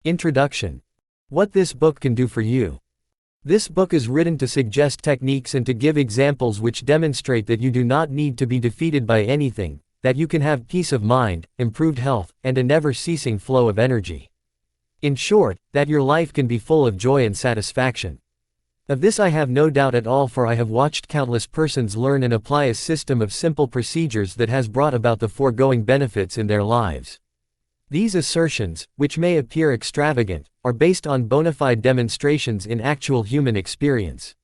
Introduction. What this book can do for you. This book is written to suggest techniques and to give examples which demonstrate that you do not need to be defeated by anything, that you can have peace of mind, improved health, and a never-ceasing flow of energy. In short, that your life can be full of joy and satisfaction. Of this I have no doubt at all, for I have watched countless persons learn and apply a system of simple procedures that has brought about the foregoing benefits in their lives. These assertions, which may appear extravagant, are based on bona fide demonstrations in actual human experience.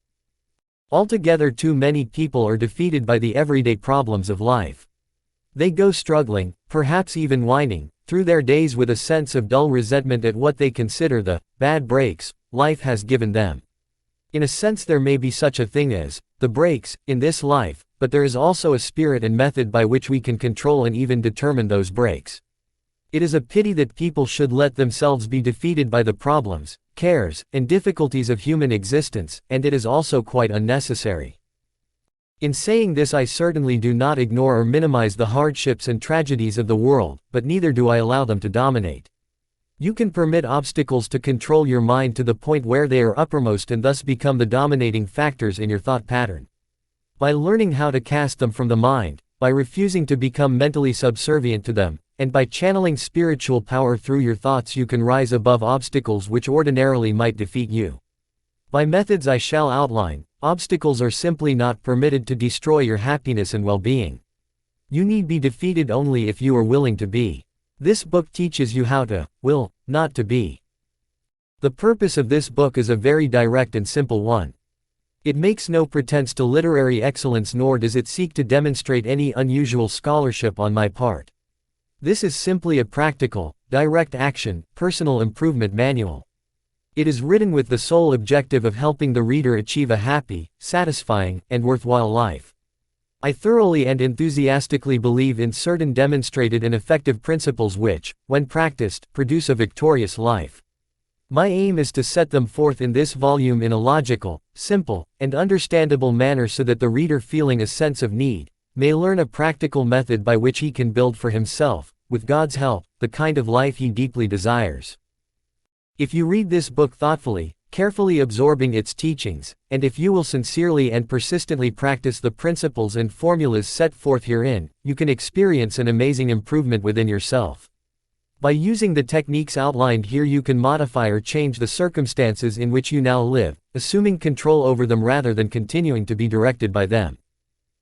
Altogether, too many people are defeated by the everyday problems of life. They go struggling, perhaps even whining, through their days with a sense of dull resentment at what they consider the bad breaks life has given them. In a sense, there may be such a thing as the breaks in this life, but there is also a spirit and method by which we can control and even determine those breaks. It is a pity that people should let themselves be defeated by the problems, cares, and difficulties of human existence, and it is also quite unnecessary. In saying this, I certainly do not ignore or minimize the hardships and tragedies of the world, but neither do I allow them to dominate. You can permit obstacles to control your mind to the point where they are uppermost and thus become the dominating factors in your thought pattern. By learning how to cast them from the mind, by refusing to become mentally subservient to them, and by channeling spiritual power through your thoughts, you can rise above obstacles which ordinarily might defeat you. By methods I shall outline, obstacles are simply not permitted to destroy your happiness and well-being. You need be defeated only if you are willing to be. This book teaches you how to will, not to be. The purpose of this book is a very direct and simple one. It makes no pretense to literary excellence, nor does it seek to demonstrate any unusual scholarship on my part. This is simply a practical, direct action, personal improvement manual. It is written with the sole objective of helping the reader achieve a happy, satisfying, and worthwhile life. I thoroughly and enthusiastically believe in certain demonstrated and effective principles which, when practiced, produce a victorious life. My aim is to set them forth in this volume in a logical, simple, and understandable manner so that the reader, feeling a sense of need, may learn a practical method by which he can build for himself, with God's help, the kind of life he deeply desires. If you read this book thoughtfully, carefully absorbing its teachings, and if you will sincerely and persistently practice the principles and formulas set forth herein, you can experience an amazing improvement within yourself. By using the techniques outlined here, you can modify or change the circumstances in which you now live, assuming control over them rather than continuing to be directed by them.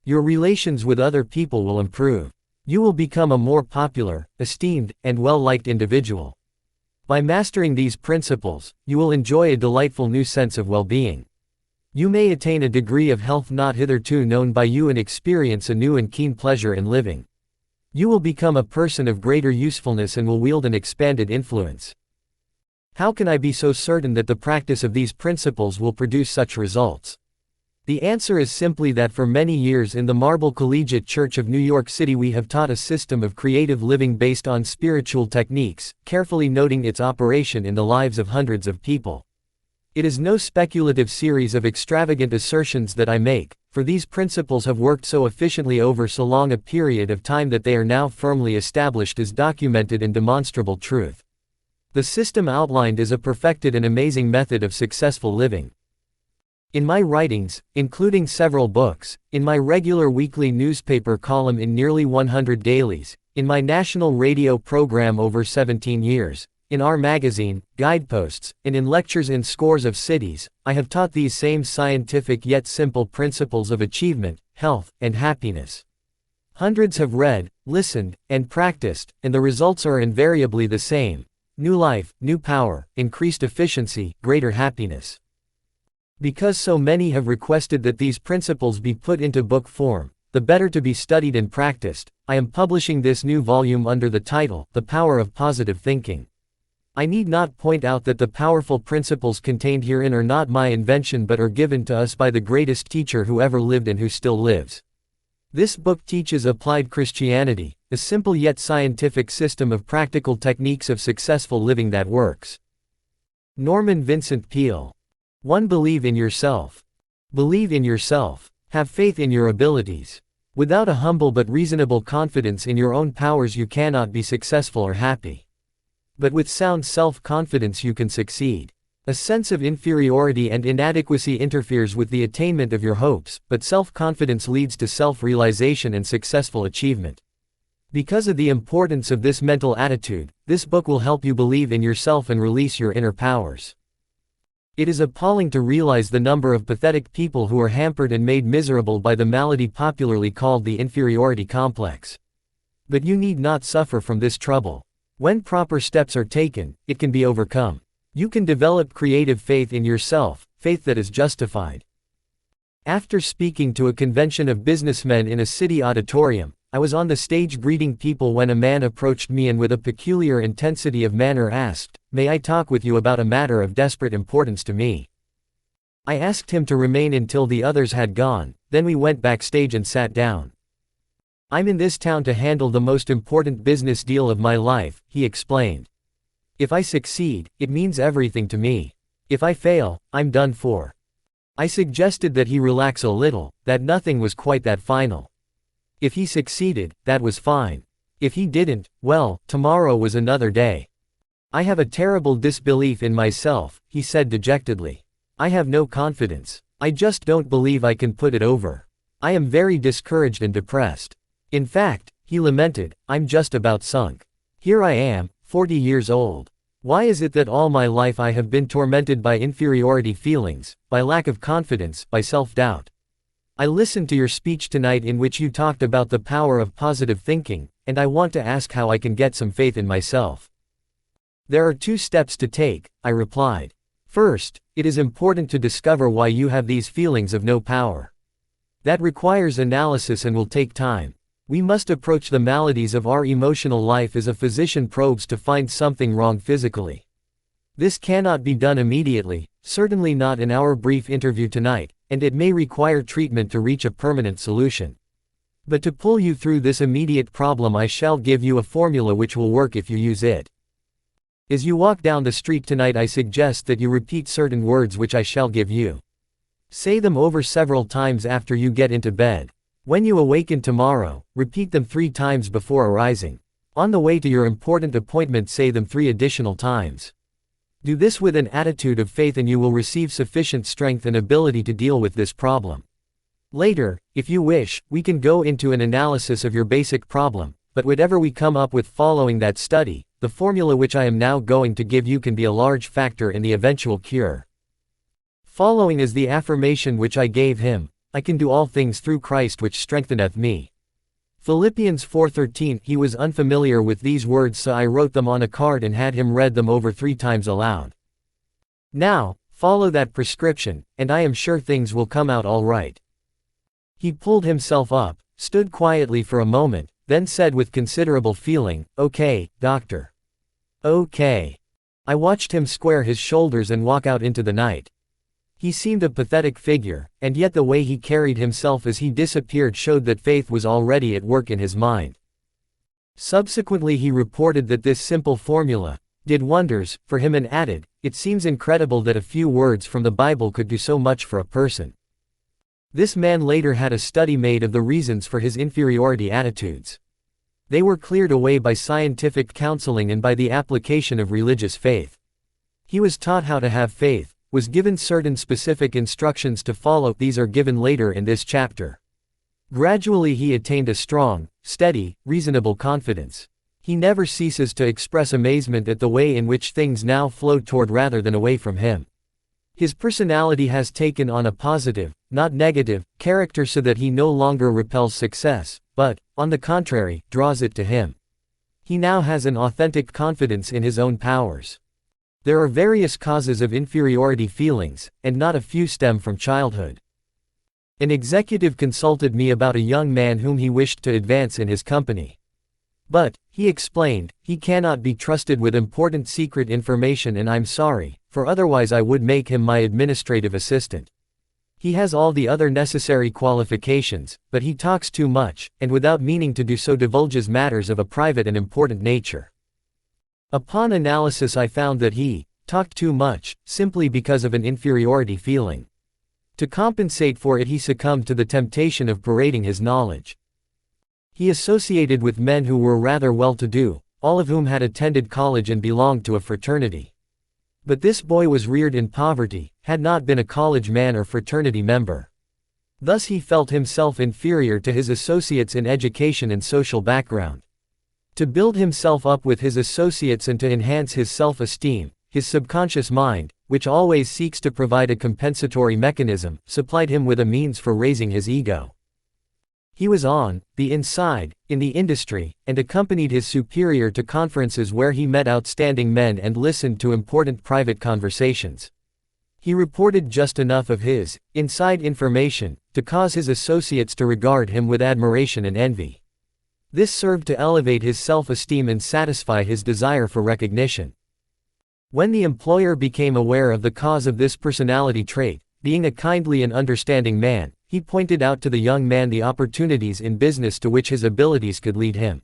Your relations with other people will improve. You will become a more popular, esteemed, and well-liked individual. By mastering these principles, you will enjoy a delightful new sense of well-being. You may attain a degree of health not hitherto known by you and experience a new and keen pleasure in living. You will become a person of greater usefulness and will wield an expanded influence. How can I be so certain that the practice of these principles will produce such results? The answer is simply that for many years in the Marble Collegiate Church of New York City we have taught a system of creative living based on spiritual techniques, carefully noting its operation in the lives of hundreds of people. It is no speculative series of extravagant assertions that I make, for these principles have worked so efficiently over so long a period of time that they are now firmly established as documented and demonstrable truth. The system outlined is a perfected and amazing method of successful living. In my writings, including several books, in my regular weekly newspaper column in nearly 100 dailies, in my national radio program over 17 years, in our magazine, guideposts, and in lectures in scores of cities, I have taught these same scientific yet simple principles of achievement, health, and happiness. Hundreds have read, listened, and practiced, and the results are invariably the same: new life, new power, increased efficiency, greater happiness. Because so many have requested that these principles be put into book form, the better to be studied and practiced, I am publishing this new volume under the title, The Power of Positive Thinking. I need not point out that the powerful principles contained herein are not my invention but are given to us by the greatest teacher who ever lived and who still lives. This book teaches applied Christianity, a simple yet scientific system of practical techniques of successful living that works. Norman Vincent Peale. 1. Believe in yourself. Believe in yourself. Have faith in your abilities. Without a humble but reasonable confidence in your own powers you cannot be successful or happy. But with sound self-confidence you can succeed. A sense of inferiority and inadequacy interferes with the attainment of your hopes, but self-confidence leads to self-realization and successful achievement. Because of the importance of this mental attitude, this book will help you believe in yourself and release your inner powers. It is appalling to realize the number of pathetic people who are hampered and made miserable by the malady popularly called the inferiority complex. But you need not suffer from this trouble. When proper steps are taken, it can be overcome. You can develop creative faith in yourself, faith that is justified. After speaking to a convention of businessmen in a city auditorium, I was on the stage greeting people when a man approached me and with a peculiar intensity of manner asked, "May I talk with you about a matter of desperate importance to me?" I asked him to remain until the others had gone, then we went backstage and sat down. "I'm in this town to handle the most important business deal of my life," he explained. "If I succeed, it means everything to me. If I fail, I'm done for." I suggested that he relax a little, that nothing was quite that final. If he succeeded, that was fine. If he didn't, well, tomorrow was another day. "I have a terrible disbelief in myself," he said dejectedly. "I have no confidence. I just don't believe I can put it over. I am very discouraged and depressed. In fact," he lamented, "I'm just about sunk. Here I am, 40 years old. Why is it that all my life I have been tormented by inferiority feelings, by lack of confidence, by self-doubt? I listened to your speech tonight in which you talked about the power of positive thinking, and I want to ask how I can get some faith in myself." "There are 2 steps to take," I replied. "First, it is important to discover why you have these feelings of no power. That requires analysis and will take time. We must approach the maladies of our emotional life as a physician probes to find something wrong physically. This cannot be done immediately, certainly not in our brief interview tonight, and it may require treatment to reach a permanent solution. But to pull you through this immediate problem I shall give you a formula which will work if you use it. As you walk down the street tonight I suggest that you repeat certain words which I shall give you. Say them over several times after you get into bed. When you awaken tomorrow, repeat them 3 times before arising. On the way to your important appointment say them 3 additional times. Do this with an attitude of faith and you will receive sufficient strength and ability to deal with this problem. Later, if you wish, we can go into an analysis of your basic problem, but whatever we come up with following that study, the formula which I am now going to give you can be a large factor in the eventual cure. Following is the affirmation which I gave him: I can do all things through Christ which strengtheneth me. Philippians 4:13. He was unfamiliar with these words, so I wrote them on a card and had him read them over 3 times aloud. Now, follow that prescription, and I am sure things will come out all right. He pulled himself up, stood quietly for a moment, then said with considerable feeling, "Okay, doctor. Okay." I watched him square his shoulders and walk out into the night. He seemed a pathetic figure, and yet the way he carried himself as he disappeared showed that faith was already at work in his mind. Subsequently he reported that this simple formula did wonders for him and added, "It seems incredible that a few words from the Bible could do so much for a person." This man later had a study made of the reasons for his inferiority attitudes. They were cleared away by scientific counseling and by the application of religious faith. He was taught how to have faith, was given certain specific instructions to follow. These are given later in this chapter. Gradually he attained a strong, steady, reasonable confidence. He never ceases to express amazement at the way in which things now flow toward rather than away from him. His personality has taken on a positive, not negative, character so that he no longer repels success, but, on the contrary, draws it to him. He now has an authentic confidence in his own powers. There are various causes of inferiority feelings, and not a few stem from childhood. An executive consulted me about a young man whom he wished to advance in his company. But, he explained, he cannot be trusted with important secret information and I'm sorry, for otherwise I would make him my administrative assistant. He has all the other necessary qualifications, but he talks too much, and without meaning to do so divulges matters of a private and important nature. Upon analysis I found that he talked too much, simply because of an inferiority feeling. To compensate for it he succumbed to the temptation of parading his knowledge. He associated with men who were rather well-to-do, all of whom had attended college and belonged to a fraternity. But this boy was reared in poverty, had not been a college man or fraternity member. Thus he felt himself inferior to his associates in education and social background. To build himself up with his associates and to enhance his self-esteem, his subconscious mind, which always seeks to provide a compensatory mechanism, supplied him with a means for raising his ego. He was on the inside, in the industry, and accompanied his superior to conferences where he met outstanding men and listened to important private conversations. He reported just enough of his inside information to cause his associates to regard him with admiration and envy. This served to elevate his self-esteem and satisfy his desire for recognition. When the employer became aware of the cause of this personality trait, being a kindly and understanding man, he pointed out to the young man the opportunities in business to which his abilities could lead him.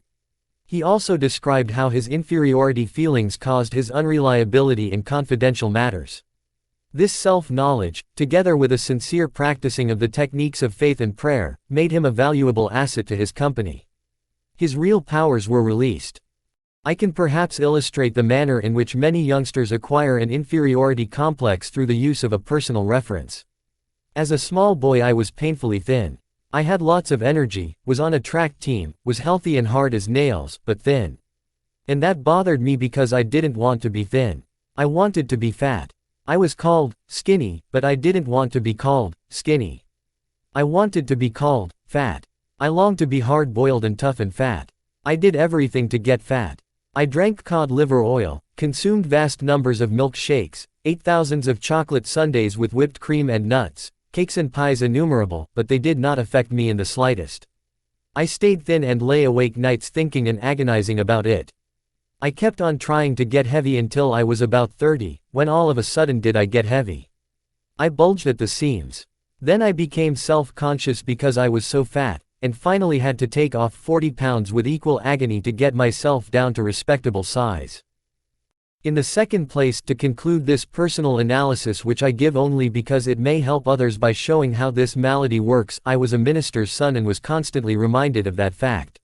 He also described how his inferiority feelings caused his unreliability in confidential matters. This self-knowledge, together with a sincere practicing of the techniques of faith and prayer, made him a valuable asset to his company. His real powers were released. I can perhaps illustrate the manner in which many youngsters acquire an inferiority complex through the use of a personal reference. As a small boy I was painfully thin. I had lots of energy, was on a track team, was healthy and hard as nails, but thin. And that bothered me because I didn't want to be thin. I wanted to be fat. I was called skinny, but I didn't want to be called skinny. I wanted to be called fat. I longed to be hard-boiled and tough and fat. I did everything to get fat. I drank cod liver oil, consumed vast numbers of milkshakes, ate thousands of chocolate sundaes with whipped cream and nuts, cakes and pies innumerable, but they did not affect me in the slightest. I stayed thin and lay awake nights thinking and agonizing about it. I kept on trying to get heavy until I was about 30, when all of a sudden did I get heavy. I bulged at the seams. Then I became self-conscious because I was so fat, and finally had to take off 40 pounds with equal agony to get myself down to respectable size. In the second place, to conclude this personal analysis, which I give only because it may help others by showing how this malady works, I was a minister's son and was constantly reminded of that fact.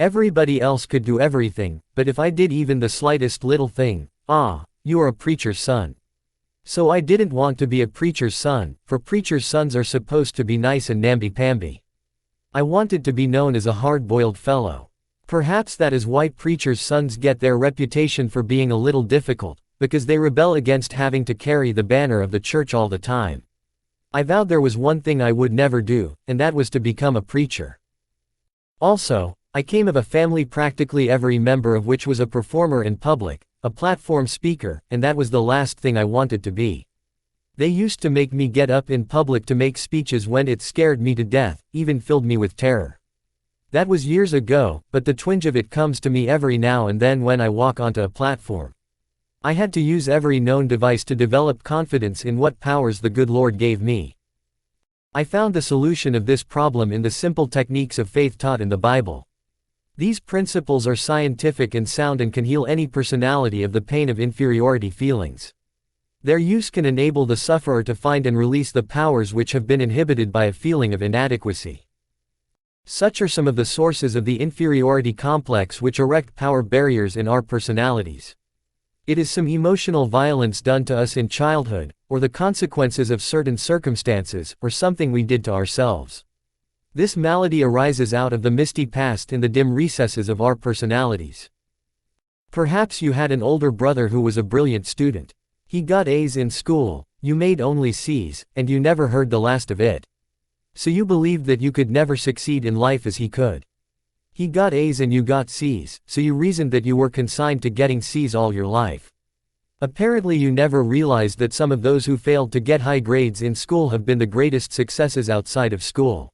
Everybody else could do everything, but if I did even the slightest little thing, you are a preacher's son. So I didn't want to be a preacher's son, for preacher's sons are supposed to be nice and namby-pamby. I wanted to be known as a hard-boiled fellow. Perhaps that is why preachers' sons get their reputation for being a little difficult, because they rebel against having to carry the banner of the church all the time. I vowed there was one thing I would never do, and that was to become a preacher. Also, I came of a family practically every member of which was a performer in public, a platform speaker, and that was the last thing I wanted to be. They used to make me get up in public to make speeches when it scared me to death, even filled me with terror. That was years ago, but the twinge of it comes to me every now and then when I walk onto a platform. I had to use every known device to develop confidence in what powers the good Lord gave me. I found the solution of this problem in the simple techniques of faith taught in the Bible. These principles are scientific and sound and can heal any personality of the pain of inferiority feelings. Their use can enable the sufferer to find and release the powers which have been inhibited by a feeling of inadequacy. Such are some of the sources of the inferiority complex which erect power barriers in our personalities. It is some emotional violence done to us in childhood, or the consequences of certain circumstances, or something we did to ourselves. This malady arises out of the misty past in the dim recesses of our personalities. Perhaps you had an older brother who was a brilliant student. He got A's in school, you made only C's, and you never heard the last of it. So you believed that you could never succeed in life as he could. He got A's and you got C's, so you reasoned that you were consigned to getting C's all your life. Apparently you never realized that some of those who failed to get high grades in school have been the greatest successes outside of school.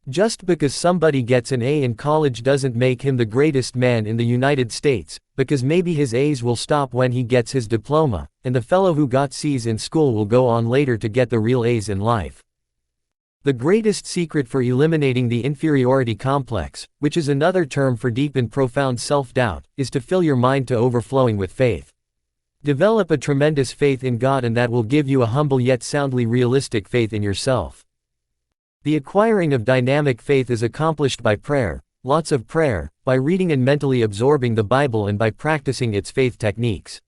Just because somebody gets an A in college doesn't make him the greatest man in the United States, because maybe his A's will stop when he gets his diploma, and the fellow who got C's in school will go on later to get the real A's in life. The greatest secret for eliminating the inferiority complex, which is another term for deep and profound self-doubt, is to fill your mind to overflowing with faith. Develop a tremendous faith in God, and that will give you a humble yet soundly realistic faith in yourself. The acquiring of dynamic faith is accomplished by prayer, lots of prayer, by reading and mentally absorbing the Bible and by practicing its faith techniques.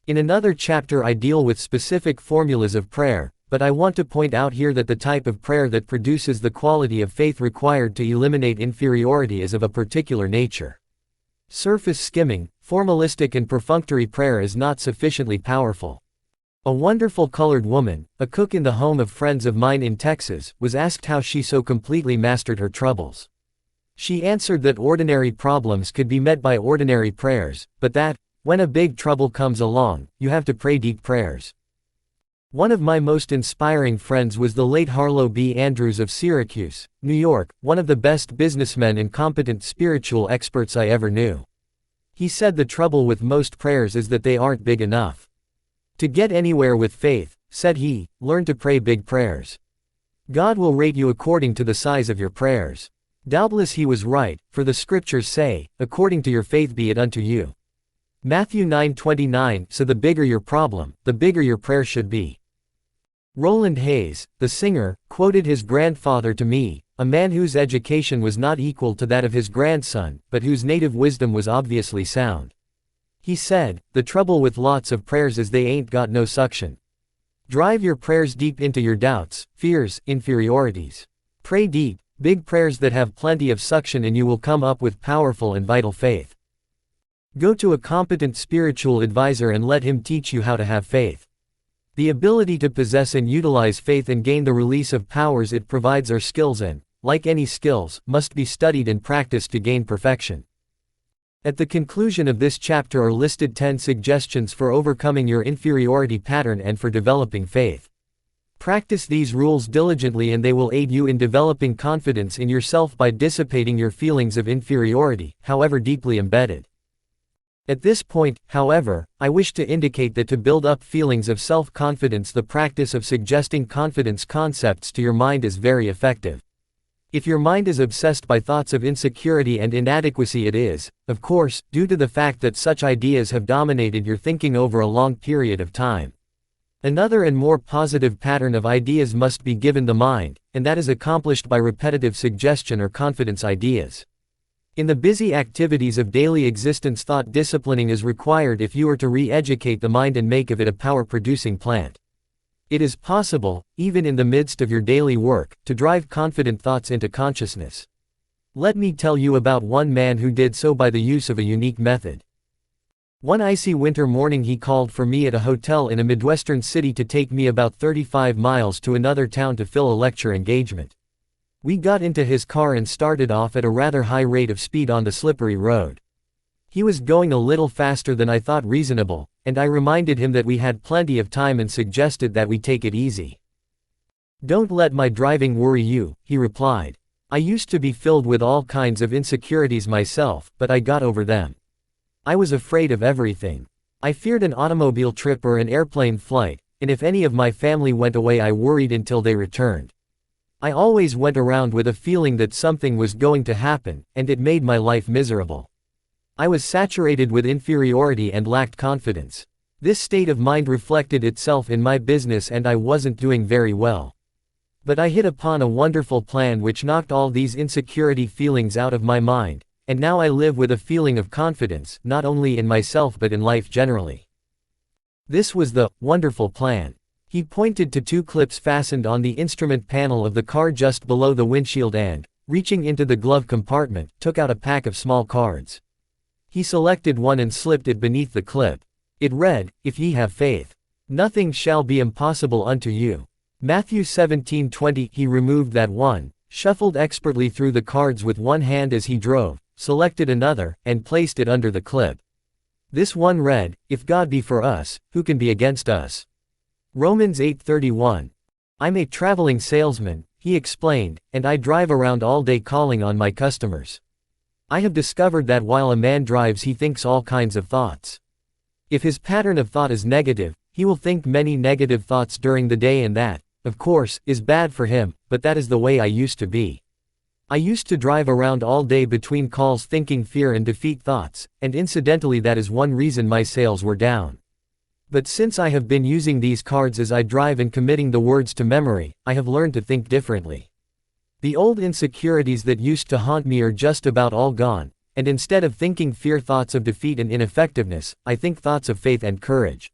In another chapter I deal with specific formulas of prayer, but I want to point out here that the type of prayer that produces the quality of faith required to eliminate inferiority is of a particular nature. Surface skimming, formalistic and perfunctory prayer is not sufficiently powerful. A wonderful colored woman, a cook in the home of friends of mine in Texas, was asked how she so completely mastered her troubles. She answered that ordinary problems could be met by ordinary prayers, but that, when a big trouble comes along, you have to pray deep prayers. One of my most inspiring friends was the late Harlow B. Andrews of Syracuse, New York, one of the best businessmen and competent spiritual experts I ever knew. He said the trouble with most prayers is that they aren't big enough. To get anywhere with faith, said he, learn to pray big prayers. God will rate you according to the size of your prayers. Doubtless he was right, for the scriptures say, according to your faith be it unto you. Matthew 9:29. So the bigger your problem, the bigger your prayer should be. Roland Hayes, the singer, quoted his grandfather to me, a man whose education was not equal to that of his grandson, but whose native wisdom was obviously sound. He said, the trouble with lots of prayers is they ain't got no suction. Drive your prayers deep into your doubts, fears, inferiorities. Pray deep, big prayers that have plenty of suction and you will come up with powerful and vital faith. Go to a competent spiritual advisor and let him teach you how to have faith. The ability to possess and utilize faith and gain the release of powers it provides are skills and, like any skills, must be studied and practiced to gain perfection. At the conclusion of this chapter are listed 10 suggestions for overcoming your inferiority pattern and for developing faith. Practice these rules diligently and they will aid you in developing confidence in yourself by dissipating your feelings of inferiority, however deeply embedded. At this point, however, I wish to indicate that to build up feelings of self-confidence, the practice of suggesting confidence concepts to your mind is very effective. If your mind is obsessed by thoughts of insecurity and inadequacy, it is, of course, due to the fact that such ideas have dominated your thinking over a long period of time. Another and more positive pattern of ideas must be given the mind, and that is accomplished by repetitive suggestion or confidence ideas. In the busy activities of daily existence, thought disciplining is required if you are to re-educate the mind and make of it a power-producing plant. It is possible, even in the midst of your daily work, to drive confident thoughts into consciousness. Let me tell you about one man who did so by the use of a unique method. One icy winter morning he called for me at a hotel in a Midwestern city to take me about 35 miles to another town to fill a lecture engagement. We got into his car and started off at a rather high rate of speed on the slippery road. He was going a little faster than I thought reasonable, and I reminded him that we had plenty of time and suggested that we take it easy. Don't let my driving worry you, he replied. I used to be filled with all kinds of insecurities myself, but I got over them. I was afraid of everything. I feared an automobile trip or an airplane flight, and if any of my family went away I worried until they returned. I always went around with a feeling that something was going to happen, and it made my life miserable. I was saturated with inferiority and lacked confidence. This state of mind reflected itself in my business and I wasn't doing very well. But I hit upon a wonderful plan which knocked all these insecurity feelings out of my mind, and now I live with a feeling of confidence, not only in myself but in life generally. This was the wonderful plan. He pointed to 2 clips fastened on the instrument panel of the car just below the windshield and, reaching into the glove compartment, took out a pack of small cards. He selected one and slipped it beneath the clip. It read, "If ye have faith, nothing shall be impossible unto you." Matthew 17:20. He removed that one, shuffled expertly through the cards with one hand as he drove, selected another, and placed it under the clip. This one read, "If God be for us, who can be against us?" Romans 8:31. I'm a traveling salesman, he explained, and I drive around all day calling on my customers. I have discovered that while a man drives he thinks all kinds of thoughts. If his pattern of thought is negative, he will think many negative thoughts during the day, and that, of course, is bad for him, but that is the way I used to be. I used to drive around all day between calls thinking fear and defeat thoughts, and incidentally that is one reason my sales were down. But since I have been using these cards as I drive and committing the words to memory, I have learned to think differently. The old insecurities that used to haunt me are just about all gone, and instead of thinking fear thoughts of defeat and ineffectiveness, I think thoughts of faith and courage.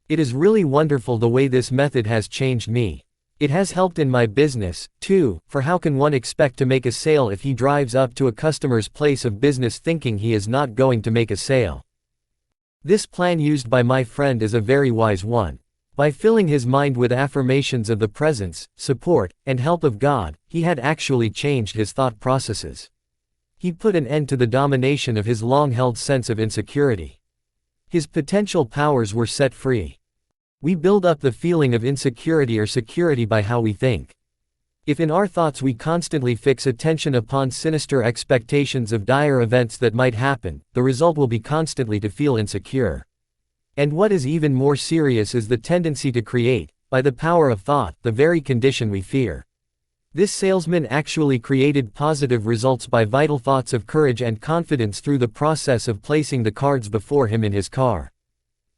It is really wonderful the way this method has changed me. It has helped in my business, too, for how can one expect to make a sale if he drives up to a customer's place of business thinking he is not going to make a sale? This plan used by my friend is a very wise one. By filling his mind with affirmations of the presence, support, and help of God, he had actually changed his thought processes. He put an end to the domination of his long-held sense of insecurity. His potential powers were set free. We build up the feeling of insecurity or security by how we think. If in our thoughts we constantly fix attention upon sinister expectations of dire events that might happen, the result will be constantly to feel insecure. And what is even more serious is the tendency to create, by the power of thought, the very condition we fear. This salesman actually created positive results by vital thoughts of courage and confidence through the process of placing the cards before him in his car.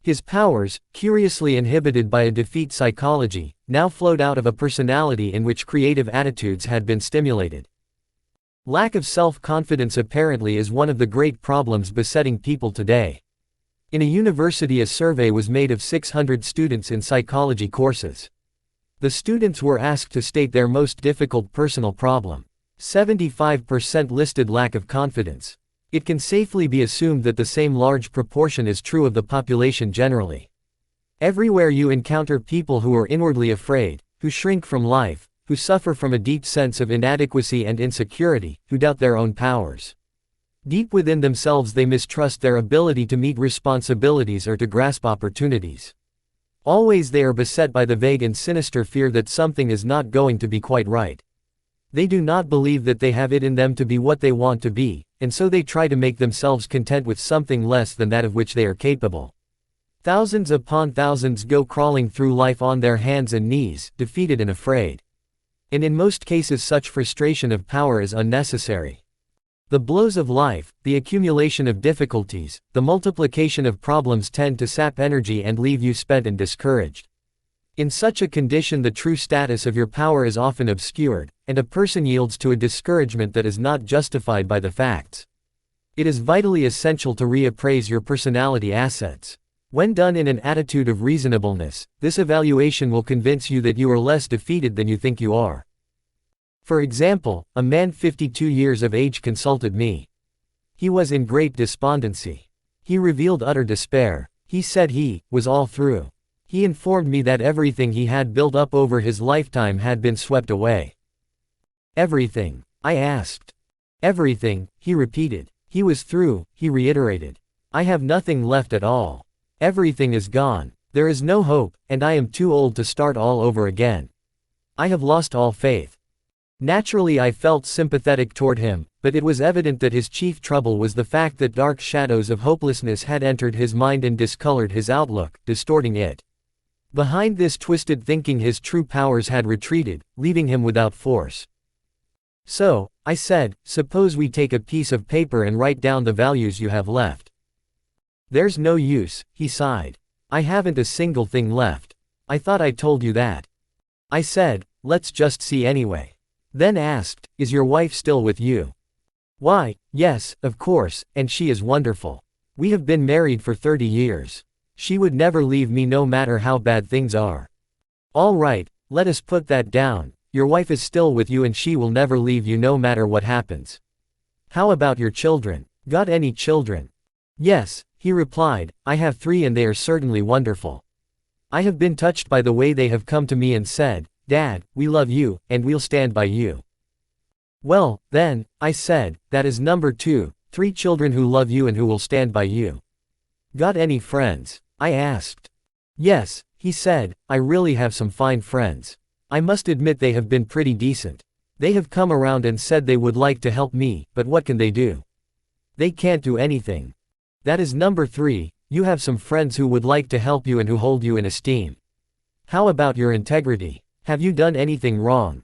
His powers, curiously inhibited by a defeat psychology, now flowed out of a personality in which creative attitudes had been stimulated. Lack of self-confidence apparently is one of the great problems besetting people today. In a university, a survey was made of 600 students in psychology courses. The students were asked to state their most difficult personal problem. 75% listed lack of confidence. It can safely be assumed that the same large proportion is true of the population generally. Everywhere you encounter people who are inwardly afraid, who shrink from life, who suffer from a deep sense of inadequacy and insecurity, who doubt their own powers. Deep within themselves they mistrust their ability to meet responsibilities or to grasp opportunities. Always they are beset by the vague and sinister fear that something is not going to be quite right. They do not believe that they have it in them to be what they want to be, and so they try to make themselves content with something less than that of which they are capable. Thousands upon thousands go crawling through life on their hands and knees, defeated and afraid. And in most cases such frustration of power is unnecessary. The blows of life, the accumulation of difficulties, the multiplication of problems tend to sap energy and leave you spent and discouraged. In such a condition the true status of your power is often obscured, and a person yields to a discouragement that is not justified by the facts. It is vitally essential to reappraise your personality assets. When done in an attitude of reasonableness, this evaluation will convince you that you are less defeated than you think you are. For example, a man 52 years of age consulted me. He was in great despondency. He revealed utter despair. He said he was all through. He informed me that everything he had built up over his lifetime had been swept away. Everything? I asked. Everything, he repeated. He was through, he reiterated. I have nothing left at all. Everything is gone. There is no hope, and I am too old to start all over again. I have lost all faith. Naturally I felt sympathetic toward him, but it was evident that his chief trouble was the fact that dark shadows of hopelessness had entered his mind and discolored his outlook, distorting it. Behind this twisted thinking his true powers had retreated, leaving him without force. So, I said, suppose we take a piece of paper and write down the values you have left. There's no use, he sighed. I haven't a single thing left. I thought I told you that. I said, let's just see anyway. Then asked, is your wife still with you? Why, yes, of course, and she is wonderful. We have been married for 30 years. She would never leave me no matter how bad things are. All right, let us put that down. Your wife is still with you and she will never leave you no matter what happens. How about your children? Got any children? Yes, he replied, I have 3 and they are certainly wonderful. I have been touched by the way they have come to me and said, Dad, we love you, and we'll stand by you. Well, then, I said, that is number 2, 3 children who love you and who will stand by you. Got any friends? I asked. Yes, he said, I really have some fine friends. I must admit they have been pretty decent. They have come around and said they would like to help me, but what can they do? They can't do anything. That is number 3, you have some friends who would like to help you and who hold you in esteem. How about your integrity? Have you done anything wrong?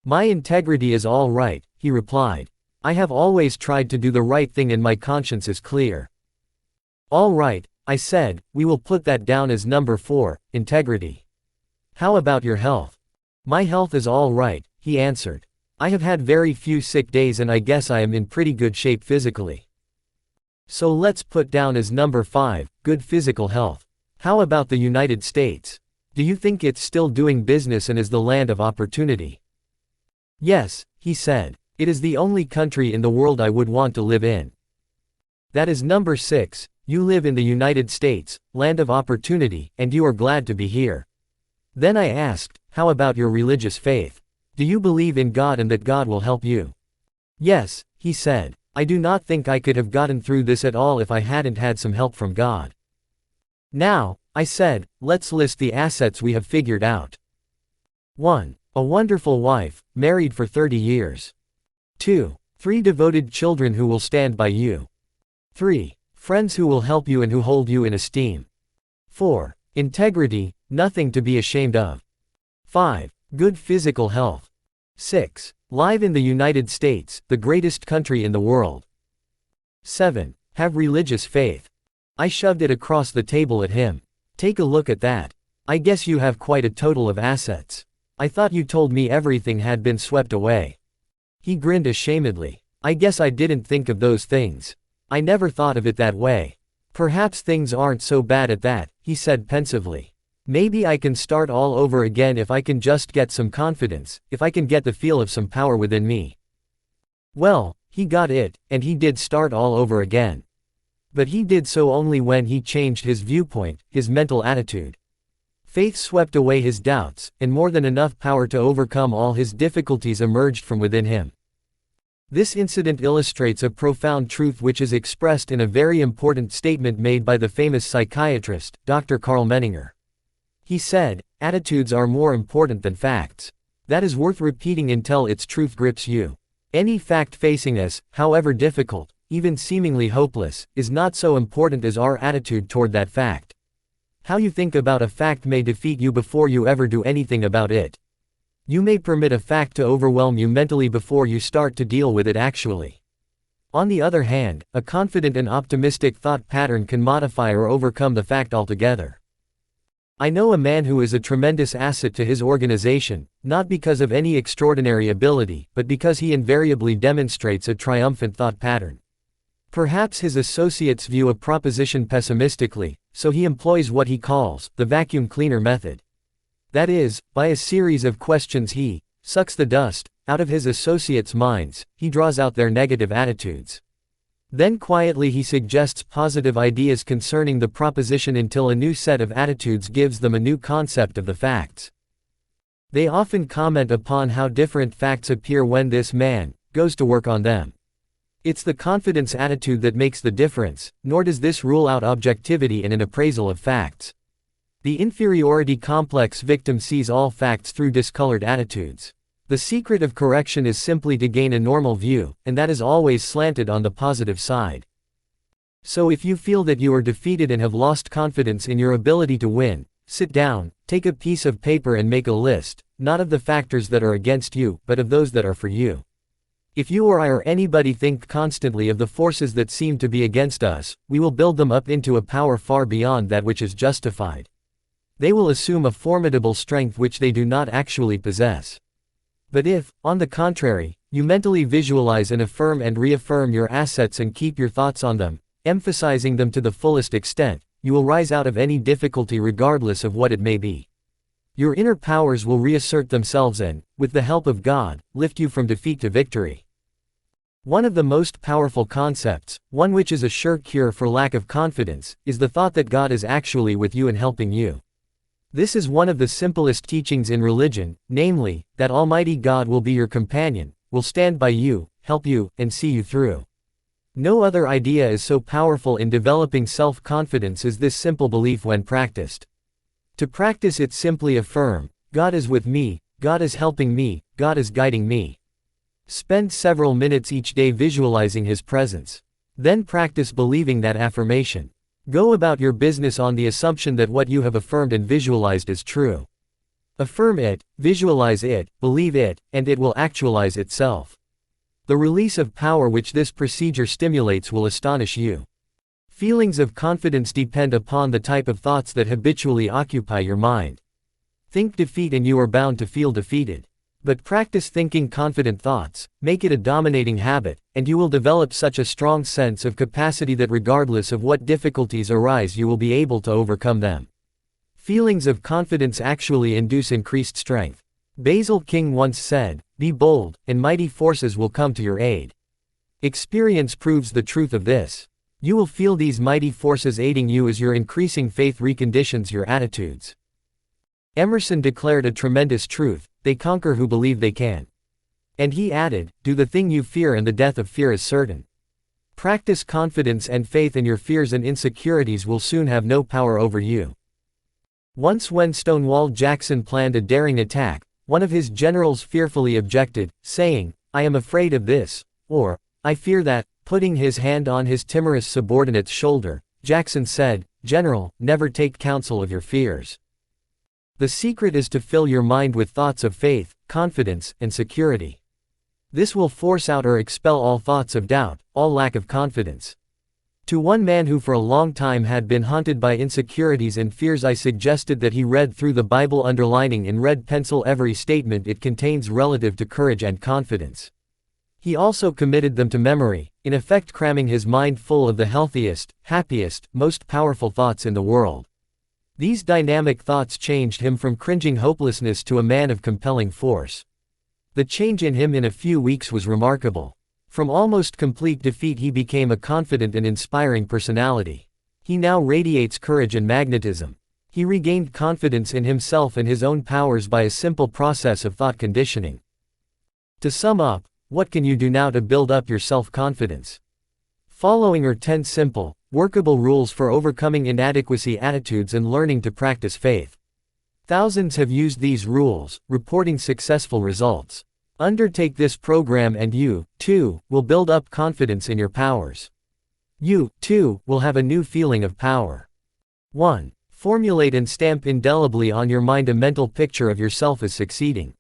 My integrity is all right, he replied. I have always tried to do the right thing and my conscience is clear. All right, I said, we will put that down as number 4, integrity. How about your health? My health is all right, he answered. I have had very few sick days and I guess I am in pretty good shape physically. So let's put down as number 5, good physical health. How about the United States? Do you think it's still doing business and is the land of opportunity? Yes, he said. It is the only country in the world I would want to live in. That is number 6, you live in the United States, land of opportunity, and you are glad to be here. Then I asked, how about your religious faith? Do you believe in God and that God will help you? Yes, he said. I do not think I could have gotten through this at all if I hadn't had some help from God. Now, I said, let's list the assets we have figured out. 1. A wonderful wife, married for 30 years. 2. 3 devoted children who will stand by you. 3. Friends who will help you and who hold you in esteem. 4. Integrity, nothing to be ashamed of. 5. Good physical health. 6. Live in the United States, the greatest country in the world. 7. Have religious faith. I shoved it across the table at him. Take a look at that. I guess you have quite a total of assets. I thought you told me everything had been swept away. He grinned ashamedly. I guess I didn't think of those things. I never thought of it that way. Perhaps things aren't so bad at that, he said pensively. Maybe I can start all over again if I can just get some confidence, if I can get the feel of some power within me. Well, he got it, and he did start all over again. But he did so only when he changed his viewpoint, his mental attitude. Faith swept away his doubts, and more than enough power to overcome all his difficulties emerged from within him. This incident illustrates a profound truth which is expressed in a very important statement made by the famous psychiatrist, Dr. Karl Menninger. He said, "Attitudes are more important than facts." That is worth repeating until its truth grips you. Any fact facing us, however difficult, even seemingly hopeless, is not so important as our attitude toward that fact. How you think about a fact may defeat you before you ever do anything about it. You may permit a fact to overwhelm you mentally before you start to deal with it actually. On the other hand, a confident and optimistic thought pattern can modify or overcome the fact altogether. I know a man who is a tremendous asset to his organization, not because of any extraordinary ability, but because he invariably demonstrates a triumphant thought pattern. Perhaps his associates view a proposition pessimistically, so he employs what he calls the vacuum cleaner method. That is, by a series of questions he sucks the dust out of his associates' minds, he draws out their negative attitudes. Then quietly he suggests positive ideas concerning the proposition until a new set of attitudes gives them a new concept of the facts. They often comment upon how different facts appear when this man goes to work on them. It's the confidence attitude that makes the difference, nor does this rule out objectivity in an appraisal of facts. The inferiority complex victim sees all facts through discolored attitudes. The secret of correction is simply to gain a normal view, and that is always slanted on the positive side. So if you feel that you are defeated and have lost confidence in your ability to win, sit down, take a piece of paper and make a list, not of the factors that are against you, but of those that are for you. If you or I or anybody think constantly of the forces that seem to be against us, we will build them up into a power far beyond that which is justified. They will assume a formidable strength which they do not actually possess. But if, on the contrary, you mentally visualize and affirm and reaffirm your assets and keep your thoughts on them, emphasizing them to the fullest extent, you will rise out of any difficulty regardless of what it may be. Your inner powers will reassert themselves and, with the help of God, lift you from defeat to victory. One of the most powerful concepts, one which is a sure cure for lack of confidence, is the thought that God is actually with you and helping you. This is one of the simplest teachings in religion, namely, that Almighty God will be your companion, will stand by you, help you, and see you through. No other idea is so powerful in developing self-confidence as this simple belief when practiced. To practice it, simply affirm, God is with me, God is helping me, God is guiding me. Spend several minutes each day visualizing His presence. Then practice believing that affirmation. Go about your business on the assumption that what you have affirmed and visualized is true. Affirm it, visualize it, believe it, and it will actualize itself. The release of power which this procedure stimulates will astonish you. Feelings of confidence depend upon the type of thoughts that habitually occupy your mind. Think defeat and you are bound to feel defeated. But practice thinking confident thoughts, make it a dominating habit, and you will develop such a strong sense of capacity that regardless of what difficulties arise you will be able to overcome them. Feelings of confidence actually induce increased strength. Basil King once said, "Be bold, and mighty forces will come to your aid." Experience proves the truth of this. You will feel these mighty forces aiding you as your increasing faith reconditions your attitudes. Emerson declared a tremendous truth: they conquer who believe they can. And he added, "Do the thing you fear and the death of fear is certain." Practice confidence and faith and your fears and insecurities will soon have no power over you. Once when Stonewall Jackson planned a daring attack, one of his generals fearfully objected, saying, "I am afraid of this," or, "I fear that." Putting his hand on his timorous subordinate's shoulder, Jackson said, "General, never take counsel of your fears. The secret is to fill your mind with thoughts of faith, confidence, and security. This will force out or expel all thoughts of doubt, all lack of confidence." To one man who for a long time had been haunted by insecurities and fears, I suggested that he read through the Bible, underlining in red pencil every statement it contains relative to courage and confidence. He also committed them to memory, in effect cramming his mind full of the healthiest, happiest, most powerful thoughts in the world. These dynamic thoughts changed him from cringing hopelessness to a man of compelling force. The change in him in a few weeks was remarkable. From almost complete defeat he became a confident and inspiring personality. He now radiates courage and magnetism. He regained confidence in himself and his own powers by a simple process of thought conditioning. To sum up, what can you do now to build up your self-confidence? Following are 10 simple, workable rules for overcoming inadequacy attitudes and learning to practice faith. Thousands have used these rules, reporting successful results. Undertake this program and you, too, will build up confidence in your powers. You, too, will have a new feeling of power. 1. Formulate and stamp indelibly on your mind a mental picture of yourself as succeeding.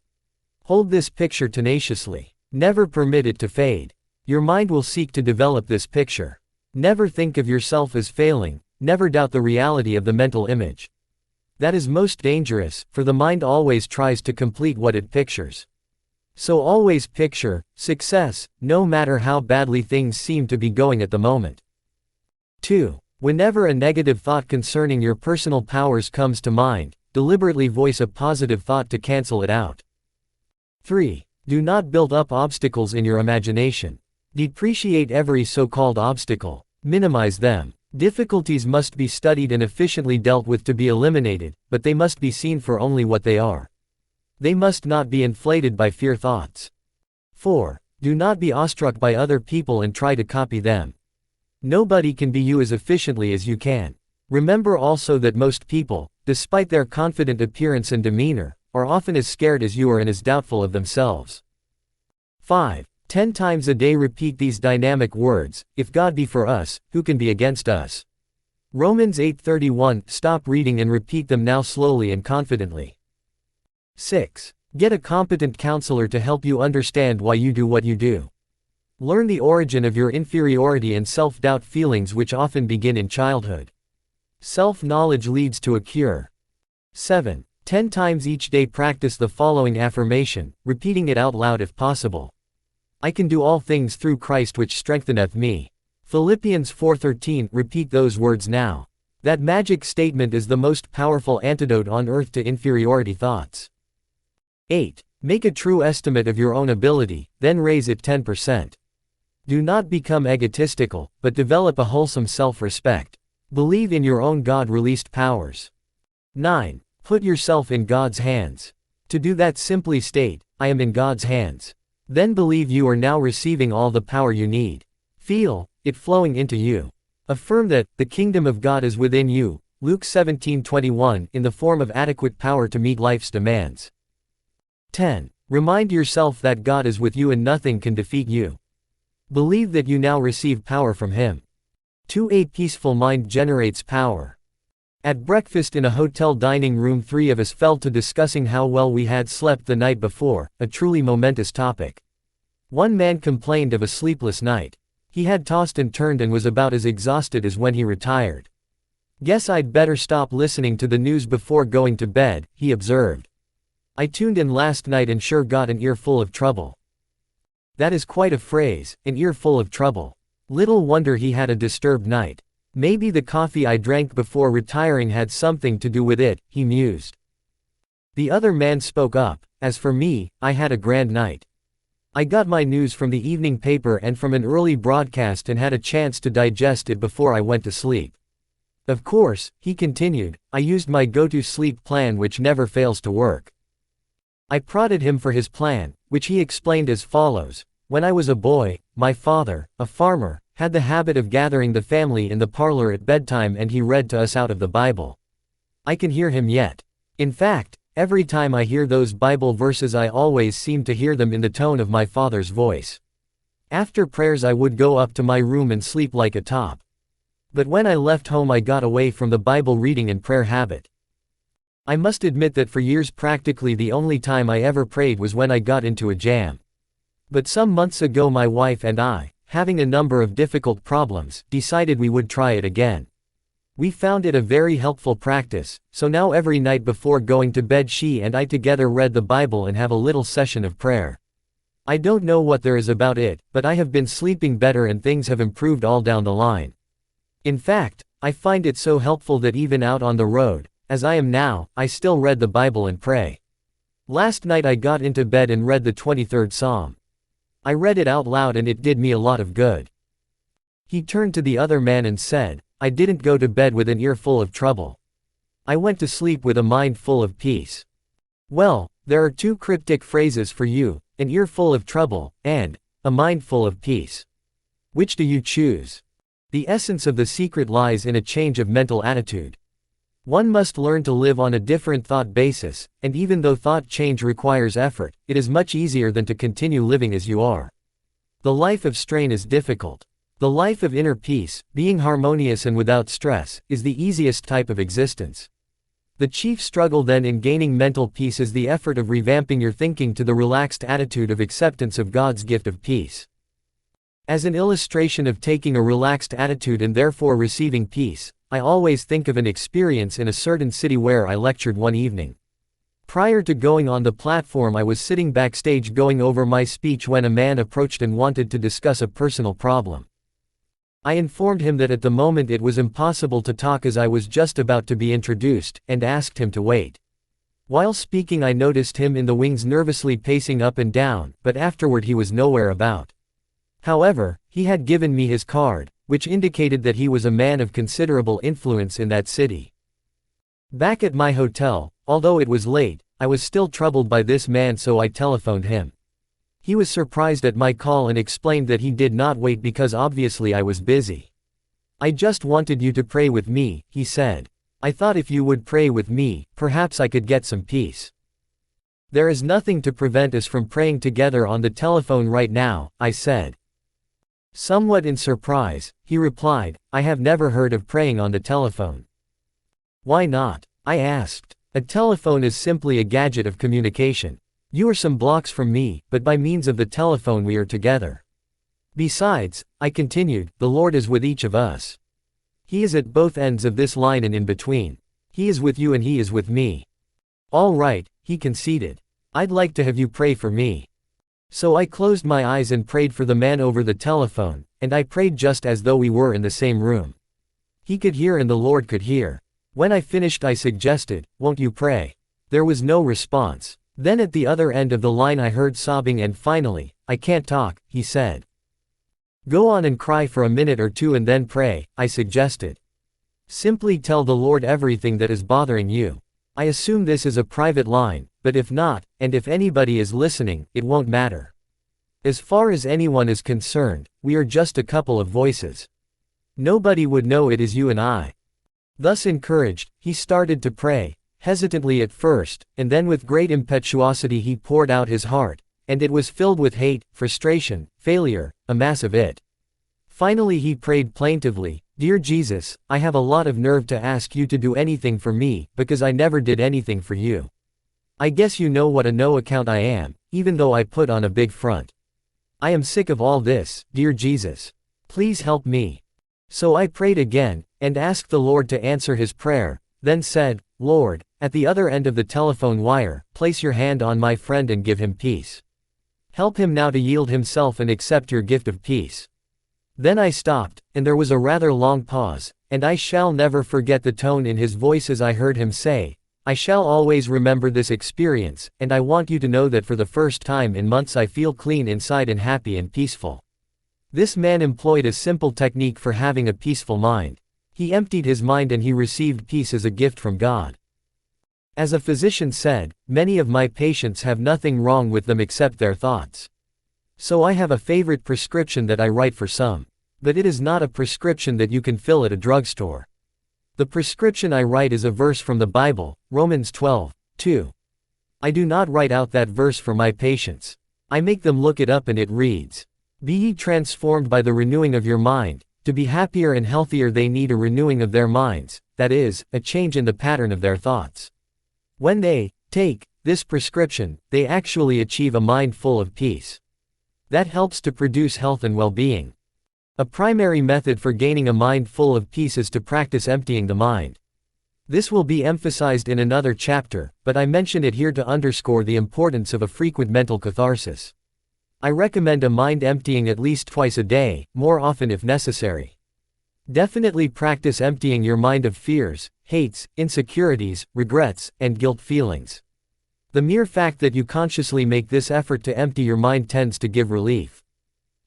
Hold this picture tenaciously. Never permit it to fade. Your mind will seek to develop this picture. Never think of yourself as failing, never doubt the reality of the mental image. That is most dangerous, for the mind always tries to complete what it pictures. So always picture success, no matter how badly things seem to be going at the moment. 2. Whenever a negative thought concerning your personal powers comes to mind, deliberately voice a positive thought to cancel it out. 3. Do not build up obstacles in your imagination. Depreciate every so-called obstacle. Minimize them. Difficulties must be studied and efficiently dealt with to be eliminated, but they must be seen for only what they are. They must not be inflated by fear thoughts. 4. Do not be awestruck by other people and try to copy them. Nobody can be you as efficiently as you can. Remember also that most people, despite their confident appearance and demeanor, are often as scared as you are and as doubtful of themselves. 5. 10 times a day repeat these dynamic words: "If God be for us, who can be against us?" Romans 8:31. Stop reading and repeat them now slowly and confidently. 6. Get a competent counselor to help you understand why you do what you do. Learn the origin of your inferiority and self-doubt feelings, which often begin in childhood. Self-knowledge leads to a cure. 7. 10 times each day practice the following affirmation, repeating it out loud if possible. I can do all things through Christ which strengtheneth me. Philippians 4:13. Repeat those words now. That magic statement is the most powerful antidote on earth to inferiority thoughts. 8. Make a true estimate of your own ability, then raise it 10%. Do not become egotistical, but develop a wholesome self-respect. Believe in your own God-released powers. 9. Put yourself in God's hands. To do that, simply state, I am in God's hands. Then believe you are now receiving all the power you need. Feel it flowing into you. Affirm that the kingdom of God is within you, Luke 17:21, in the form of adequate power to meet life's demands. 10. Remind yourself that God is with you and nothing can defeat you. Believe that you now receive power from Him. 2. A peaceful mind generates power. At breakfast in a hotel dining room, 3 of us fell to discussing how well we had slept the night before, a truly momentous topic. One man complained of a sleepless night. He had tossed and turned and was about as exhausted as when he retired. Guess I'd better stop listening to the news before going to bed, he observed. I tuned in last night and sure got an earful of trouble." That is quite a phrase, an earful of trouble. Little wonder he had a disturbed night. Maybe the coffee I drank before retiring had something to do with it, he mused. The other man spoke up. "As for me, I had a grand night. I got my news from the evening paper and from an early broadcast and had a chance to digest it before I went to sleep. Of course," he continued, "I used my go-to-sleep plan which never fails to work." I prodded him for his plan, which he explained as follows. "When I was a boy, my father, a farmer, had the habit of gathering the family in the parlor at bedtime and he read to us out of the Bible. I can hear him yet. In fact, every time I hear those Bible verses I always seem to hear them in the tone of my father's voice. After prayers I would go up to my room and sleep like a top. But when I left home I got away from the Bible reading and prayer habit. I must admit that for years practically the only time I ever prayed was when I got into a jam. But some months ago my wife and I, having a number of difficult problems, decided we would try it again. We found it a very helpful practice, so now every night before going to bed she and I together read the Bible and have a little session of prayer. I don't know what there is about it, but I have been sleeping better and things have improved all down the line. In fact, I find it so helpful that even out on the road, as I am now, I still read the Bible and pray. Last night I got into bed and read the 23rd Psalm. I read it out loud and it did me a lot of good." He turned to the other man and said, "I didn't go to bed with an earful of trouble. I went to sleep with a mind full of peace." Well, there are two cryptic phrases for you, an earful of trouble, and a mind full of peace. Which do you choose? The essence of the secret lies in a change of mental attitude. One must learn to live on a different thought basis, and even though thought change requires effort, it is much easier than to continue living as you are. The life of strain is difficult. The life of inner peace, being harmonious and without stress, is the easiest type of existence. The chief struggle then in gaining mental peace is the effort of revamping your thinking to the relaxed attitude of acceptance of God's gift of peace. As an illustration of taking a relaxed attitude and therefore receiving peace, I always think of an experience in a certain city where I lectured one evening. Prior to going on the platform I was sitting backstage going over my speech when a man approached and wanted to discuss a personal problem. I informed him that at the moment it was impossible to talk as I was just about to be introduced, and asked him to wait. While speaking I noticed him in the wings nervously pacing up and down, but afterward he was nowhere about. However, he had given me his card, which indicated that he was a man of considerable influence in that city. Back at my hotel, although it was late, I was still troubled by this man, so I telephoned him. He was surprised at my call and explained that he did not wait because obviously I was busy. "I just wanted you to pray with me," he said. "I thought if you would pray with me, perhaps I could get some peace." "There is nothing to prevent us from praying together on the telephone right now," I said. Somewhat in surprise, he replied, "I have never heard of praying on the telephone." "Why not?" I asked. "A telephone is simply a gadget of communication. You are some blocks from me, but by means of the telephone we are together. Besides," I continued, "the Lord is with each of us. He is at both ends of this line and in between. He is with you and He is with me." "All right," he conceded. "I'd like to have you pray for me." So I closed my eyes and prayed for the man over the telephone, and I prayed just as though we were in the same room. He could hear and the Lord could hear. When I finished I suggested, "Won't you pray?" There was no response. Then at the other end of the line I heard sobbing and finally, "I can't talk," he said. "Go on and cry for a minute or two and then pray," I suggested. "Simply tell the Lord everything that is bothering you. I assume this is a private line, but if not, and if anybody is listening, it won't matter. As far as anyone is concerned, we are just a couple of voices. Nobody would know it is you and I." Thus encouraged, he started to pray, hesitantly at first, and then with great impetuosity he poured out his heart, and it was filled with hate, frustration, failure, a mass of it. Finally he prayed plaintively, "Dear Jesus, I have a lot of nerve to ask you to do anything for me, because I never did anything for you. I guess you know what a no account I am, even though I put on a big front. I am sick of all this, dear Jesus. Please help me." So I prayed again, and asked the Lord to answer his prayer, then said, "Lord, at the other end of the telephone wire, place your hand on my friend and give him peace. Help him now to yield himself and accept your gift of peace." Then I stopped, and there was a rather long pause, and I shall never forget the tone in his voice as I heard him say, "I shall always remember this experience, and I want you to know that for the first time in months I feel clean inside and happy and peaceful." This man employed a simple technique for having a peaceful mind. He emptied his mind and he received peace as a gift from God. As a physician said, many of my patients have nothing wrong with them except their thoughts. So I have a favorite prescription that I write for some. But it is not a prescription that you can fill at a drugstore. The prescription I write is a verse from the Bible, Romans 12:2. I do not write out that verse for my patients. I make them look it up and it reads, "Be ye transformed by the renewing of your mind." To be happier and healthier they need a renewing of their minds, that is, a change in the pattern of their thoughts. When they take this prescription, they actually achieve a mind full of peace. That helps to produce health and well-being. A primary method for gaining a mind full of peace is to practice emptying the mind. This will be emphasized in another chapter, but I mention it here to underscore the importance of a frequent mental catharsis. I recommend a mind emptying at least twice a day, more often if necessary. Definitely practice emptying your mind of fears, hates, insecurities, regrets, and guilt feelings. The mere fact that you consciously make this effort to empty your mind tends to give relief.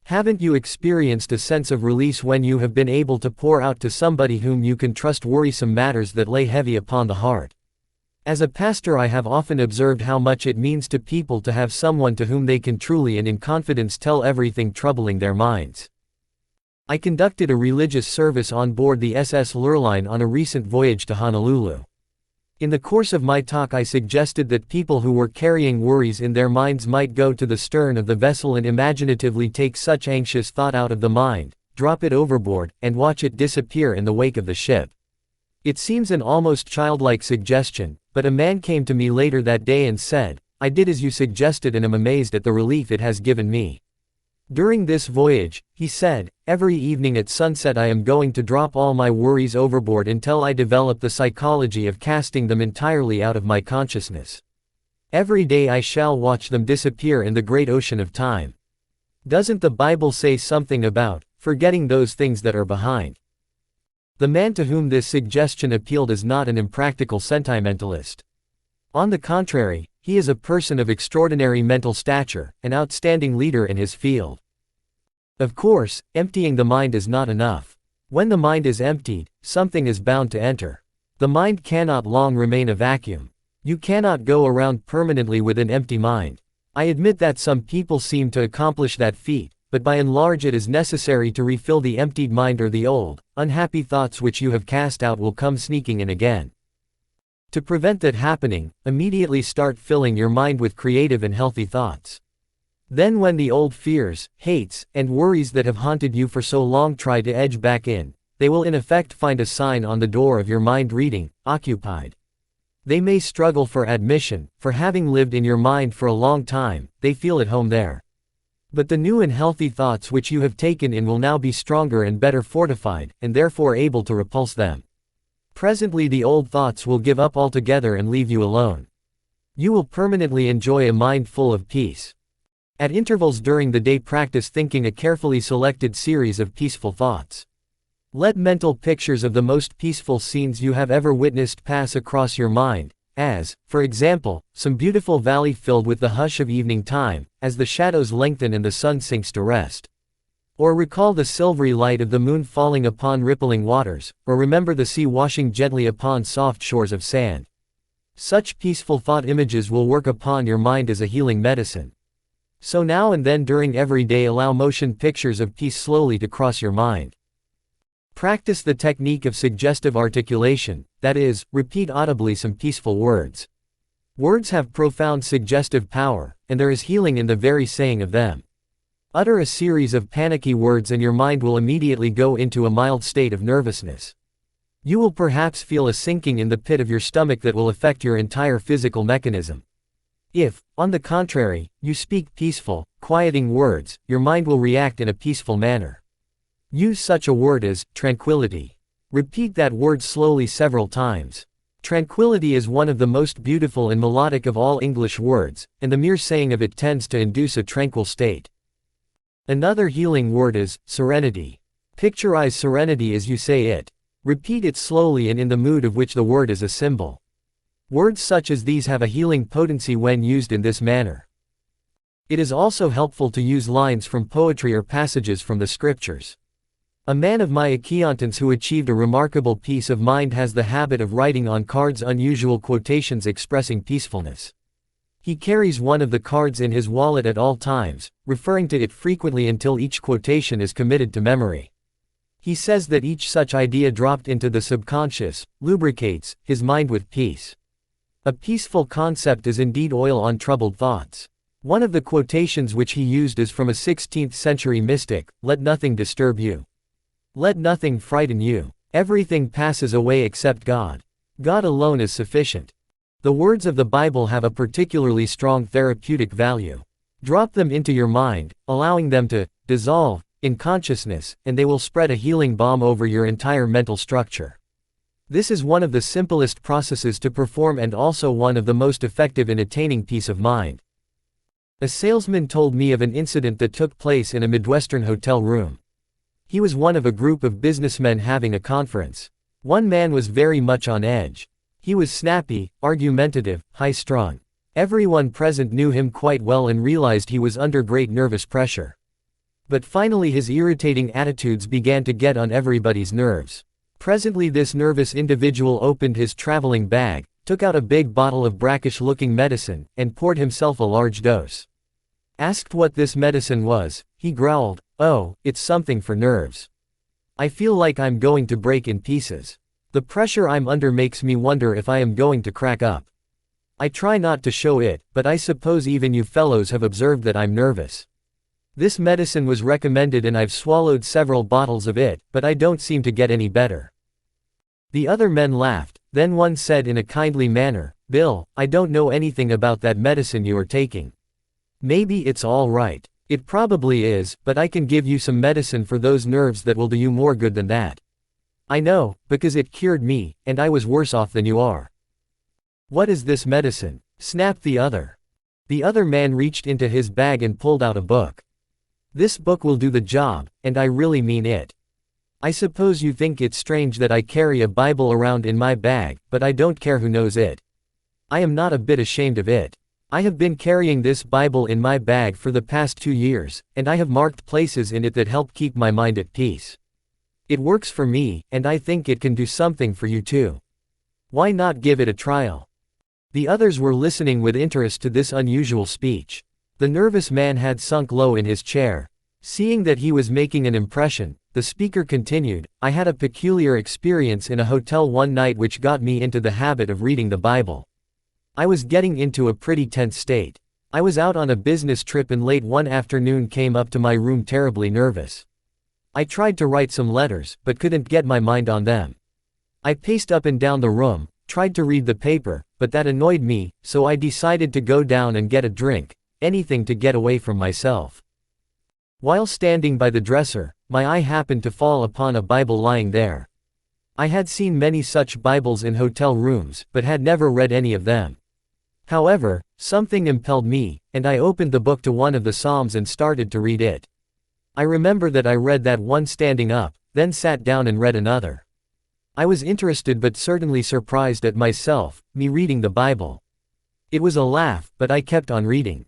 Haven't you experienced a sense of release when you have been able to pour out to somebody whom you can trust worrisome matters that lay heavy upon the heart? As a pastor, I have often observed how much it means to people to have someone to whom they can truly and in confidence tell everything troubling their minds. I conducted a religious service on board the SS Lurline on a recent voyage to Honolulu. In the course of my talk I suggested that people who were carrying worries in their minds might go to the stern of the vessel and imaginatively take such anxious thought out of the mind, drop it overboard, and watch it disappear in the wake of the ship. It seems an almost childlike suggestion, but a man came to me later that day and said, "I did as you suggested and am amazed at the relief it has given me." During this voyage, he said, "Every evening at sunset I am going to drop all my worries overboard until I develop the psychology of casting them entirely out of my consciousness. Every day I shall watch them disappear in the great ocean of time." Doesn't the Bible say something about forgetting those things that are behind? The man to whom this suggestion appealed is not an impractical sentimentalist. On the contrary, he is a person of extraordinary mental stature, an outstanding leader in his field. Of course, emptying the mind is not enough. When the mind is emptied, something is bound to enter. The mind cannot long remain a vacuum. You cannot go around permanently with an empty mind. I admit that some people seem to accomplish that feat, but by and large it is necessary to refill the emptied mind, or the old, unhappy thoughts which you have cast out will come sneaking in again. To prevent that happening, immediately start filling your mind with creative and healthy thoughts. Then when the old fears, hates, and worries that have haunted you for so long try to edge back in, they will in effect find a sign on the door of your mind reading, "Occupied." They may struggle for admission, for having lived in your mind for a long time, they feel at home there. But the new and healthy thoughts which you have taken in will now be stronger and better fortified, and therefore able to repulse them. Presently the old thoughts will give up altogether and leave you alone. You will permanently enjoy a mind full of peace. At intervals during the day practice thinking a carefully selected series of peaceful thoughts. Let mental pictures of the most peaceful scenes you have ever witnessed pass across your mind, as, for example, some beautiful valley filled with the hush of evening time, as the shadows lengthen and the sun sinks to rest. Or recall the silvery light of the moon falling upon rippling waters, or remember the sea washing gently upon soft shores of sand. Such peaceful thought images will work upon your mind as a healing medicine. So now and then during every day allow motion pictures of peace slowly to cross your mind. Practice the technique of suggestive articulation, that is, repeat audibly some peaceful words. Words have profound suggestive power, and there is healing in the very saying of them. Utter a series of panicky words and your mind will immediately go into a mild state of nervousness. You will perhaps feel a sinking in the pit of your stomach that will affect your entire physical mechanism. If, on the contrary, you speak peaceful, quieting words, your mind will react in a peaceful manner. Use such a word as tranquility. Repeat that word slowly several times. Tranquility is one of the most beautiful and melodic of all English words, and the mere saying of it tends to induce a tranquil state. Another healing word is serenity. Picturize serenity as you say it. Repeat it slowly and in the mood of which the word is a symbol. Words such as these have a healing potency when used in this manner. It is also helpful to use lines from poetry or passages from the scriptures. A man of my acquaintance who achieved a remarkable peace of mind has the habit of writing on cards unusual quotations expressing peacefulness. He carries one of the cards in his wallet at all times, referring to it frequently until each quotation is committed to memory. He says that each such idea dropped into the subconscious lubricates his mind with peace. A peaceful concept is indeed oil on troubled thoughts. One of the quotations which he used is from a 16th century mystic: "Let nothing disturb you. Let nothing frighten you. Everything passes away except God. God alone is sufficient." The words of the Bible have a particularly strong therapeutic value. Drop them into your mind, allowing them to dissolve in consciousness, and they will spread a healing balm over your entire mental structure. This is one of the simplest processes to perform and also one of the most effective in attaining peace of mind. A salesman told me of an incident that took place in a Midwestern hotel room. He was one of a group of businessmen having a conference. One man was very much on edge. He was snappy, argumentative, high-strung. Everyone present knew him quite well and realized he was under great nervous pressure. But finally his irritating attitudes began to get on everybody's nerves. Presently this nervous individual opened his traveling bag, took out a big bottle of brackish-looking medicine, and poured himself a large dose. Asked what this medicine was, he growled, "Oh, it's something for nerves. I feel like I'm going to break in pieces. The pressure I'm under makes me wonder if I am going to crack up. I try not to show it, but I suppose even you fellows have observed that I'm nervous. This medicine was recommended and I've swallowed several bottles of it, but I don't seem to get any better." The other men laughed, then one said in a kindly manner, "Bill, I don't know anything about that medicine you are taking. Maybe it's all right. It probably is, but I can give you some medicine for those nerves that will do you more good than that. I know, because it cured me, and I was worse off than you are." "What is this medicine?" snapped the other. The other man reached into his bag and pulled out a book. "This book will do the job, and I really mean it. I suppose you think it's strange that I carry a Bible around in my bag, but I don't care who knows it. I am not a bit ashamed of it. I have been carrying this Bible in my bag for the past 2 years, and I have marked places in it that help keep my mind at peace. It works for me, and I think it can do something for you too. Why not give it a trial?" The others were listening with interest to this unusual speech. The nervous man had sunk low in his chair. Seeing that he was making an impression, the speaker continued, "I had a peculiar experience in a hotel one night which got me into the habit of reading the Bible. I was getting into a pretty tense state. I was out on a business trip and late one afternoon came up to my room terribly nervous. I tried to write some letters, but couldn't get my mind on them. I paced up and down the room, tried to read the paper, but that annoyed me, so I decided to go down and get a drink, anything to get away from myself. While standing by the dresser, my eye happened to fall upon a Bible lying there. I had seen many such Bibles in hotel rooms, but had never read any of them. However, something impelled me, and I opened the book to one of the Psalms and started to read it. I remember that I read that one standing up, then sat down and read another. I was interested but certainly surprised at myself, me reading the Bible. It was a laugh, but I kept on reading.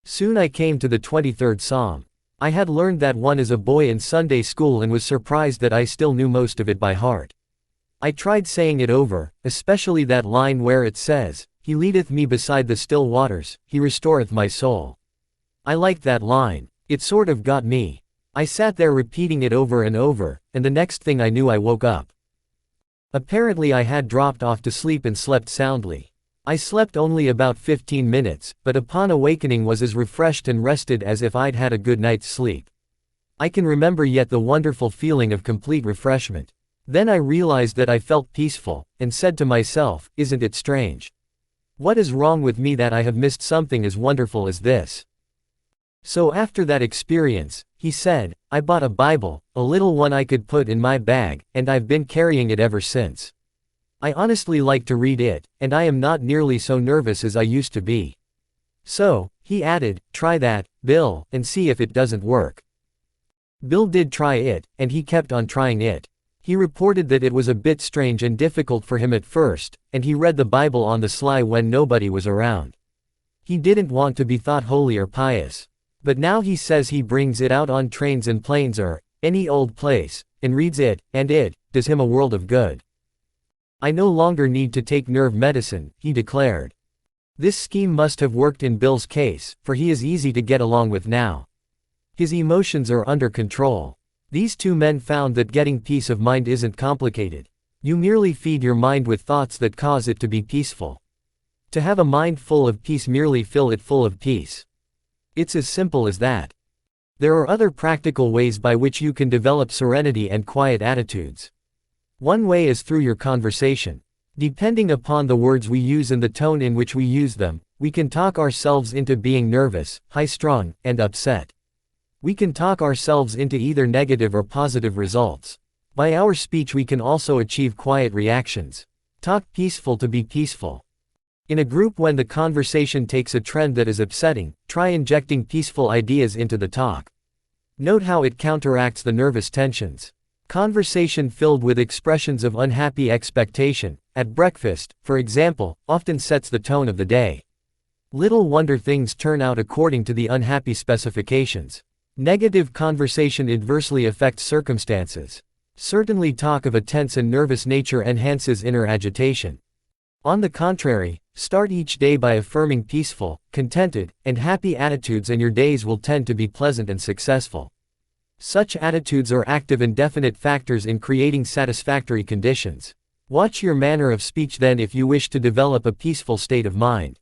Soon I came to the 23rd Psalm. I had learned that one as a boy in Sunday school and was surprised that I still knew most of it by heart. I tried saying it over, especially that line where it says, "He leadeth me beside the still waters, he restoreth my soul." I liked that line. It sort of got me. I sat there repeating it over and over, and the next thing I knew I woke up. Apparently I had dropped off to sleep and slept soundly. I slept only about 15 minutes, but upon awakening was as refreshed and rested as if I'd had a good night's sleep. I can remember yet the wonderful feeling of complete refreshment. Then I realized that I felt peaceful, and said to myself, "Isn't it strange? What is wrong with me that I have missed something as wonderful as this?" So after that experience, he said, I bought a Bible, a little one I could put in my bag, and I've been carrying it ever since. I honestly like to read it, and I am not nearly so nervous as I used to be. So, he added, try that, Bill, and see if it doesn't work. Bill did try it, and he kept on trying it. He reported that it was a bit strange and difficult for him at first, and he read the Bible on the sly when nobody was around. He didn't want to be thought holy or pious. But now he says he brings it out on trains and planes or any old place, and reads it, and it does him a world of good. I no longer need to take nerve medicine, he declared. This scheme must have worked in Bill's case, for he is easy to get along with now. His emotions are under control. These two men found that getting peace of mind isn't complicated. You merely feed your mind with thoughts that cause it to be peaceful. To have a mind full of peace, merely fill it full of peace. It's as simple as that. There are other practical ways by which you can develop serenity and quiet attitudes. One way is through your conversation. Depending upon the words we use and the tone in which we use them, we can talk ourselves into being nervous, high-strung, and upset. We can talk ourselves into either negative or positive results. By our speech we can also achieve quiet reactions. Talk peaceful to be peaceful. In a group, when the conversation takes a trend that is upsetting, try injecting peaceful ideas into the talk. Note how it counteracts the nervous tensions. Conversation filled with expressions of unhappy expectation, at breakfast, for example, often sets the tone of the day. Little wonder things turn out according to the unhappy specifications. Negative conversation adversely affects circumstances. Certainly, talk of a tense and nervous nature enhances inner agitation. On the contrary, start each day by affirming peaceful, contented, and happy attitudes, and your days will tend to be pleasant and successful. Such attitudes are active and definite factors in creating satisfactory conditions. Watch your manner of speech then if you wish to develop a peaceful state of mind.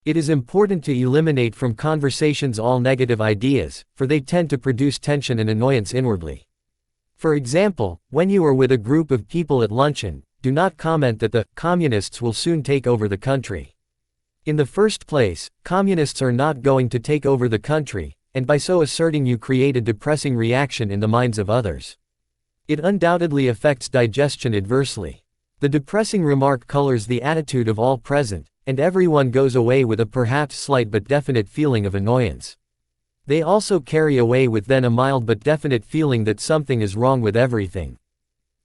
It is important to eliminate from conversations all negative ideas, for they tend to produce tension and annoyance inwardly. For example, when you are with a group of people at luncheon, do not comment that the communists will soon take over the country. In the first place, communists are not going to take over the country, and by so asserting you create a depressing reaction in the minds of others. It undoubtedly affects digestion adversely. The depressing remark colors the attitude of all present, and everyone goes away with a perhaps slight but definite feeling of annoyance. They also carry away with then a mild but definite feeling that something is wrong with everything.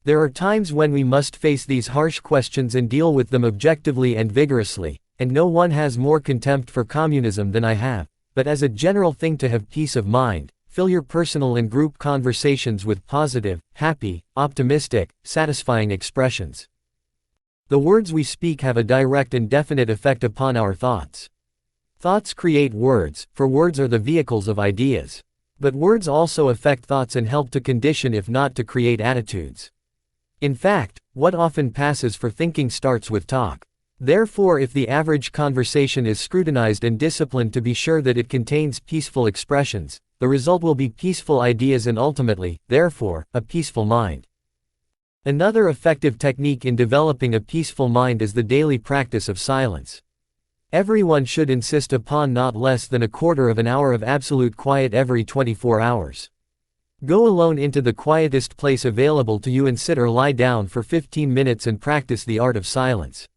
There are times when we must face these harsh questions and deal with them objectively and vigorously, and no one has more contempt for communism than I have, but as a general thing, to have peace of mind, fill your personal and group conversations with positive, happy, optimistic, satisfying expressions. The words we speak have a direct and definite effect upon our thoughts. Thoughts create words, for words are the vehicles of ideas. But words also affect thoughts and help to condition, if not to create, attitudes. In fact, what often passes for thinking starts with talk. Therefore, if the average conversation is scrutinized and disciplined to be sure that it contains peaceful expressions, the result will be peaceful ideas and ultimately, therefore, a peaceful mind. Another effective technique in developing a peaceful mind is the daily practice of silence. Everyone should insist upon not less than a quarter of an hour of absolute quiet every 24 hours. Go alone into the quietest place available to you and sit or lie down for 15 minutes and practice the art of silence.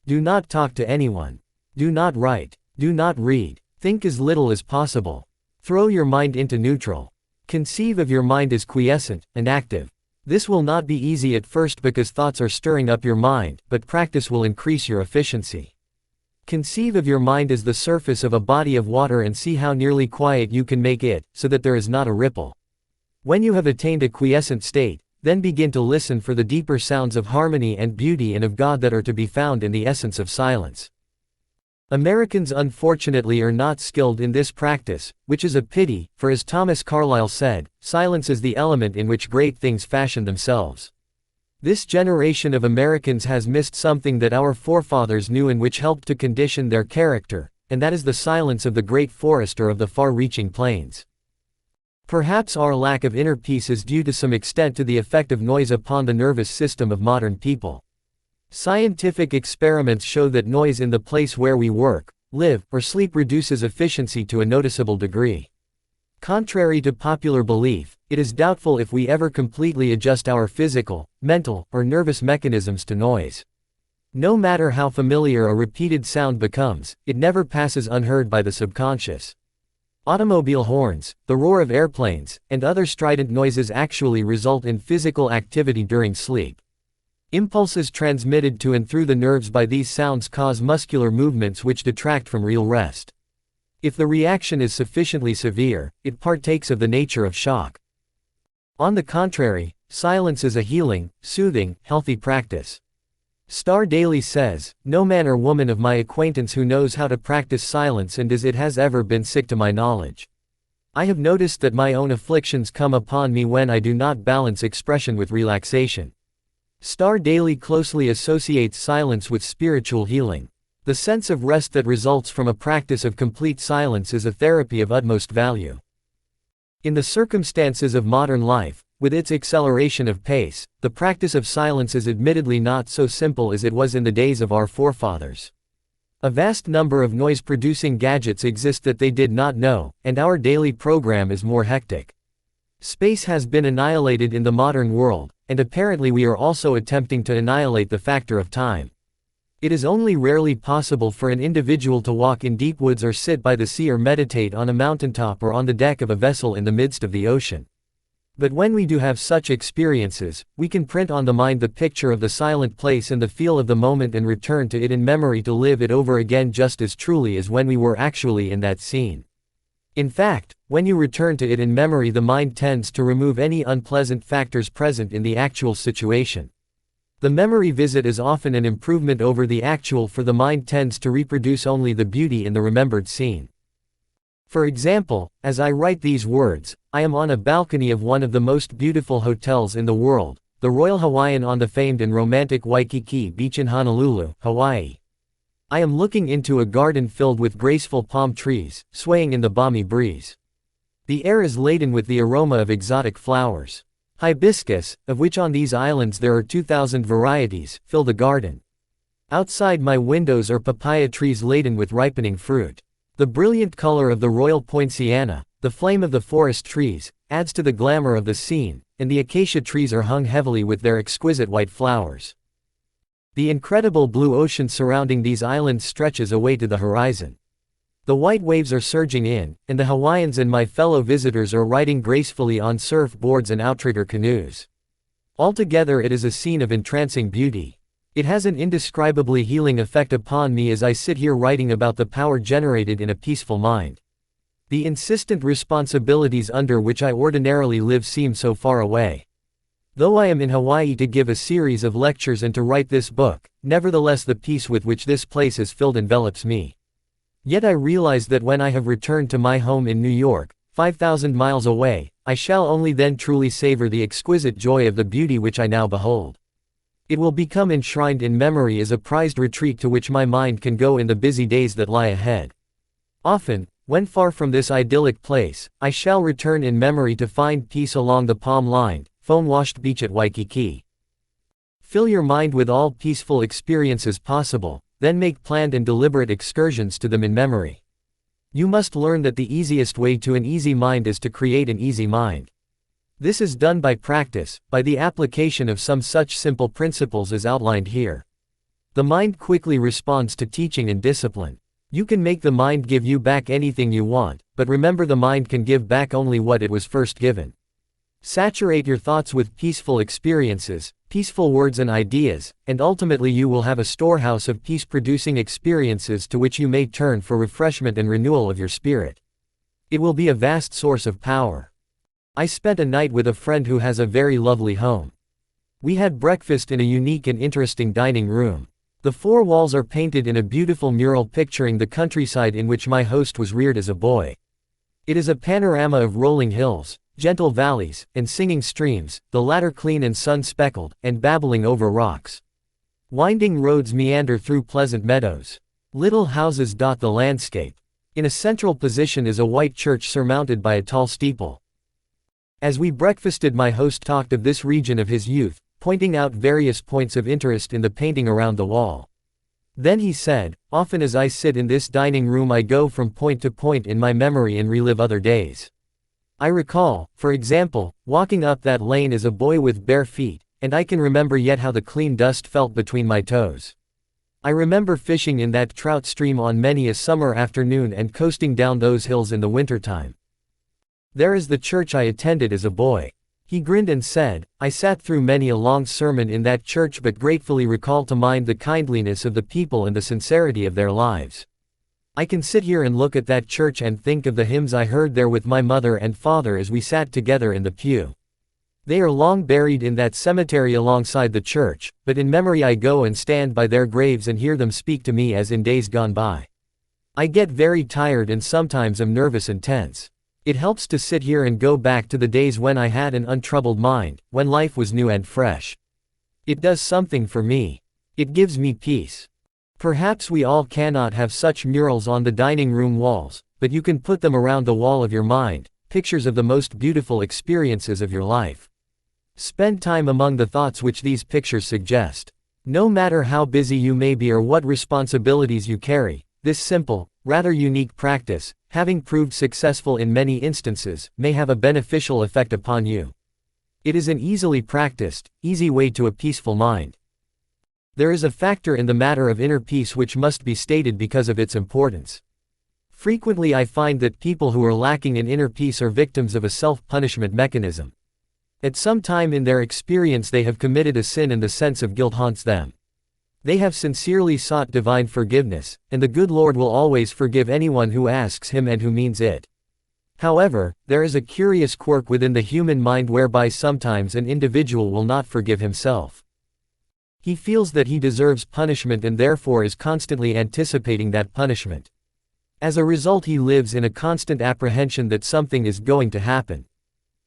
Do not talk to anyone. Do not write. Do not read. Think as little as possible. Throw your mind into neutral. Conceive of your mind as quiescent and active. This will not be easy at first because thoughts are stirring up your mind, but practice will increase your efficiency. Conceive of your mind as the surface of a body of water and see how nearly quiet you can make it, so that there is not a ripple. When you have attained a quiescent state, then begin to listen for the deeper sounds of harmony and beauty and of God that are to be found in the essence of silence. Americans unfortunately are not skilled in this practice, which is a pity, for as Thomas Carlyle said, silence is the element in which great things fashion themselves. This generation of Americans has missed something that our forefathers knew and which helped to condition their character, and that is the silence of the great forester of the far-reaching plains. Perhaps our lack of inner peace is due to some extent to the effect of noise upon the nervous system of modern people. Scientific experiments show that noise in the place where we work, live, or sleep reduces efficiency to a noticeable degree. Contrary to popular belief, it is doubtful if we ever completely adjust our physical, mental, or nervous mechanisms to noise. No matter how familiar a repeated sound becomes, it never passes unheard by the subconscious. Automobile horns, the roar of airplanes, and other strident noises actually result in physical activity during sleep. Impulses transmitted to and through the nerves by these sounds cause muscular movements which detract from real rest. If the reaction is sufficiently severe, it partakes of the nature of shock. On the contrary, silence is a healing, soothing, healthy practice. Star Daily says, "No man or woman of my acquaintance who knows how to practice silence and has ever been sick to my knowledge. I have noticed that my own afflictions come upon me when I do not balance expression with relaxation." Star Daily closely associates silence with spiritual healing. The sense of rest that results from a practice of complete silence is a therapy of utmost value. In the circumstances of modern life, with its acceleration of pace, the practice of silence is admittedly not so simple as it was in the days of our forefathers. A vast number of noise-producing gadgets exist that they did not know, and our daily program is more hectic. Space has been annihilated in the modern world, and apparently we are also attempting to annihilate the factor of time. It is only rarely possible for an individual to walk in deep woods or sit by the sea or meditate on a mountaintop or on the deck of a vessel in the midst of the ocean. But when we do have such experiences, we can print on the mind the picture of the silent place and the feel of the moment and return to it in memory to live it over again just as truly as when we were actually in that scene. In fact, when you return to it in memory, the mind tends to remove any unpleasant factors present in the actual situation. The memory visit is often an improvement over the actual, for the mind tends to reproduce only the beauty in the remembered scene. For example, as I write these words, I am on a balcony of one of the most beautiful hotels in the world, the Royal Hawaiian on the famed and romantic Waikiki Beach in Honolulu, Hawaii. I am looking into a garden filled with graceful palm trees, swaying in the balmy breeze. The air is laden with the aroma of exotic flowers. Hibiscus, of which on these islands there are 2,000 varieties, fill the garden. Outside my windows are papaya trees laden with ripening fruit. The brilliant color of the royal poinciana, the flame of the forest trees, adds to the glamour of the scene, and the acacia trees are hung heavily with their exquisite white flowers. The incredible blue ocean surrounding these islands stretches away to the horizon. The white waves are surging in, and the Hawaiians and my fellow visitors are riding gracefully on surf boards and outrigger canoes. Altogether it is a scene of entrancing beauty. It has an indescribably healing effect upon me as I sit here writing about the power generated in a peaceful mind. The insistent responsibilities under which I ordinarily live seem so far away. Though I am in Hawaii to give a series of lectures and to write this book, nevertheless the peace with which this place is filled envelops me. Yet I realize that when I have returned to my home in New York, 5,000 miles away, I shall only then truly savor the exquisite joy of the beauty which I now behold. It will become enshrined in memory as a prized retreat to which my mind can go in the busy days that lie ahead. Often, when far from this idyllic place, I shall return in memory to find peace along the palm-lined, foam-washed beach at Waikiki. Fill your mind with all peaceful experiences possible, then make planned and deliberate excursions to them in memory. You must learn that the easiest way to an easy mind is to create an easy mind. This is done by practice, by the application of some such simple principles as outlined here. The mind quickly responds to teaching and discipline. You can make the mind give you back anything you want, but remember the mind can give back only what it was first given. Saturate your thoughts with peaceful experiences, peaceful words and ideas, and ultimately you will have a storehouse of peace-producing experiences to which you may turn for refreshment and renewal of your spirit. It will be a vast source of power. I spent a night with a friend who has a very lovely home. We had breakfast in a unique and interesting dining room. The four walls are painted in a beautiful mural picturing the countryside in which my host was reared as a boy. It is a panorama of rolling hills, gentle valleys, and singing streams, the latter clean and sun-speckled, and babbling over rocks. Winding roads meander through pleasant meadows. Little houses dot the landscape. In a central position is a white church surmounted by a tall steeple. As we breakfasted, my host talked of this region of his youth, pointing out various points of interest in the painting around the wall. Then he said, "Often as I sit in this dining room I go from point to point in my memory and relive other days. I recall, for example, walking up that lane as a boy with bare feet, and I can remember yet how the clean dust felt between my toes. I remember fishing in that trout stream on many a summer afternoon and coasting down those hills in the wintertime. There is the church I attended as a boy. He grinned and said, I sat through many a long sermon in that church but gratefully recall to mind the kindliness of the people and the sincerity of their lives. I can sit here and look at that church and think of the hymns I heard there with my mother and father as we sat together in the pew. They are long buried in that cemetery alongside the church, but in memory I go and stand by their graves and hear them speak to me as in days gone by. I get very tired and sometimes am nervous and tense. It helps to sit here and go back to the days when I had an untroubled mind, when life was new and fresh. It does something for me. It gives me peace. Perhaps we all cannot have such murals on the dining room walls, but you can put them around the wall of your mind, pictures of the most beautiful experiences of your life. Spend time among the thoughts which these pictures suggest. No matter how busy you may be or what responsibilities you carry, this simple, rather unique practice, having proved successful in many instances, may have a beneficial effect upon you. It is an easily practiced, easy way to a peaceful mind. There is a factor in the matter of inner peace which must be stated because of its importance. Frequently I find that people who are lacking in inner peace are victims of a self-punishment mechanism. At some time in their experience they have committed a sin and the sense of guilt haunts them. They have sincerely sought divine forgiveness, and the good Lord will always forgive anyone who asks Him and who means it. However, there is a curious quirk within the human mind whereby sometimes an individual will not forgive himself. He feels that he deserves punishment and therefore is constantly anticipating that punishment. As a result he lives in a constant apprehension that something is going to happen.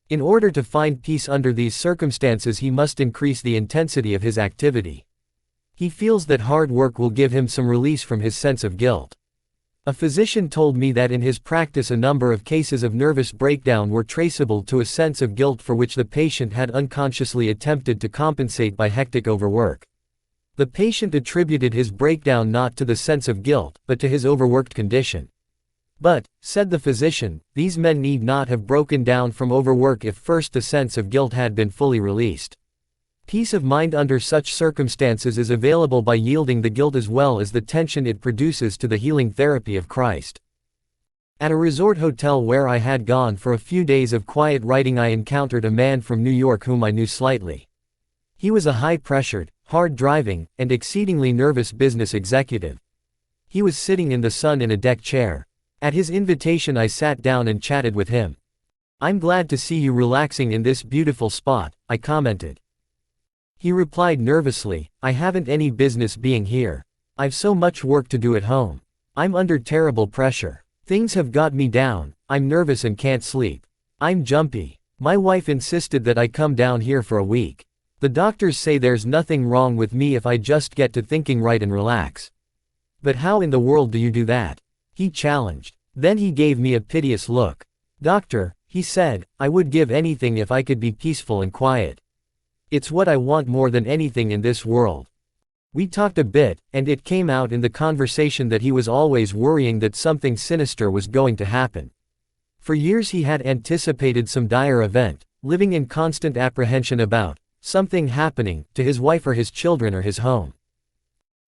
In order to find peace under these circumstances he must increase the intensity of his activity. He feels that hard work will give him some release from his sense of guilt. A physician told me that in his practice a number of cases of nervous breakdown were traceable to a sense of guilt for which the patient had unconsciously attempted to compensate by hectic overwork. The patient attributed his breakdown not to the sense of guilt, but to his overworked condition. But, said the physician, these men need not have broken down from overwork if first the sense of guilt had been fully released. Peace of mind under such circumstances is available by yielding the guilt as well as the tension it produces to the healing therapy of Christ. At a resort hotel where I had gone for a few days of quiet writing I encountered a man from New York whom I knew slightly. He was a high-pressured, hard-driving, and exceedingly nervous business executive. He was sitting in the sun in a deck chair. At his invitation I sat down and chatted with him. "I'm glad to see you relaxing in this beautiful spot," I commented. He replied nervously, "I haven't any business being here. I've so much work to do at home. I'm under terrible pressure. Things have got me down, I'm nervous and can't sleep. I'm jumpy. My wife insisted that I come down here for a week. The doctors say there's nothing wrong with me if I just get to thinking right and relax. But how in the world do you do that?" he challenged. Then he gave me a piteous look. "Doctor," he said, "I would give anything if I could be peaceful and quiet. It's what I want more than anything in this world." We talked a bit, and it came out in the conversation that he was always worrying that something sinister was going to happen. For years he had anticipated some dire event, living in constant apprehension about something happening to his wife or his children or his home.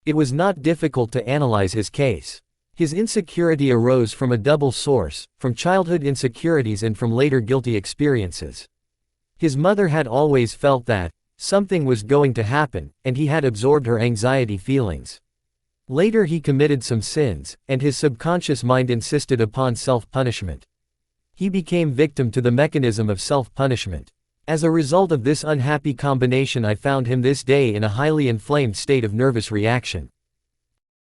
It was not difficult to analyze his case. His insecurity arose from a double source, from childhood insecurities and from later guilty experiences. His mother had always felt that something was going to happen, and he had absorbed her anxiety feelings. Later he committed some sins, and his subconscious mind insisted upon self-punishment. He became victim to the mechanism of self-punishment. As a result of this unhappy combination I found him this day in a highly inflamed state of nervous reaction.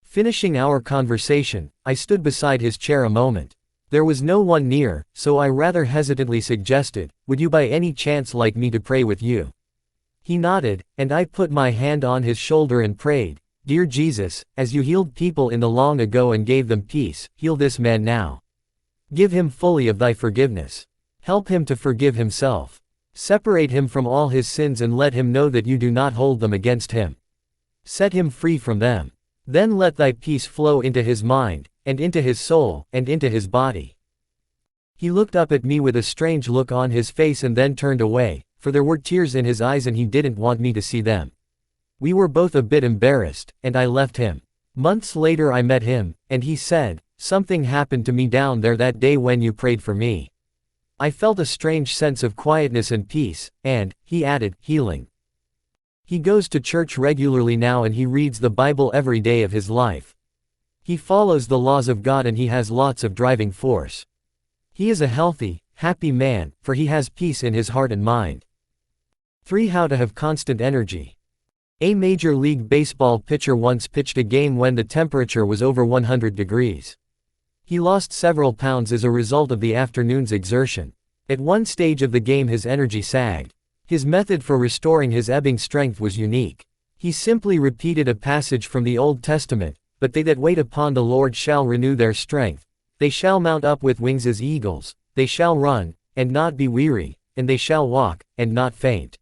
Finishing our conversation, I stood beside his chair a moment. There was no one near, so I rather hesitantly suggested, "Would you by any chance like me to pray with you?" He nodded, and I put my hand on his shoulder and prayed, "Dear Jesus, as you healed people in the long ago and gave them peace, heal this man now. Give him fully of thy forgiveness. Help him to forgive himself. Separate him from all his sins and let him know that you do not hold them against him. Set him free from them. Then let thy peace flow into his mind, and into his soul, and into his body." He looked up at me with a strange look on his face and then turned away, for there were tears in his eyes and he didn't want me to see them. We were both a bit embarrassed, and I left him. Months later I met him, and he said, "Something happened to me down there that day when you prayed for me. I felt a strange sense of quietness and peace, and," he added, "healing." He goes to church regularly now and he reads the Bible every day of his life. He follows the laws of God and he has lots of driving force. He is a healthy, happy man, for he has peace in his heart and mind. 3. How to have constant energy. A Major League Baseball pitcher once pitched a game when the temperature was over 100 degrees. He lost several pounds as a result of the afternoon's exertion. At one stage of the game his energy sagged. His method for restoring his ebbing strength was unique. He simply repeated a passage from the Old Testament, "But they that wait upon the Lord shall renew their strength. They shall mount up with wings as eagles, they shall run, and not be weary, and they shall walk, and not faint."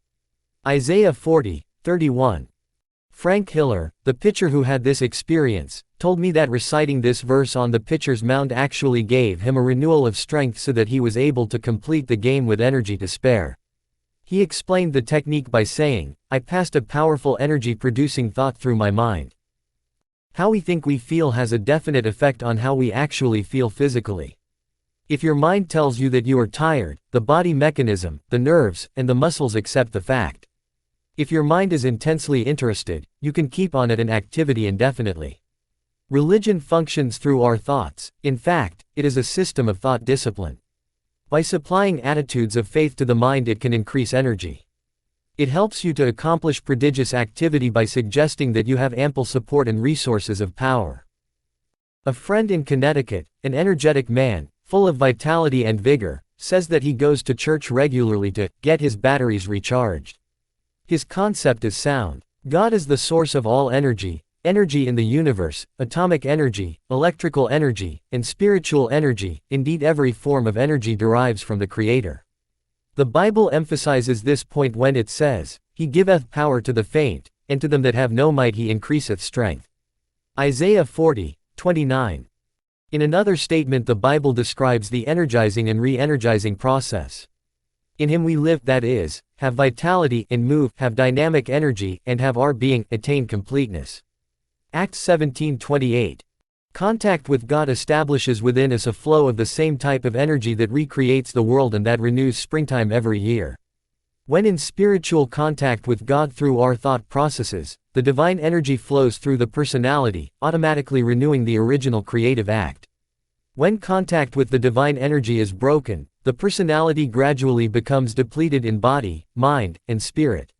Isaiah 40:31. Frank Hiller, the pitcher who had this experience, told me that reciting this verse on the pitcher's mound actually gave him a renewal of strength so that he was able to complete the game with energy to spare. He explained the technique by saying, "I passed a powerful energy-producing thought through my mind." How we think we feel has a definite effect on how we actually feel physically. If your mind tells you that you are tired, the body mechanism, the nerves, and the muscles accept the fact. If your mind is intensely interested, you can keep on at an activity indefinitely. Religion functions through our thoughts. In fact, it is a system of thought discipline. By supplying attitudes of faith to the mind, it can increase energy. It helps you to accomplish prodigious activity by suggesting that you have ample support and resources of power. A friend in Connecticut, an energetic man, full of vitality and vigor, says that he goes to church regularly to get his batteries recharged. His concept is sound. God is the source of all energy, energy in the universe, atomic energy, electrical energy, and spiritual energy. Indeed, every form of energy derives from the Creator. The Bible emphasizes this point when it says, "He giveth power to the faint, and to them that have no might he increaseth strength." Isaiah 40:29. In another statement the Bible describes the energizing and re-energizing process. "In him we live, that is, have vitality, and move, have dynamic energy, and have our being, attain completeness." Acts 17:28. Contact with God establishes within us a flow of the same type of energy that recreates the world and that renews springtime every year. When in spiritual contact with God through our thought processes, the divine energy flows through the personality, automatically renewing the original creative act. When contact with the divine energy is broken, the personality gradually becomes depleted in body, mind, and spirit.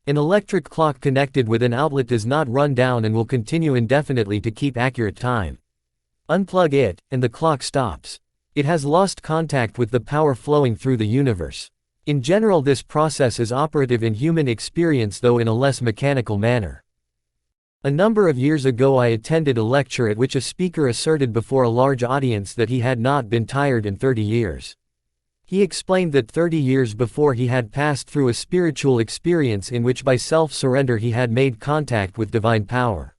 An electric clock connected with an outlet does not run down and will continue indefinitely to keep accurate time. Unplug it, and the clock stops. It has lost contact with the power flowing through the universe. In general, this process is operative in human experience, though in a less mechanical manner. A number of years ago I attended a lecture at which a speaker asserted before a large audience that he had not been tired in 30 years. He explained that 30 years before he had passed through a spiritual experience in which by self-surrender he had made contact with divine power.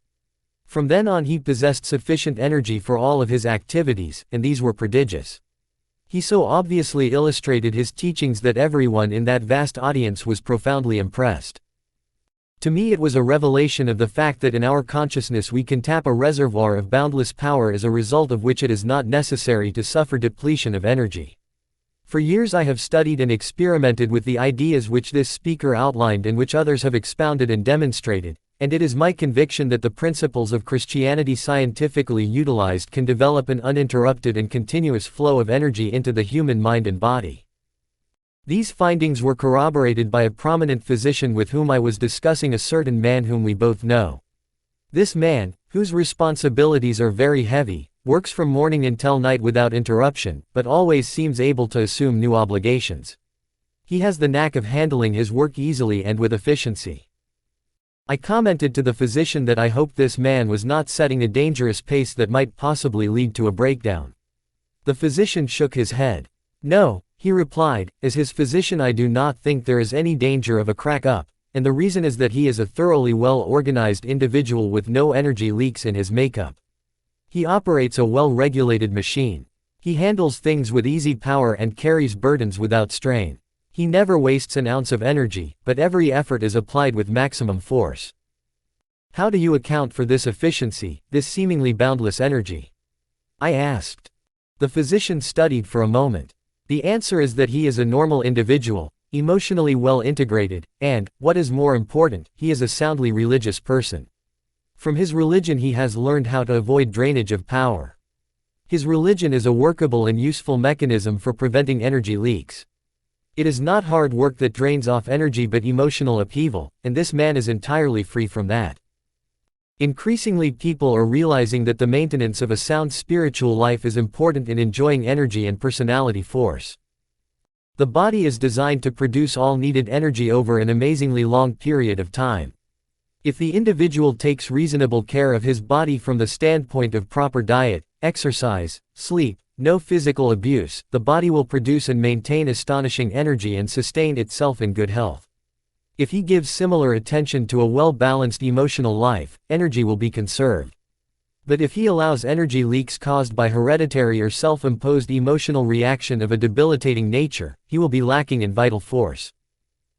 From then on he possessed sufficient energy for all of his activities, and these were prodigious. He so obviously illustrated his teachings that everyone in that vast audience was profoundly impressed. To me it was a revelation of the fact that in our consciousness we can tap a reservoir of boundless power, as a result of which it is not necessary to suffer depletion of energy. For years I have studied and experimented with the ideas which this speaker outlined and which others have expounded and demonstrated, and it is my conviction that the principles of Christianity scientifically utilized can develop an uninterrupted and continuous flow of energy into the human mind and body. These findings were corroborated by a prominent physician with whom I was discussing, a certain man whom we both know. This man, whose responsibilities are very heavy, works from morning until night without interruption, but always seems able to assume new obligations. He has the knack of handling his work easily and with efficiency. I commented to the physician that I hoped this man was not setting a dangerous pace that might possibly lead to a breakdown. The physician shook his head. "No," he replied, "as his physician I do not think there is any danger of a crack-up, and the reason is that he is a thoroughly well-organized individual with no energy leaks in his makeup. He operates a well-regulated machine. He handles things with easy power and carries burdens without strain. He never wastes an ounce of energy, but every effort is applied with maximum force. How do you account for this efficiency, this seemingly boundless energy? I asked. The physician studied for a moment. The answer is that he is a normal individual, emotionally well integrated, and, what is more important, he is a soundly religious person. From his religion he has learned how to avoid drainage of power. His religion is a workable and useful mechanism for preventing energy leaks. It is not hard work that drains off energy but emotional upheaval, and this man is entirely free from that. Increasingly people are realizing that the maintenance of a sound spiritual life is important in enjoying energy and personality force. The body is designed to produce all needed energy over an amazingly long period of time. If the individual takes reasonable care of his body from the standpoint of proper diet, exercise, sleep, no physical abuse, the body will produce and maintain astonishing energy and sustain itself in good health. If he gives similar attention to a well-balanced emotional life, energy will be conserved. But if he allows energy leaks caused by hereditary or self-imposed emotional reaction of a debilitating nature, he will be lacking in vital force.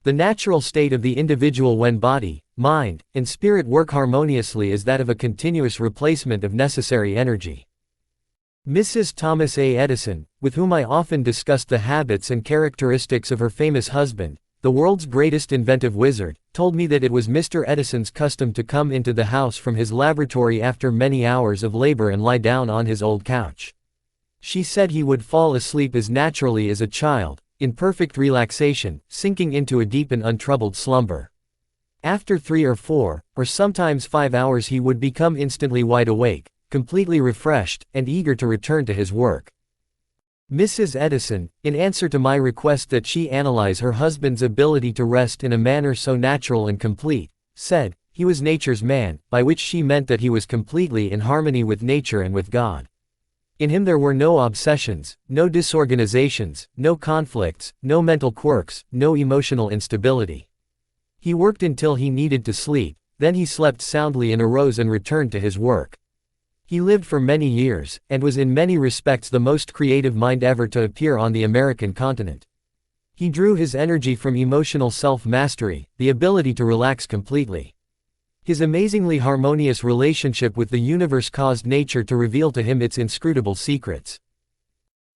The natural state of the individual when body, mind, and spirit work harmoniously is that of a continuous replacement of necessary energy. Mrs. Thomas A. Edison, with whom I often discussed the habits and characteristics of her famous husband, the world's greatest inventive wizard, told me that it was Mr. Edison's custom to come into the house from his laboratory after many hours of labor and lie down on his old couch. She said he would fall asleep as naturally as a child, in perfect relaxation, sinking into a deep and untroubled slumber. After 3 or 4, or sometimes 5 hours he would become instantly wide awake, completely refreshed, and eager to return to his work. Mrs. Edison, in answer to my request that she analyze her husband's ability to rest in a manner so natural and complete, said, he was nature's man, by which she meant that he was completely in harmony with nature and with God. In him there were no obsessions, no disorganizations, no conflicts, no mental quirks, no emotional instability. He worked until he needed to sleep, then he slept soundly and arose and returned to his work. He lived for many years, and was in many respects the most creative mind ever to appear on the American continent. He drew his energy from emotional self-mastery, the ability to relax completely. His amazingly harmonious relationship with the universe caused nature to reveal to him its inscrutable secrets.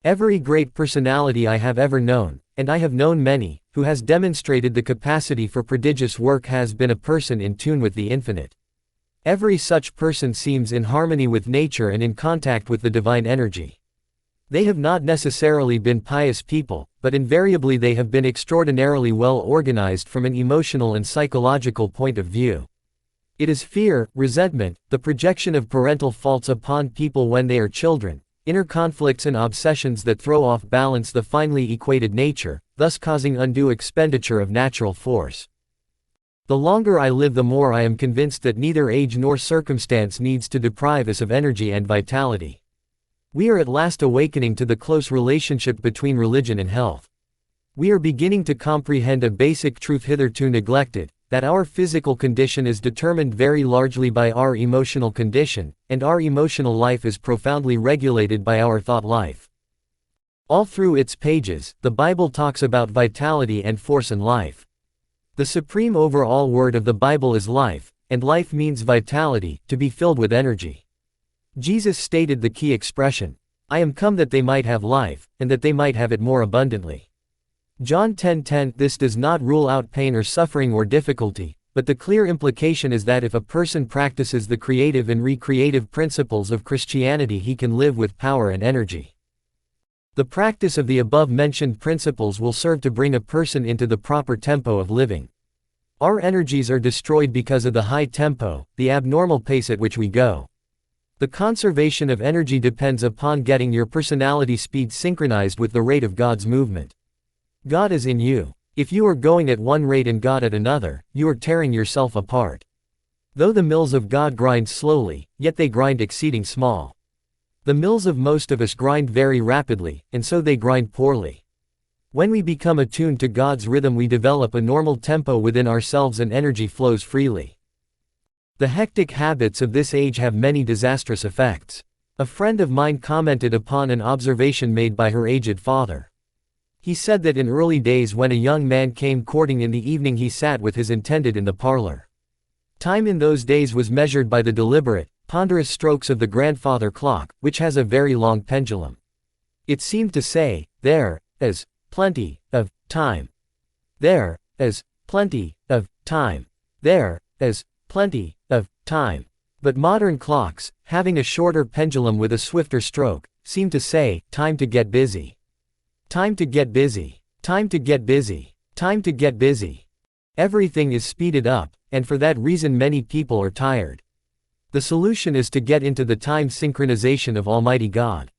Every great personality I have ever known, and I have known many, who has demonstrated the capacity for prodigious work has been a person in tune with the infinite. Every such person seems in harmony with nature and in contact with the divine energy. They have not necessarily been pious people, but invariably they have been extraordinarily well organized from an emotional and psychological point of view. It is fear, resentment, the projection of parental faults upon people when they are children, inner conflicts and obsessions that throw off balance the finely equated nature, thus causing undue expenditure of natural force. The longer I live the more I am convinced that neither age nor circumstance needs to deprive us of energy and vitality. We are at last awakening to the close relationship between religion and health. We are beginning to comprehend a basic truth hitherto neglected, that our physical condition is determined very largely by our emotional condition, and our emotional life is profoundly regulated by our thought life. All through its pages, the Bible talks about vitality and force in life. The supreme overall word of the Bible is life, and life means vitality, to be filled with energy. Jesus stated the key expression, "I am come that they might have life, and that they might have it more abundantly." John 10:10. This does not rule out pain or suffering or difficulty, but the clear implication is that if a person practices the creative and recreative principles of Christianity he can live with power and energy. The practice of the above-mentioned principles will serve to bring a person into the proper tempo of living. Our energies are destroyed because of the high tempo, the abnormal pace at which we go. The conservation of energy depends upon getting your personality speed synchronized with the rate of God's movement. God is in you. If you are going at one rate and God at another, you are tearing yourself apart. Though the mills of God grind slowly, yet they grind exceeding small. The mills of most of us grind very rapidly, and so they grind poorly. When we become attuned to God's rhythm we develop a normal tempo within ourselves and energy flows freely. The hectic habits of this age have many disastrous effects. A friend of mine commented upon an observation made by her aged father. He said that in early days when a young man came courting in the evening he sat with his intended in the parlor. Time in those days was measured by the deliberate, ponderous strokes of the grandfather clock, which has a very long pendulum. It seemed to say, there is plenty of time. There is plenty of time. There is plenty of time. But modern clocks, having a shorter pendulum with a swifter stroke, seem to say, time to get busy. Time to get busy. Time to get busy. Time to get busy. Everything is speeded up, and for that reason many people are tired. The solution is to get into the time synchronization of Almighty God.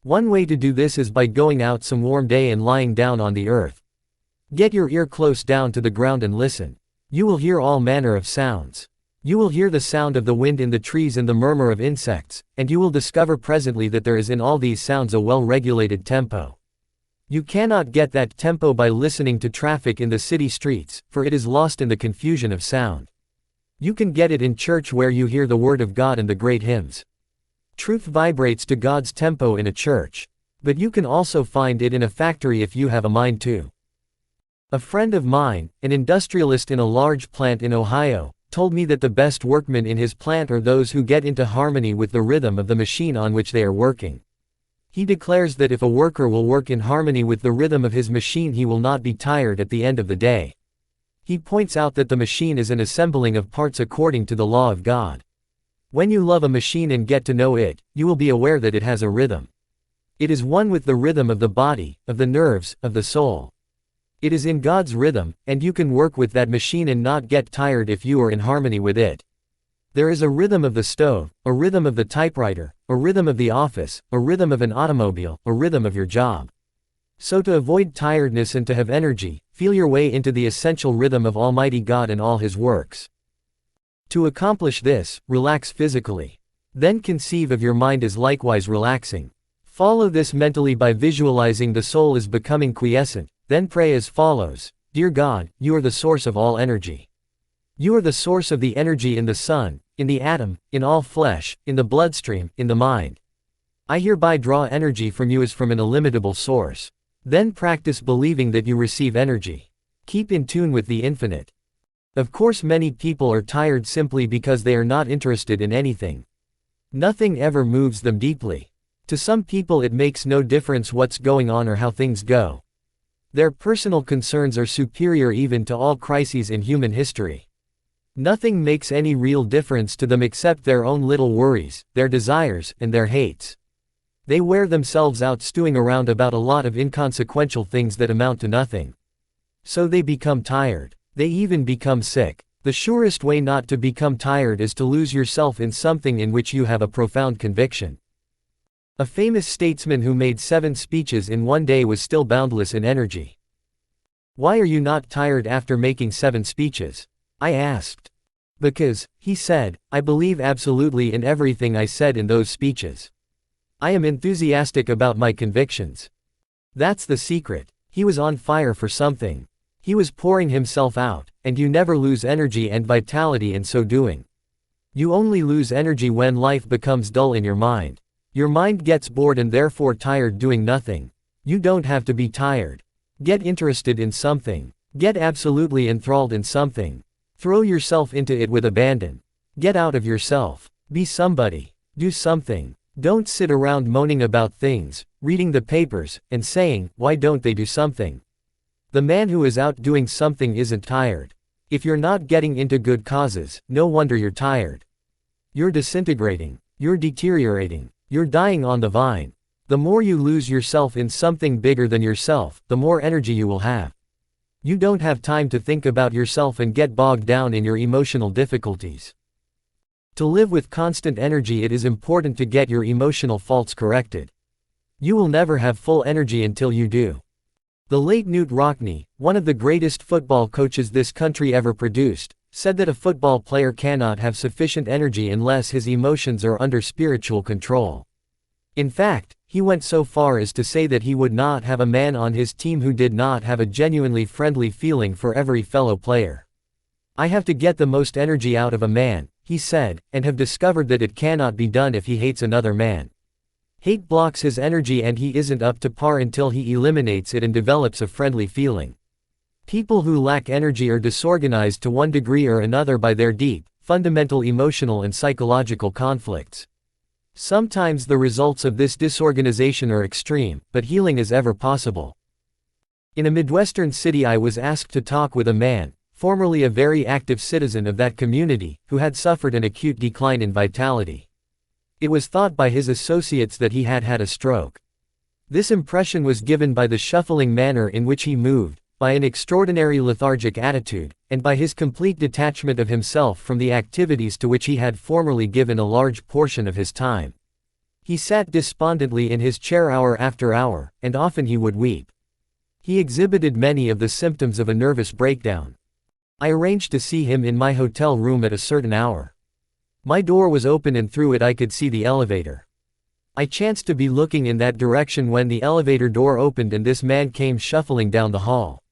One way to do this is by going out some warm day and lying down on the earth. Get your ear close down to the ground and listen. You will hear all manner of sounds. You will hear the sound of the wind in the trees and the murmur of insects, and you will discover presently that there is in all these sounds a well-regulated tempo. You cannot get that tempo by listening to traffic in the city streets, for it is lost in the confusion of sound. You can get it in church where you hear the Word of God and the great hymns. Truth vibrates to God's tempo in a church. But you can also find it in a factory if you have a mind to. A friend of mine, an industrialist in a large plant in Ohio, told me that the best workmen in his plant are those who get into harmony with the rhythm of the machine on which they are working. He declares that if a worker will work in harmony with the rhythm of his machine he will not be tired at the end of the day. He points out that the machine is an assembling of parts according to the law of God. When you love a machine and get to know it, you will be aware that it has a rhythm. It is one with the rhythm of the body, of the nerves, of the soul. It is in God's rhythm, and you can work with that machine and not get tired if you are in harmony with it. There is a rhythm of the stove, a rhythm of the typewriter, a rhythm of the office, a rhythm of an automobile, a rhythm of your job. So to avoid tiredness and to have energy, feel your way into the essential rhythm of Almighty God and all His works. To accomplish this, relax physically. Then conceive of your mind as likewise relaxing. Follow this mentally by visualizing the soul as becoming quiescent. Then pray as follows: Dear God, you are the source of all energy. You are the source of the energy in the sun, in the atom, in all flesh, in the bloodstream, in the mind. I hereby draw energy from you as from an illimitable source. Then practice believing that you receive energy. Keep in tune with the infinite. Of course, many people are tired simply because they are not interested in anything. Nothing ever moves them deeply. To some people it makes no difference what's going on or how things go. Their personal concerns are superior even to all crises in human history. Nothing makes any real difference to them except their own little worries, their desires, and their hates. They wear themselves out stewing around about a lot of inconsequential things that amount to nothing. So they become tired. They even become sick. The surest way not to become tired is to lose yourself in something in which you have a profound conviction. A famous statesman who made 7 speeches in one day was still boundless in energy. Why are you not tired after making 7 speeches? I asked. Because, he said, I believe absolutely in everything I said in those speeches. I am enthusiastic about my convictions. That's the secret. He was on fire for something. He was pouring himself out, and you never lose energy and vitality in so doing. You only lose energy when life becomes dull in your mind. Your mind gets bored and therefore tired doing nothing. You don't have to be tired. Get interested in something. Get absolutely enthralled in something. Throw yourself into it with abandon. Get out of yourself. Be somebody. Do something. Don't sit around moaning about things, reading the papers, and saying, why don't they do something? The man who is out doing something isn't tired. If you're not getting into good causes, no wonder you're tired. You're disintegrating. You're deteriorating. You're dying on the vine. The more you lose yourself in something bigger than yourself, the more energy you will have. You don't have time to think about yourself and get bogged down in your emotional difficulties. To live with constant energy, it is important to get your emotional faults corrected. You will never have full energy until you do. The late Knute Rockne, one of the greatest football coaches this country ever produced, said that a football player cannot have sufficient energy unless his emotions are under spiritual control. In fact, he went so far as to say that he would not have a man on his team who did not have a genuinely friendly feeling for every fellow player. I have to get the most energy out of a man, he he said, and have discovered that it cannot be done if he hates another man. Hate blocks his energy and he isn't up to par until he eliminates it and develops a friendly feeling. People who lack energy are disorganized to one degree or another by their deep, fundamental emotional and psychological conflicts. Sometimes the results of this disorganization are extreme, but healing is ever possible. In a Midwestern city I was asked to talk with a man, formerly a very active citizen of that community, who had suffered an acute decline in vitality. It was thought by his associates that he had had a stroke. This impression was given by the shuffling manner in which he moved, by an extraordinary lethargic attitude, and by his complete detachment of himself from the activities to which he had formerly given a large portion of his time. He sat despondently in his chair hour after hour, and often he would weep. He exhibited many of the symptoms of a nervous breakdown. I arranged to see him in my hotel room at a certain hour. My door was open and through it I could see the elevator. I chanced to be looking in that direction when the elevator door opened and this man came shuffling down the hall.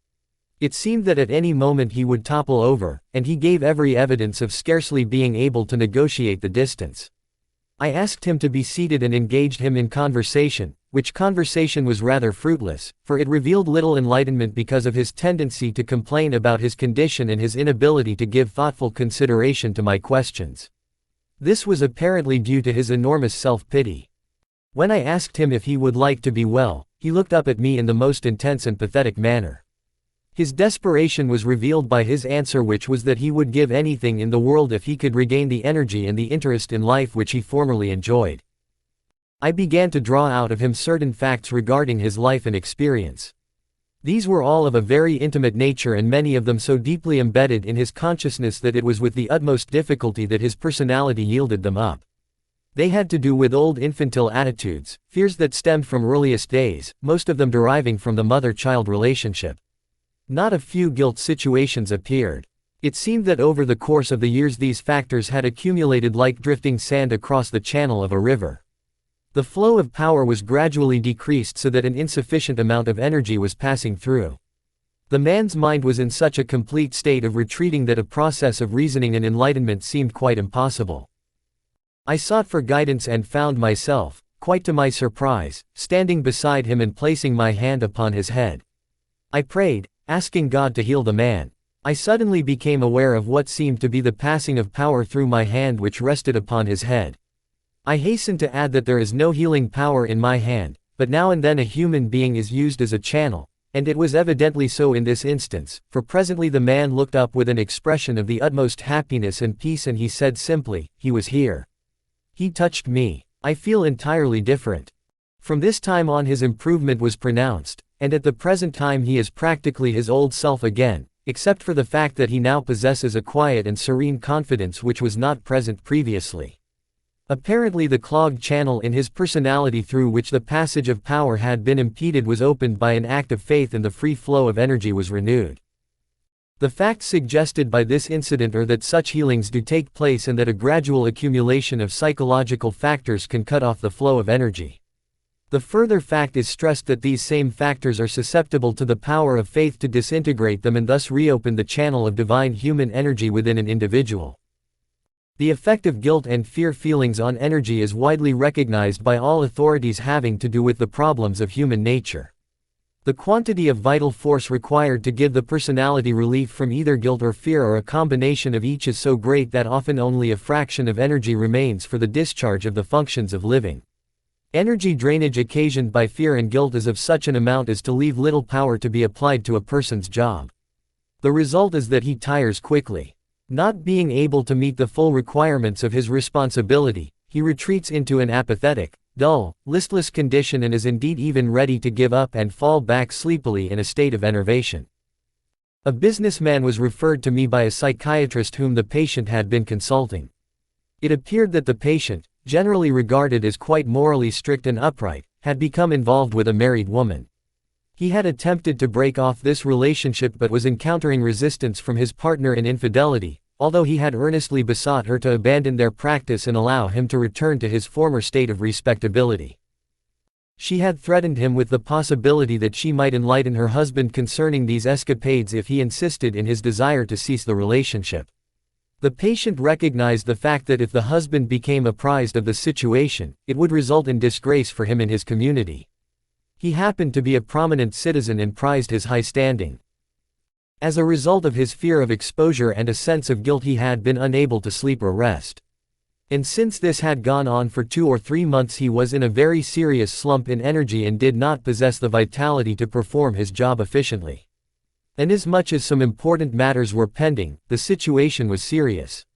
It seemed that at any moment he would topple over, and he gave every evidence of scarcely being able to negotiate the distance. I asked him to be seated and engaged him in conversation, which conversation was rather fruitless, for it revealed little enlightenment because of his tendency to complain about his condition and his inability to give thoughtful consideration to my questions. This was apparently due to his enormous self-pity. When I asked him if he would like to be well, he looked up at me in the most intense and pathetic manner. His desperation was revealed by his answer, which was that he would give anything in the world if he could regain the energy and the interest in life which he formerly enjoyed. I began to draw out of him certain facts regarding his life and experience. These were all of a very intimate nature and many of them so deeply embedded in his consciousness that it was with the utmost difficulty that his personality yielded them up. They had to do with old infantile attitudes, fears that stemmed from earliest days, most of them deriving from the mother-child relationship. Not a few guilt situations appeared. It seemed that over the course of the years these factors had accumulated like drifting sand across the channel of a river. The flow of power was gradually decreased so that an insufficient amount of energy was passing through. The man's mind was in such a complete state of retreating that a process of reasoning and enlightenment seemed quite impossible. I sought for guidance and found myself, quite to my surprise, standing beside him and placing my hand upon his head. I prayed, asking God to heal the man. I suddenly became aware of what seemed to be the passing of power through my hand which rested upon his head. I hasten to add that there is no healing power in my hand, but now and then a human being is used as a channel, and it was evidently so in this instance, for presently the man looked up with an expression of the utmost happiness and peace and he said simply, "He was here. He touched me. I feel entirely different." From this time on his improvement was pronounced, and at the present time he is practically his old self again, except for the fact that he now possesses a quiet and serene confidence which was not present previously. Apparently the clogged channel in his personality through which the passage of power had been impeded was opened by an act of faith and the free flow of energy was renewed. The facts suggested by this incident are that such healings do take place and that a gradual accumulation of psychological factors can cut off the flow of energy. The further fact is stressed that these same factors are susceptible to the power of faith to disintegrate them and thus reopen the channel of divine human energy within an individual. The effect of guilt and fear feelings on energy is widely recognized by all authorities having to do with the problems of human nature. The quantity of vital force required to give the personality relief from either guilt or fear or a combination of each is so great that often only a fraction of energy remains for the discharge of the functions of living. Energy drainage occasioned by fear and guilt is of such an amount as to leave little power to be applied to a person's job. The result is that he tires quickly. Not being able to meet the full requirements of his responsibility, he retreats into an apathetic, dull, listless condition and is indeed even ready to give up and fall back sleepily in a state of enervation. A businessman was referred to me by a psychiatrist whom the patient had been consulting. It appeared that the patient, generally regarded as quite morally strict and upright, had become involved with a married woman. He had attempted to break off this relationship but was encountering resistance from his partner in infidelity, although he had earnestly besought her to abandon their practice and allow him to return to his former state of respectability. She had threatened him with the possibility that she might enlighten her husband concerning these escapades if he insisted in his desire to cease the relationship. The patient recognized the fact that if the husband became apprised of the situation, it would result in disgrace for him in his community. He happened to be a prominent citizen and prized his high standing. As a result of his fear of exposure and a sense of guilt, he had been unable to sleep or rest. And since this had gone on for 2 or 3 months, he was in a very serious slump in energy and did not possess the vitality to perform his job efficiently. Inasmuch as some important matters were pending, the situation was serious.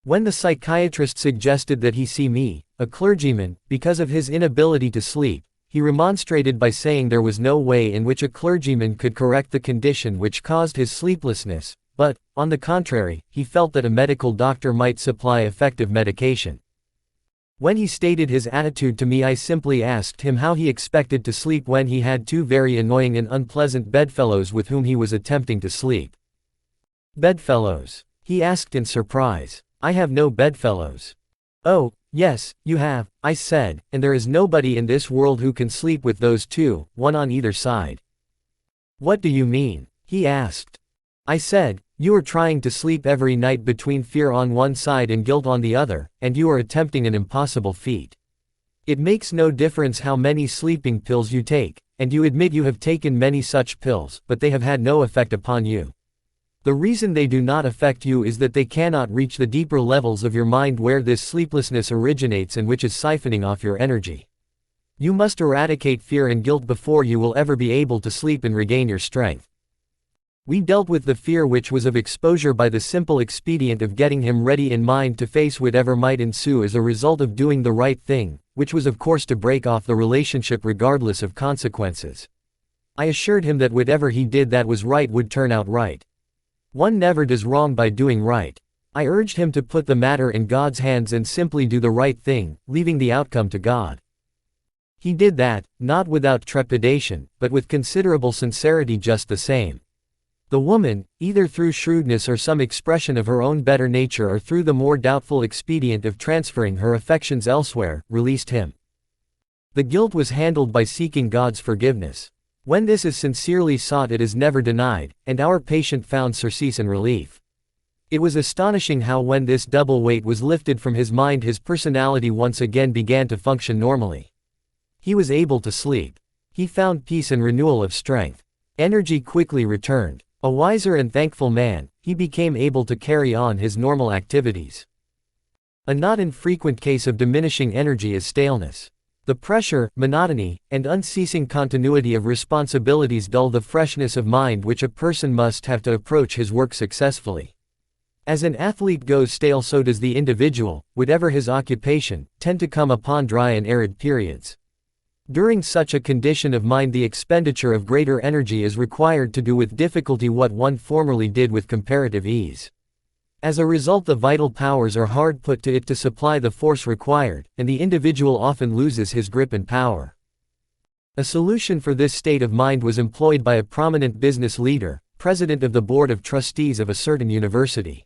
When the psychiatrist suggested that he see me, a clergyman, because of his inability to sleep, he remonstrated by saying there was no way in which a clergyman could correct the condition which caused his sleeplessness, but, on the contrary, he felt that a medical doctor might supply effective medication. When he stated his attitude to me, I simply asked him how he expected to sleep when he had 2 very annoying and unpleasant bedfellows with whom he was attempting to sleep. "Bedfellows?" he asked in surprise. "I have no bedfellows." "Oh, yes, you have," I said, "and there is nobody in this world who can sleep with those 2, one on either side." "What do you mean?" he asked. I said, "You are trying to sleep every night between fear on one side and guilt on the other, and you are attempting an impossible feat. It makes no difference how many sleeping pills you take, and you admit you have taken many such pills, but they have had no effect upon you. The reason they do not affect you is that they cannot reach the deeper levels of your mind where this sleeplessness originates and which is siphoning off your energy. You must eradicate fear and guilt before you will ever be able to sleep and regain your strength." We dealt with the fear which was of exposure by the simple expedient of getting him ready in mind to face whatever might ensue as a result of doing the right thing, which was of course to break off the relationship regardless of consequences. I assured him that whatever he did that was right would turn out right. One never does wrong by doing right. I urged him to put the matter in God's hands and simply do the right thing, leaving the outcome to God. He did that, not without trepidation, but with considerable sincerity just the same. The woman, either through shrewdness or some expression of her own better nature or through the more doubtful expedient of transferring her affections elsewhere, released him. The guilt was handled by seeking God's forgiveness. When this is sincerely sought, it is never denied, and our patient found surcease and relief. It was astonishing how when this double weight was lifted from his mind, his personality once again began to function normally. He was able to sleep. He found peace and renewal of strength. Energy quickly returned. A wiser and thankful man, he became able to carry on his normal activities. A not infrequent case of diminishing energy is staleness. The pressure, monotony, and unceasing continuity of responsibilities dull the freshness of mind which a person must have to approach his work successfully. As an athlete goes stale, so does the individual, whatever his occupation, tend to come upon dry and arid periods. During such a condition of mind, the expenditure of greater energy is required to do with difficulty what one formerly did with comparative ease. As a result, the vital powers are hard put to it to supply the force required, and the individual often loses his grip and power. A solution for this state of mind was employed by a prominent business leader, president of the board of trustees of a certain university.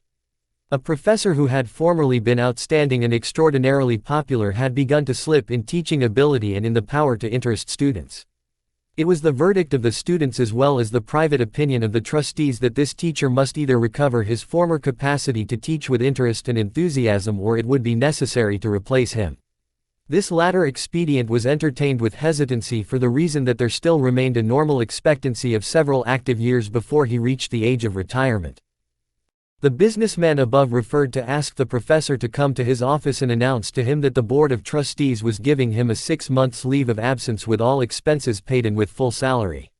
A professor who had formerly been outstanding and extraordinarily popular had begun to slip in teaching ability and in the power to interest students. It was the verdict of the students as well as the private opinion of the trustees that this teacher must either recover his former capacity to teach with interest and enthusiasm, or it would be necessary to replace him. This latter expedient was entertained with hesitancy for the reason that there still remained a normal expectancy of several active years before he reached the age of retirement. The businessman above referred to asked the professor to come to his office and announced to him that the board of trustees was giving him a 6 months leave of absence with all expenses paid and with full salary.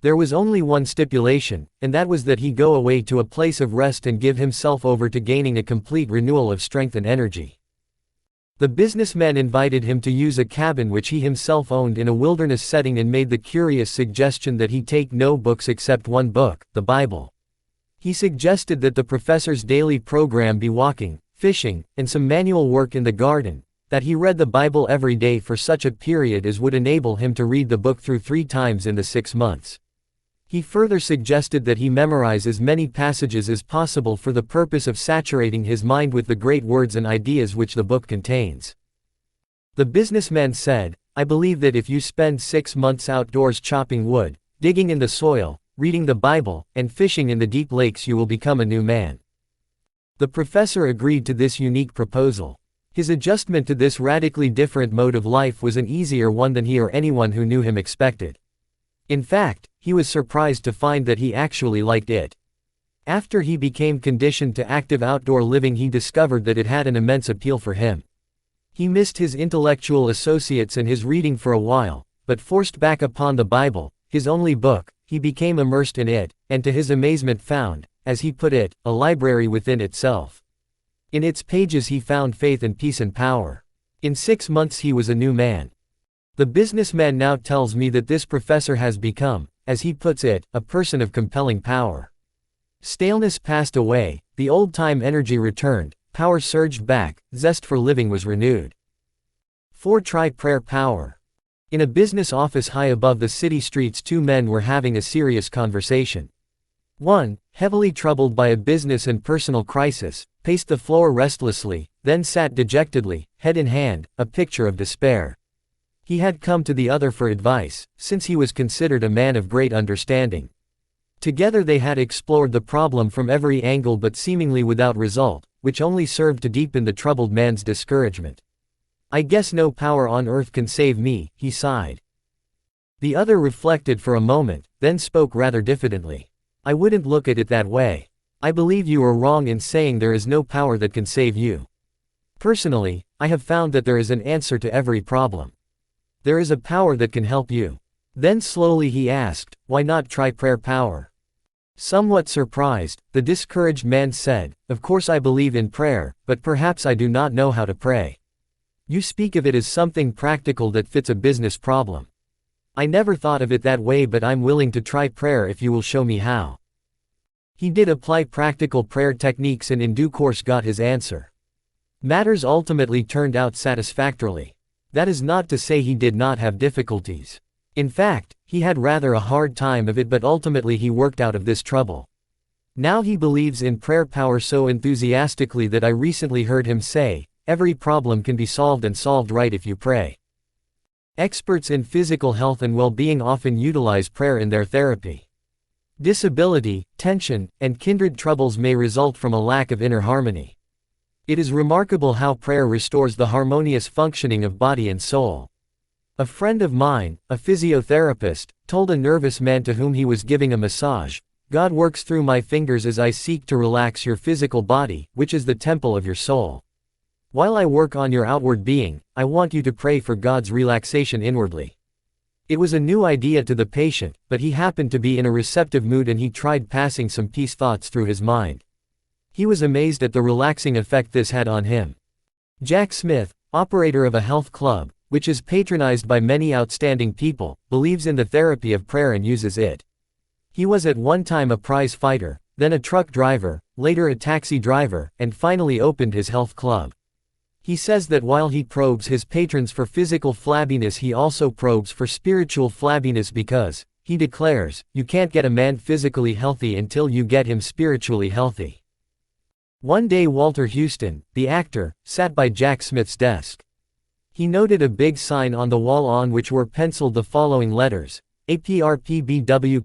There was only one stipulation, and that was that he go away to a place of rest and give himself over to gaining a complete renewal of strength and energy. The businessman invited him to use a cabin which he himself owned in a wilderness setting and made the curious suggestion that he take no books except one book, the Bible. He suggested that the professor's daily program be walking, fishing, and some manual work in the garden, that he read the Bible every day for such a period as would enable him to read the book through 3 times in the 6 months. He further suggested that he memorize as many passages as possible for the purpose of saturating his mind with the great words and ideas which the book contains. The businessman said, "I believe that if you spend 6 months outdoors chopping wood, digging in the soil, reading the Bible, and fishing in the deep lakes, you will become a new man." The professor agreed to this unique proposal. His adjustment to this radically different mode of life was an easier one than he or anyone who knew him expected. In fact, he was surprised to find that he actually liked it. After he became conditioned to active outdoor living, he discovered that it had an immense appeal for him. He missed his intellectual associates and his reading for a while, but forced back upon the Bible, his only book, he became immersed in it, and to his amazement found, as he put it, a library within itself. In its pages he found faith and peace and power. In 6 months he was a new man. The businessman now tells me that this professor has become, as he puts it, a person of compelling power. Staleness passed away, the old-time energy returned, power surged back, zest for living was renewed. 4. Try prayer power. In a business office high above the city streets, 2 men were having a serious conversation. One, heavily troubled by a business and personal crisis, paced the floor restlessly, then sat dejectedly, head in hand, a picture of despair. He had come to the other for advice, since he was considered a man of great understanding. Together they had explored the problem from every angle but seemingly without result, which only served to deepen the troubled man's discouragement. "I guess no power on earth can save me," he sighed. The other reflected for a moment, then spoke rather diffidently. "I wouldn't look at it that way. I believe you are wrong in saying there is no power that can save you. Personally, I have found that there is an answer to every problem. There is a power that can help you." Then slowly he asked, "Why not try prayer power?" Somewhat surprised, the discouraged man said, "Of course I believe in prayer, but perhaps I do not know how to pray. You speak of it as something practical that fits a business problem. I never thought of it that way, but I'm willing to try prayer if you will show me how." He did apply practical prayer techniques and in due course got his answer. Matters ultimately turned out satisfactorily. That is not to say he did not have difficulties. In fact, he had rather a hard time of it, but ultimately he worked out of this trouble. Now he believes in prayer power so enthusiastically that I recently heard him say, "Every problem can be solved and solved right if you pray." Experts in physical health and well-being often utilize prayer in their therapy. Disability, tension, and kindred troubles may result from a lack of inner harmony. It is remarkable how prayer restores the harmonious functioning of body and soul. A friend of mine, a physiotherapist, told a nervous man to whom he was giving a massage, "God works through my fingers as I seek to relax your physical body, which is the temple of your soul. While I work on your outward being, I want you to pray for God's relaxation inwardly." It was a new idea to the patient, but he happened to be in a receptive mood and he tried passing some peace thoughts through his mind. He was amazed at the relaxing effect this had on him. Jack Smith, operator of a health club, which is patronized by many outstanding people, believes in the therapy of prayer and uses it. He was at one time a prize fighter, then a truck driver, later a taxi driver, and finally opened his health club. He says that while he probes his patrons for physical flabbiness, he also probes for spiritual flabbiness because, he declares, you can't get a man physically healthy until you get him spiritually healthy. One day Walter Houston, the actor, sat by Jack Smith's desk. He noted a big sign on the wall on which were penciled the following letters, APRPBWPRAA.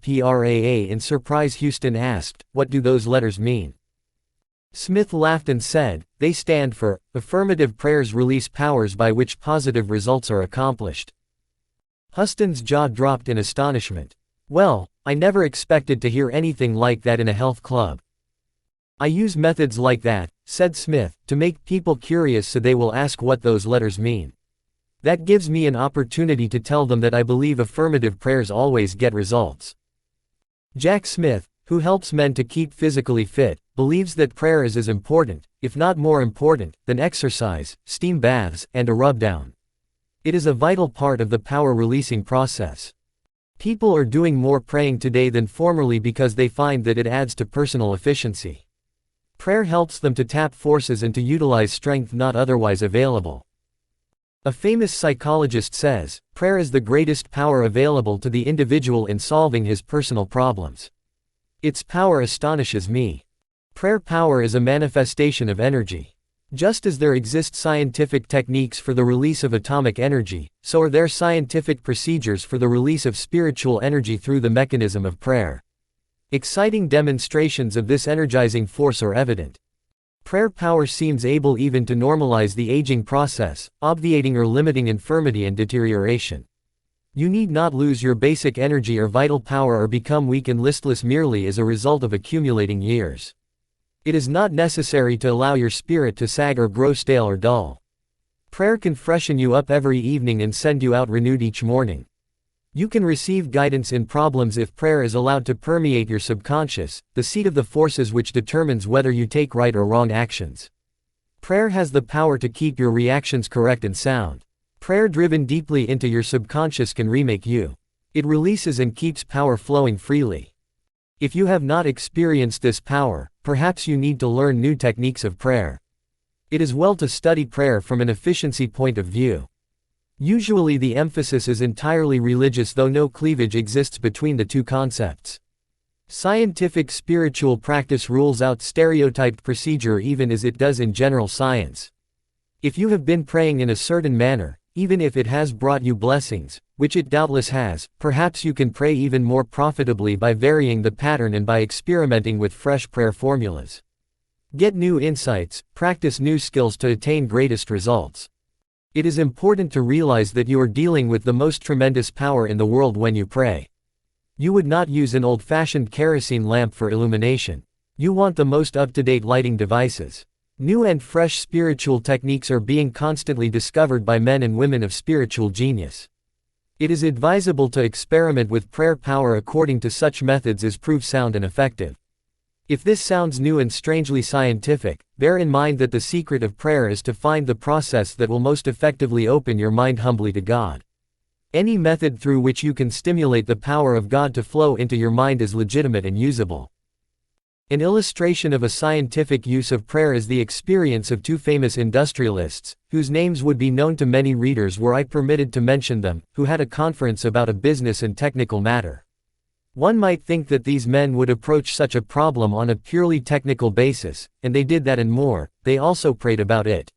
In surprise, Houston asked, "What do those letters mean?" Smith laughed and said, "They stand for, affirmative prayers release powers by which positive results are accomplished." Houston's jaw dropped in astonishment. "Well, I never expected to hear anything like that in a health club." "I use methods like that," said Smith, "to make people curious so they will ask what those letters mean. That gives me an opportunity to tell them that I believe affirmative prayers always get results." Jack Smith, who helps men to keep physically fit, believes that prayer is as important, if not more important, than exercise, steam baths, and a rub-down. It is a vital part of the power-releasing process. People are doing more praying today than formerly because they find that it adds to personal efficiency. Prayer helps them to tap forces and to utilize strength not otherwise available. A famous psychologist says, prayer is the greatest power available to the individual in solving his personal problems. Its power astonishes me. Prayer power is a manifestation of energy. Just as there exist scientific techniques for the release of atomic energy, so are there scientific procedures for the release of spiritual energy through the mechanism of prayer. Exciting demonstrations of this energizing force are evident. Prayer power seems able even to normalize the aging process, obviating or limiting infirmity and deterioration. You need not lose your basic energy or vital power or become weak and listless merely as a result of accumulating years. It is not necessary to allow your spirit to sag or grow stale or dull. Prayer can freshen you up every evening and send you out renewed each morning. You can receive guidance in problems if prayer is allowed to permeate your subconscious, the seat of the forces which determines whether you take right or wrong actions. Prayer has the power to keep your reactions correct and sound. Prayer driven deeply into your subconscious can remake you. It releases and keeps power flowing freely. If you have not experienced this power, perhaps you need to learn new techniques of prayer. It is well to study prayer from an efficiency point of view. Usually the emphasis is entirely religious, though no cleavage exists between the two concepts. Scientific spiritual practice rules out stereotyped procedure even as it does in general science. If you have been praying in a certain manner, even if it has brought you blessings, which it doubtless has, perhaps you can pray even more profitably by varying the pattern and by experimenting with fresh prayer formulas. Get new insights, practice new skills to attain greatest results. It is important to realize that you are dealing with the most tremendous power in the world when you pray. You would not use an old-fashioned kerosene lamp for illumination. You want the most up-to-date lighting devices. New and fresh spiritual techniques are being constantly discovered by men and women of spiritual genius. It is advisable to experiment with prayer power according to such methods as prove sound and effective. If this sounds new and strangely scientific, bear in mind that the secret of prayer is to find the process that will most effectively open your mind humbly to God. Any method through which you can stimulate the power of God to flow into your mind is legitimate and usable. An illustration of a scientific use of prayer is the experience of two famous industrialists, whose names would be known to many readers were I permitted to mention them, who had a conference about a business and technical matter. One might think that these men would approach such a problem on a purely technical basis, and they did that and more. They also prayed about it.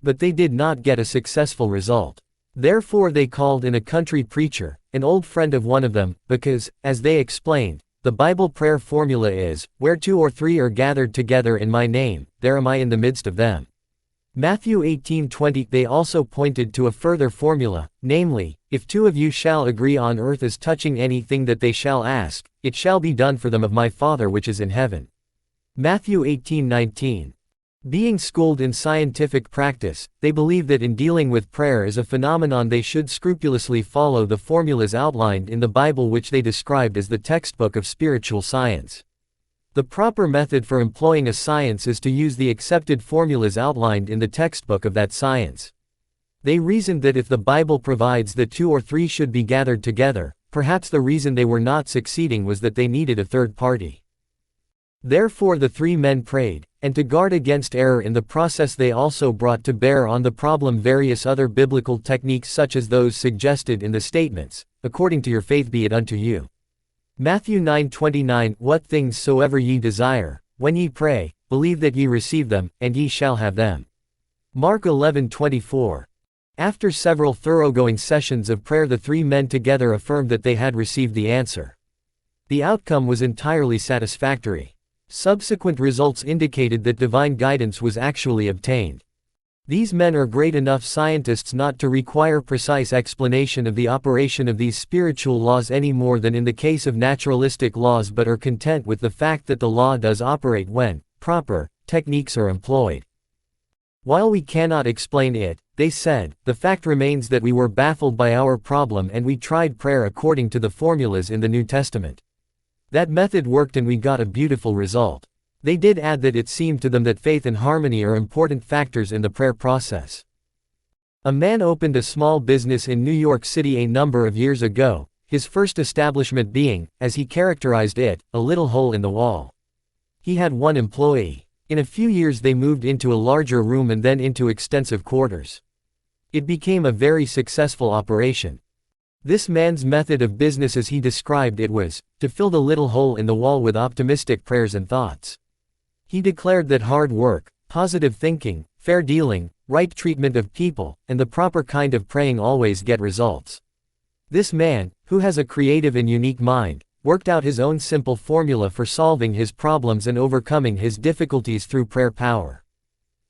But they did not get a successful result. Therefore they called in a country preacher, an old friend of one of them, because, as they explained, the Bible prayer formula is, "Where 2 or 3 are gathered together in my name, there am I in the midst of them." Matthew 18:20. They also pointed to a further formula, namely, "If 2 of you shall agree on earth as touching anything that they shall ask, it shall be done for them of my Father which is in heaven." Matthew 18:19. Being schooled in scientific practice, they believe that in dealing with prayer as a phenomenon they should scrupulously follow the formulas outlined in the Bible, which they described as the textbook of spiritual science. The proper method for employing a science is to use the accepted formulas outlined in the textbook of that science. They reasoned that if the Bible provides that 2 or 3 should be gathered together, perhaps the reason they were not succeeding was that they needed a third party. Therefore the 3 men prayed, and to guard against error in the process they also brought to bear on the problem various other biblical techniques such as those suggested in the statements, "According to your faith be it unto you." Matthew 9:29. What things soever ye desire, when ye pray, believe that ye receive them, and ye shall have them. Mark 11:24. After several thoroughgoing sessions of prayer the 3 men together affirmed that they had received the answer. The outcome was entirely satisfactory. Subsequent results indicated that divine guidance was actually obtained. These men are great enough scientists not to require precise explanation of the operation of these spiritual laws any more than in the case of naturalistic laws, but are content with the fact that the law does operate when proper techniques are employed. While we cannot explain it, they said, the fact remains that we were baffled by our problem and we tried prayer according to the formulas in the New Testament. That method worked and we got a beautiful result. They did add that it seemed to them that faith and harmony are important factors in the prayer process. A man opened a small business in New York City a number of years ago, his first establishment being, as he characterized it, a little hole in the wall. He had 1 employee. In a few years they moved into a larger room and then into extensive quarters. It became a very successful operation. This man's method of business as he described it was, to fill the little hole in the wall with optimistic prayers and thoughts. He declared that hard work, positive thinking, fair dealing, right treatment of people, and the proper kind of praying always get results. This man, who has a creative and unique mind, worked out his own simple formula for solving his problems and overcoming his difficulties through prayer power.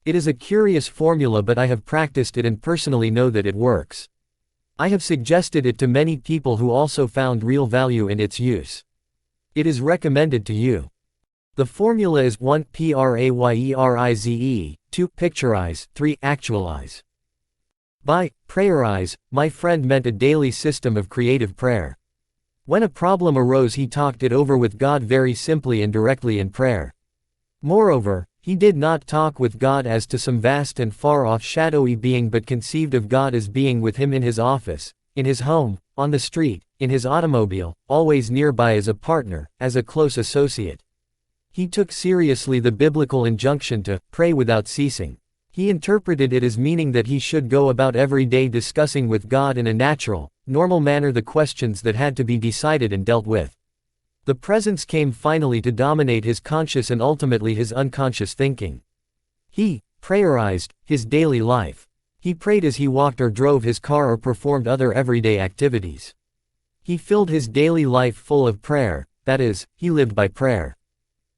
It is a curious formula, but I have practiced it and personally know that it works. I have suggested it to many people who also found real value in its use. It is recommended to you. The formula is 1. Prayerize, 2. Picturize, 3. Actualize. By prayerize, my friend meant a daily system of creative prayer. When a problem arose, he talked it over with God very simply and directly in prayer. Moreover, he did not talk with God as to some vast and far-off shadowy being, but conceived of God as being with him in his office, in his home, on the street, in his automobile, always nearby as a partner, as a close associate. He took seriously the biblical injunction to pray without ceasing. He interpreted it as meaning that he should go about every day discussing with God in a natural, normal manner the questions that had to be decided and dealt with. The presence came finally to dominate his conscious and ultimately his unconscious thinking. He prayerized his daily life. He prayed as he walked or drove his car or performed other everyday activities. He filled his daily life full of prayer, that is, he lived by prayer.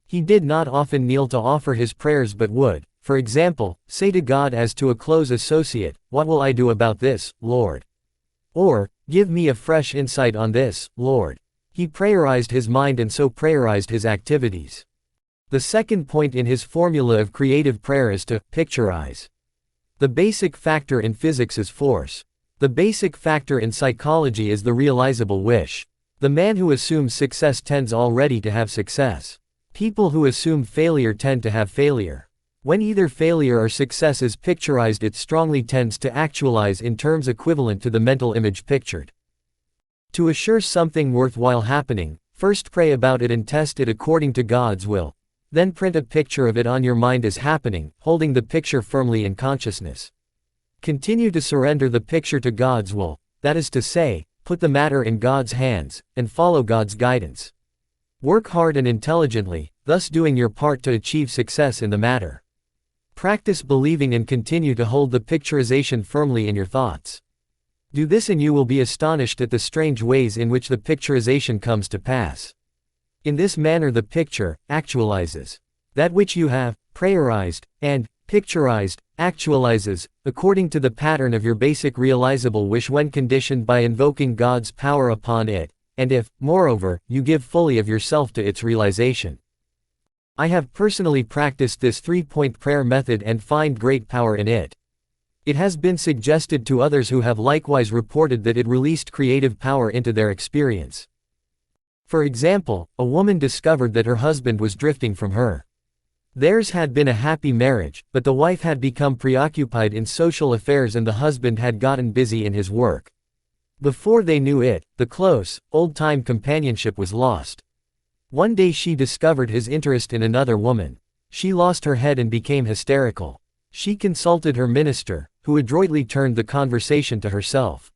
He did not often kneel to offer his prayers, but would, for example, say to God as to a close associate, "What will I do about this, Lord?" Or, "Give me a fresh insight on this, Lord." He prayerized his mind and so prayerized his activities. The second point in his formula of creative prayer is to picturize. The basic factor in physics is force. The basic factor in psychology is the realizable wish. The man who assumes success tends already to have success. People who assume failure tend to have failure. When either failure or success is picturized, it strongly tends to actualize in terms equivalent to the mental image pictured. To assure something worthwhile happening, first pray about it and test it according to God's will. Then print a picture of it on your mind as happening, holding the picture firmly in consciousness. Continue to surrender the picture to God's will, that is to say, put the matter in God's hands, and follow God's guidance. Work hard and intelligently, thus doing your part to achieve success in the matter. Practice believing and continue to hold the picturization firmly in your thoughts. Do this and you will be astonished at the strange ways in which the picturization comes to pass. In this manner the picture actualizes. That which you have prayerized and picturized actualizes, according to the pattern of your basic realizable wish when conditioned by invoking God's power upon it, and if, moreover, you give fully of yourself to its realization. I have personally practiced this 3-point prayer method and find great power in it. It has been suggested to others who have likewise reported that it released creative power into their experience. For example, a woman discovered that her husband was drifting from her. Theirs had been a happy marriage, but the wife had become preoccupied in social affairs and the husband had gotten busy in his work. Before they knew it, the close, old-time companionship was lost. One day she discovered his interest in another woman. She lost her head and became hysterical. She consulted her minister, who adroitly turned the conversation to herself.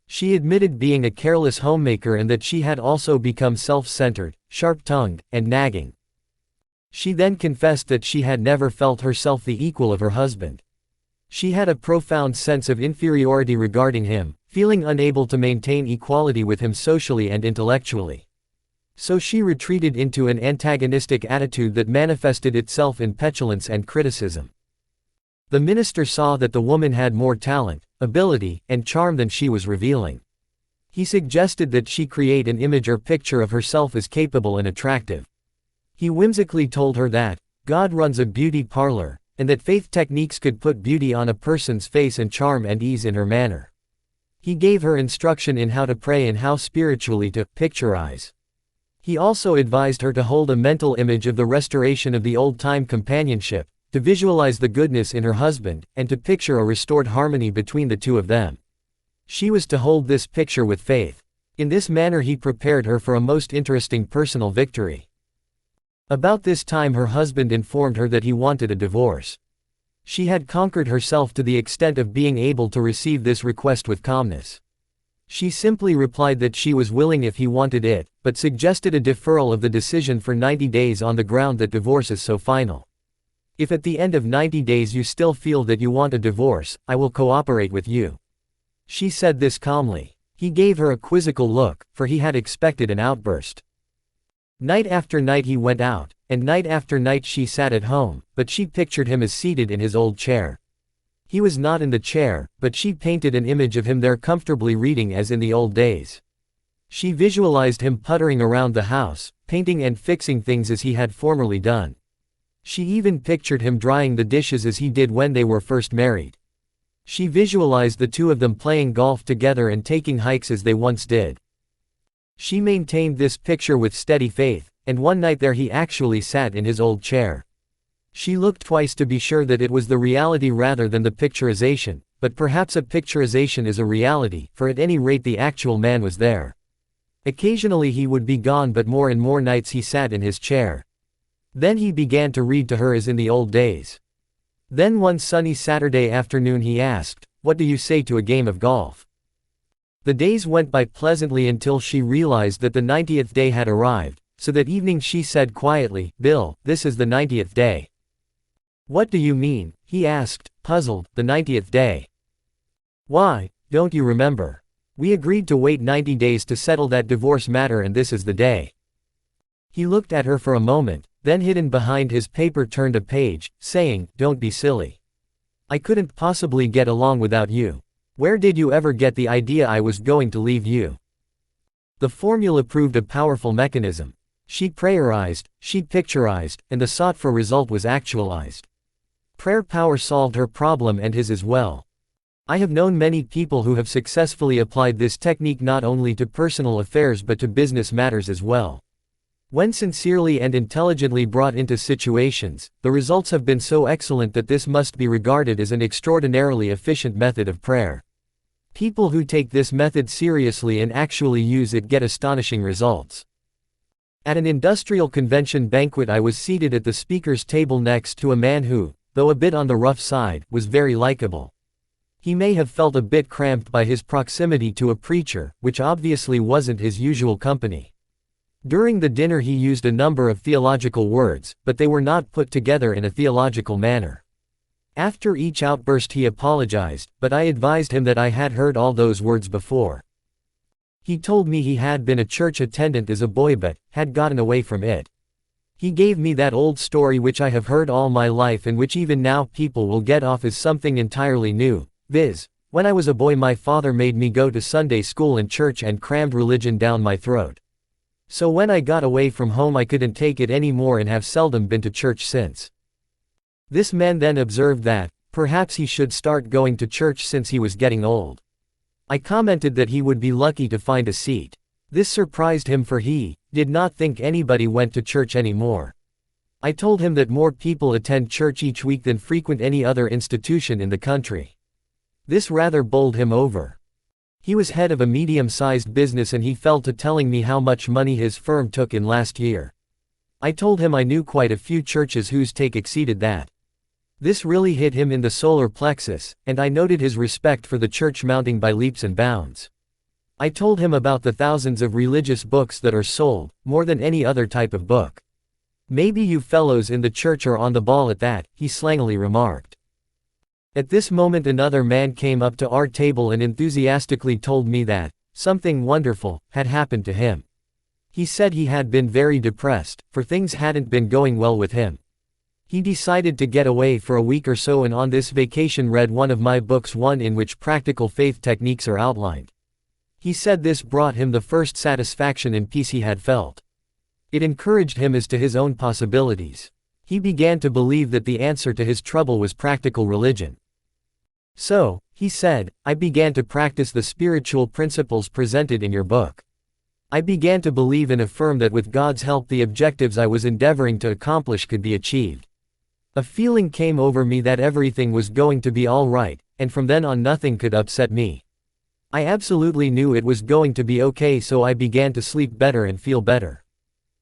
She admitted being a careless homemaker and that she had also become self-centered, sharp-tongued, and nagging. She then confessed that she had never felt herself the equal of her husband. She had a profound sense of inferiority regarding him, feeling unable to maintain equality with him socially and intellectually. So she retreated into an antagonistic attitude that manifested itself in petulance and criticism. The minister saw that the woman had more talent, ability, and charm than she was revealing. He suggested that she create an image or picture of herself as capable and attractive. He whimsically told her that God runs a beauty parlor, and that faith techniques could put beauty on a person's face and charm and ease in her manner. He gave her instruction in how to pray and how spiritually to picturize. He also advised her to hold a mental image of the restoration of the old-time companionship, to visualize the goodness in her husband, and to picture a restored harmony between the two of them. She was to hold this picture with faith. In this manner he prepared her for a most interesting personal victory. About this time her husband informed her that he wanted a divorce. She had conquered herself to the extent of being able to receive this request with calmness. She simply replied that she was willing if he wanted it, but suggested a deferral of the decision for 90 days on the ground that divorce is so final. If at the end of 90 days you still feel that you want a divorce, I will cooperate with you. She said this calmly. He gave her a quizzical look, for he had expected an outburst. Night after night he went out, and night after night she sat at home, but she pictured him as seated in his old chair. He was not in the chair, but she painted an image of him there comfortably reading as in the old days. She visualized him puttering around the house, painting and fixing things as he had formerly done. She even pictured him drying the dishes as he did when they were first married. She visualized the two of them playing golf together and taking hikes as they once did. She maintained this picture with steady faith, and one night there he actually sat in his old chair. She looked twice to be sure that it was the reality rather than the picturization, but perhaps a picturization is a reality, for at any rate the actual man was there. Occasionally he would be gone, but more and more nights he sat in his chair. Then he began to read to her as in the old days. Then one sunny Saturday afternoon he asked, "What do you say to a game of golf?" The days went by pleasantly until she realized that the 90th day had arrived, so that evening she said quietly, "Bill, this is the 90th day." "What do you mean?" he asked, puzzled. "The 90th day. Why, don't you remember? We agreed to wait 90 days to settle that divorce matter, and this is the day." He looked at her for a moment, then hidden behind his paper turned a page, saying, "Don't be silly. I couldn't possibly get along without you. Where did you ever get the idea I was going to leave you?" The formula proved a powerful mechanism. She prayerized, she picturized, and the sought-for result was actualized. Prayer power solved her problem and his as well. I have known many people who have successfully applied this technique not only to personal affairs but to business matters as well. When sincerely and intelligently brought into situations, the results have been so excellent that this must be regarded as an extraordinarily efficient method of prayer. People who take this method seriously and actually use it get astonishing results. At an industrial convention banquet I was seated at the speaker's table next to a man who, though a bit on the rough side, was very likable. He may have felt a bit cramped by his proximity to a preacher, which obviously wasn't his usual company. During the dinner he used a number of theological words, but they were not put together in a theological manner. After each outburst he apologized, but I advised him that I had heard all those words before. He told me he had been a church attendant as a boy but had gotten away from it. He gave me that old story which I have heard all my life and which even now people will get off as something entirely new, viz., when I was a boy my father made me go to Sunday school and church and crammed religion down my throat. So when I got away from home I couldn't take it anymore and have seldom been to church since. This man then observed that, perhaps he should start going to church since he was getting old. I commented that he would be lucky to find a seat. This surprised him for he did not think anybody went to church anymore. I told him that more people attend church each week than frequent any other institution in the country. This rather bowled him over. He was head of a medium-sized business and he fell to telling me how much money his firm took in last year. I told him I knew quite a few churches whose take exceeded that. This really hit him in the solar plexus, and I noted his respect for the church mounting by leaps and bounds. I told him about the thousands of religious books that are sold, more than any other type of book. "Maybe you fellows in the church are on the ball at that," he slangily remarked. At this moment another man came up to our table and enthusiastically told me that something wonderful had happened to him. He said he had been very depressed, for things hadn't been going well with him. He decided to get away for a week or so and on this vacation read one of my books, one in which practical faith techniques are outlined. He said this brought him the first satisfaction and peace he had felt. It encouraged him as to his own possibilities. He began to believe that the answer to his trouble was practical religion. "So," he said, "I began to practice the spiritual principles presented in your book. I began to believe and affirm that with God's help the objectives I was endeavoring to accomplish could be achieved. A feeling came over me that everything was going to be all right, and from then on nothing could upset me. I absolutely knew it was going to be okay, so I began to sleep better and feel better.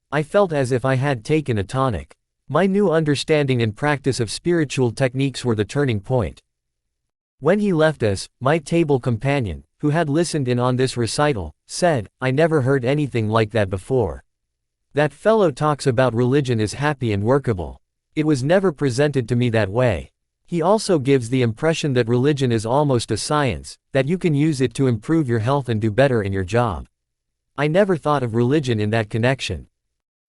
I felt as if I had taken a tonic. My new understanding and practice of spiritual techniques were the turning point." When he left us, my table companion, who had listened in on this recital, said, "I never heard anything like that before. That fellow talks about religion is happy and workable. It was never presented to me that way. He also gives the impression that religion is almost a science, that you can use it to improve your health and do better in your job. I never thought of religion in that connection."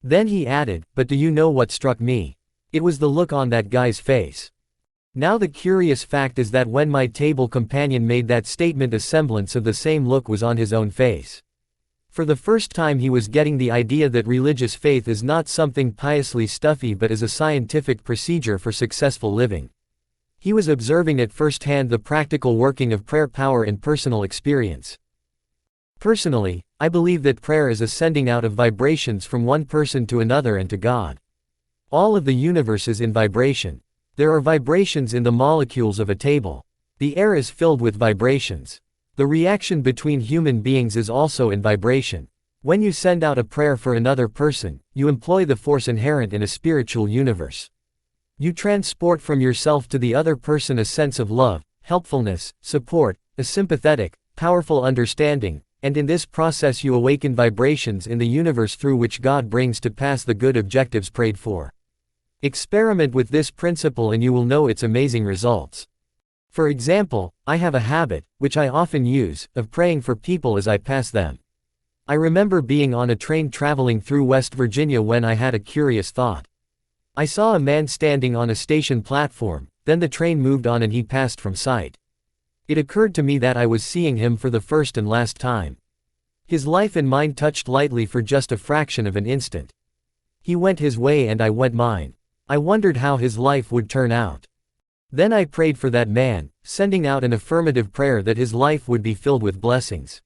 Then he added, "But do you know what struck me? It was the look on that guy's face." Now the curious fact is that when my table companion made that statement, a semblance of the same look was on his own face. For the first time he was getting the idea that religious faith is not something piously stuffy but is a scientific procedure for successful living. He was observing at first hand the practical working of prayer power in personal experience. Personally, I believe that prayer is a sending out of vibrations from one person to another and to God. All of the universe is in vibration. There are vibrations in the molecules of a table. The air is filled with vibrations. The reaction between human beings is also in vibration. When you send out a prayer for another person, you employ the force inherent in a spiritual universe. You transport from yourself to the other person a sense of love, helpfulness, support, a sympathetic, powerful understanding, and in this process you awaken vibrations in the universe through which God brings to pass the good objectives prayed for. Experiment with this principle and you will know its amazing results. For example, I have a habit, which I often use, of praying for people as I pass them. I remember being on a train traveling through West Virginia when I had a curious thought. I saw a man standing on a station platform, then the train moved on and he passed from sight. It occurred to me that I was seeing him for the first and last time. His life and mine touched lightly for just a fraction of an instant. He went his way and I went mine. I wondered how his life would turn out. Then I prayed for that man, sending out an affirmative prayer that his life would be filled with blessings.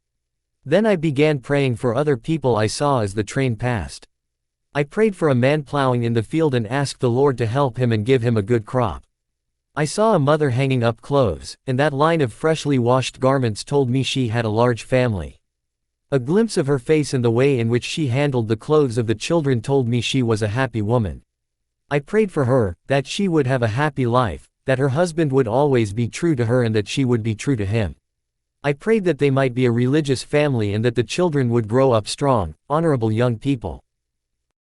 Then I began praying for other people I saw as the train passed. I prayed for a man plowing in the field and asked the Lord to help him and give him a good crop. I saw a mother hanging up clothes, and that line of freshly washed garments told me she had a large family. A glimpse of her face and the way in which she handled the clothes of the children told me she was a happy woman. I prayed for her, that she would have a happy life, that her husband would always be true to her and that she would be true to him. I prayed that they might be a religious family and that the children would grow up strong, honorable young people.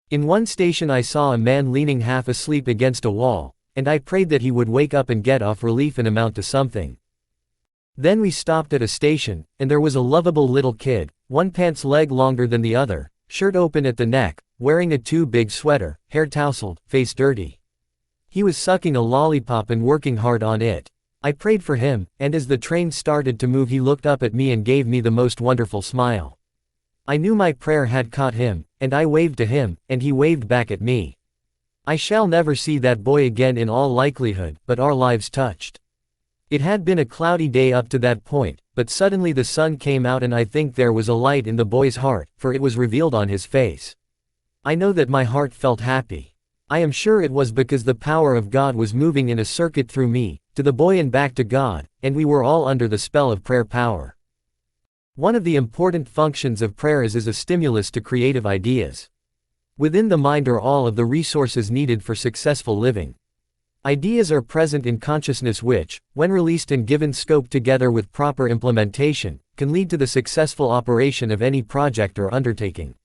In one station I saw a man leaning half asleep against a wall, and I prayed that he would wake up and get off relief and amount to something. Then we stopped at a station, and there was a lovable little kid, one pant's leg longer than the other, shirt open at the neck, wearing a too big sweater, hair tousled, face dirty. He was sucking a lollipop and working hard on it. I prayed for him, and as the train started to move he looked up at me and gave me the most wonderful smile. I knew my prayer had caught him, and I waved to him, and he waved back at me. I shall never see that boy again in all likelihood, but our lives touched. It had been a cloudy day up to that point, but suddenly the sun came out and I think there was a light in the boy's heart, for it was revealed on his face. I know that my heart felt happy. I am sure it was because the power of God was moving in a circuit through me, to the boy and back to God, and we were all under the spell of prayer power. One of the important functions of prayer is as a stimulus to creative ideas. Within the mind are all of the resources needed for successful living. Ideas are present in consciousness which, when released and given scope together with proper implementation, can lead to the successful operation of any project or undertaking.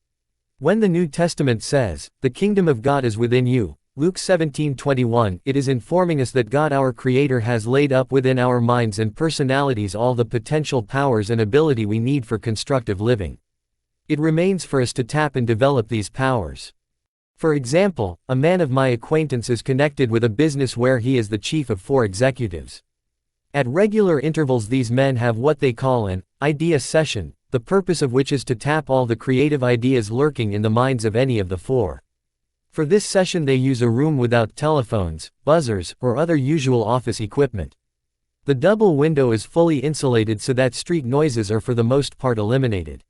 When the New Testament says, "The kingdom of God is within you," Luke 17:21, it is informing us that God our Creator has laid up within our minds and personalities all the potential powers and ability we need for constructive living. It remains for us to tap and develop these powers. For example, a man of my acquaintance is connected with a business where he is the chief of 4 executives. At regular intervals these men have what they call an idea session, the purpose of which is to tap all the creative ideas lurking in the minds of any of the 4. For this session they use a room without telephones, buzzers, or other usual office equipment. The double window is fully insulated so that street noises are for the most part eliminated.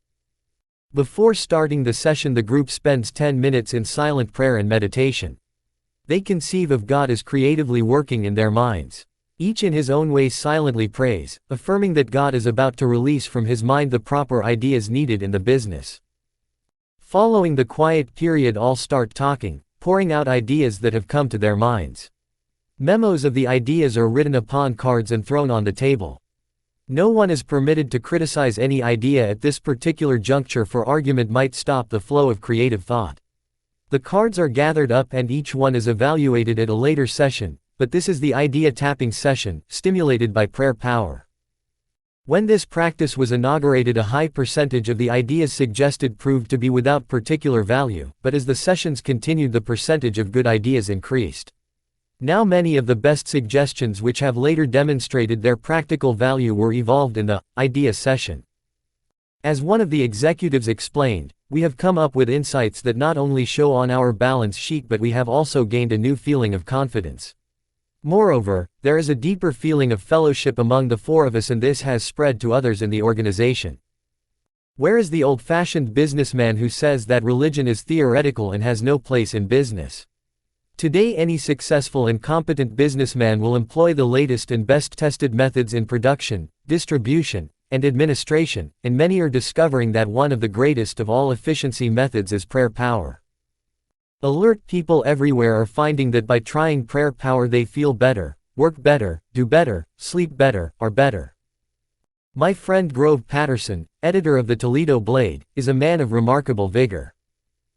Before starting the session the group spends 10 minutes in silent prayer and meditation. They conceive of God as creatively working in their minds. Each in his own way silently prays, affirming that God is about to release from his mind the proper ideas needed in the business. Following the quiet period all start talking, pouring out ideas that have come to their minds. Memos of the ideas are written upon cards and thrown on the table. No one is permitted to criticize any idea at this particular juncture for argument might stop the flow of creative thought. The cards are gathered up and each one is evaluated at a later session, but this is the idea tapping session, stimulated by prayer power. When this practice was inaugurated, a high percentage of the ideas suggested proved to be without particular value, but as the sessions continued, the percentage of good ideas increased. Now many of the best suggestions which have later demonstrated their practical value were evolved in the idea session. As one of the executives explained, we have come up with insights that not only show on our balance sheet, but we have also gained a new feeling of confidence. Moreover, there is a deeper feeling of fellowship among the four of us, and this has spread to others in the organization. Where is the old-fashioned businessman who says that religion is theoretical and has no place in business? Today any successful and competent businessman will employ the latest and best-tested methods in production, distribution, and administration, and many are discovering that one of the greatest of all efficiency methods is prayer power. Alert people everywhere are finding that by trying prayer power they feel better, work better, do better, sleep better, are better. My friend Grove Patterson, editor of the Toledo Blade, is a man of remarkable vigor.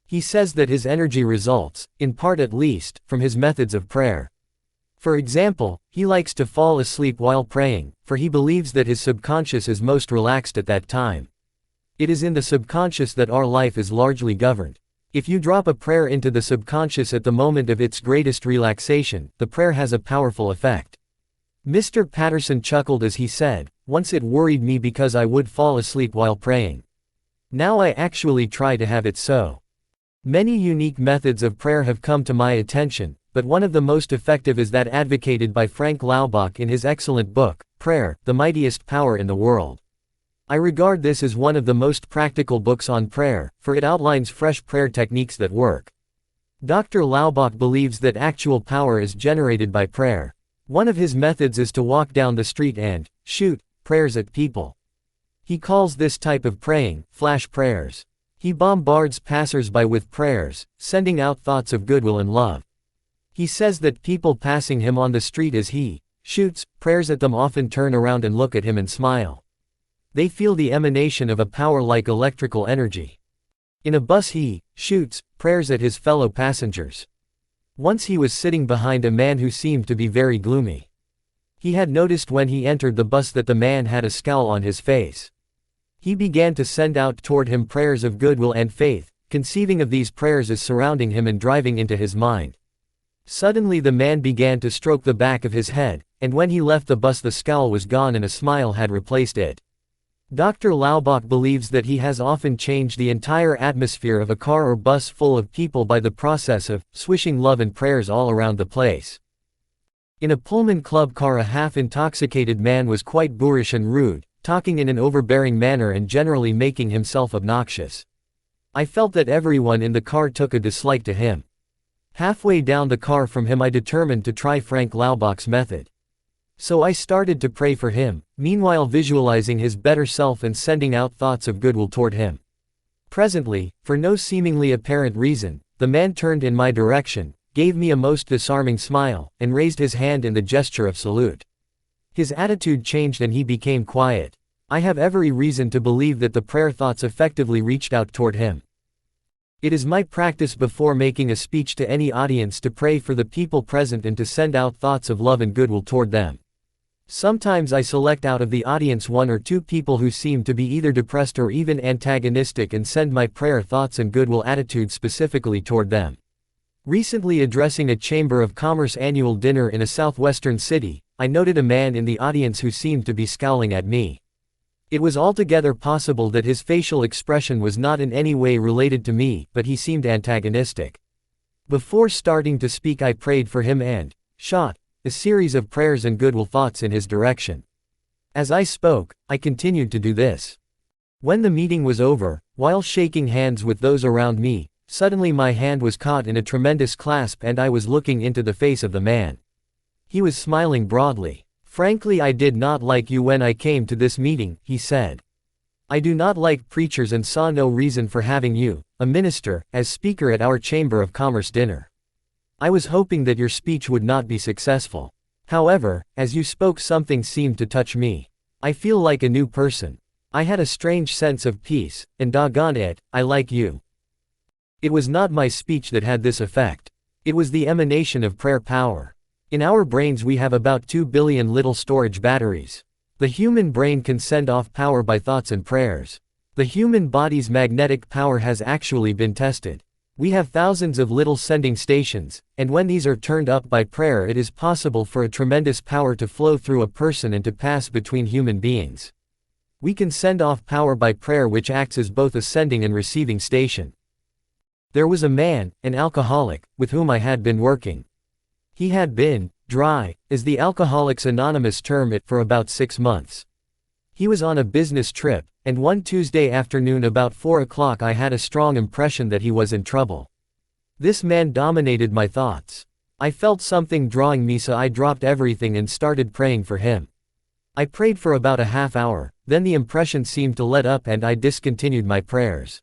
He says that his energy results, in part at least, from his methods of prayer. For example, he likes to fall asleep while praying, for he believes that his subconscious is most relaxed at that time. It is in the subconscious that our life is largely governed. If you drop a prayer into the subconscious at the moment of its greatest relaxation, the prayer has a powerful effect. Mr. Patterson chuckled as he said, "Once it worried me because I would fall asleep while praying. Now I actually try to have it so." Many unique methods of prayer have come to my attention, but one of the most effective is that advocated by Frank Laubach in his excellent book, Prayer, the Mightiest Power in the World. I regard this as one of the most practical books on prayer, for it outlines fresh prayer techniques that work. Dr. Laubach believes that actual power is generated by prayer. One of his methods is to walk down the street and shoot prayers at people. He calls this type of praying flash prayers. He bombards passers-by with prayers, sending out thoughts of goodwill and love. He says that people passing him on the street as he shoots prayers at them often turn around and look at him and smile. They feel the emanation of a power like electrical energy. In a bus he shoots prayers at his fellow passengers. Once he was sitting behind a man who seemed to be very gloomy. He had noticed when he entered the bus that the man had a scowl on his face. He began to send out toward him prayers of goodwill and faith, conceiving of these prayers as surrounding him and driving into his mind. Suddenly the man began to stroke the back of his head, and when he left the bus the scowl was gone and a smile had replaced it. Dr. Laubach believes that he has often changed the entire atmosphere of a car or bus full of people by the process of swishing love and prayers all around the place. In a Pullman Club car a half-intoxicated man was quite boorish and rude, talking in an overbearing manner and generally making himself obnoxious. I felt that everyone in the car took a dislike to him. Halfway down the car from him I determined to try Frank Laubach's method. So I started to pray for him, meanwhile visualizing his better self and sending out thoughts of goodwill toward him. Presently, for no seemingly apparent reason, the man turned in my direction, gave me a most disarming smile, and raised his hand in the gesture of salute. His attitude changed and he became quiet. I have every reason to believe that the prayer thoughts effectively reached out toward him. It is my practice before making a speech to any audience to pray for the people present and to send out thoughts of love and goodwill toward them. Sometimes I select out of the audience one or two people who seem to be either depressed or even antagonistic and send my prayer thoughts and goodwill attitude specifically toward them. Recently addressing a Chamber of Commerce annual dinner in a southwestern city, I noted a man in the audience who seemed to be scowling at me. It was altogether possible that his facial expression was not in any way related to me, but he seemed antagonistic. Before starting to speak I prayed for him and shot a series of prayers and goodwill thoughts in his direction. As I spoke, I continued to do this. When the meeting was over, while shaking hands with those around me, suddenly my hand was caught in a tremendous clasp and I was looking into the face of the man. He was smiling broadly. "Frankly, I did not like you when I came to this meeting," he said. "I do not like preachers and saw no reason for having you, a minister, as speaker at our Chamber of Commerce dinner. I was hoping that your speech would not be successful. However, as you spoke something seemed to touch me. I feel like a new person. I had a strange sense of peace, and doggone it, I like you." It was not my speech that had this effect. It was the emanation of prayer power. In our brains we have about 2 billion little storage batteries. The human brain can send off power by thoughts and prayers. The human body's magnetic power has actually been tested. We have thousands of little sending stations, and when these are turned up by prayer, it is possible for a tremendous power to flow through a person and to pass between human beings. We can send off power by prayer, which acts as both a sending and receiving station. There was a man, an alcoholic, with whom I had been working. He had been dry, as the Alcoholics Anonymous term it, for about 6 months. He was on a business trip, and one Tuesday afternoon about 4 o'clock I had a strong impression that he was in trouble. This man dominated my thoughts. I felt something drawing me, so I dropped everything and started praying for him. I prayed for about a half hour, then the impression seemed to let up and I discontinued my prayers.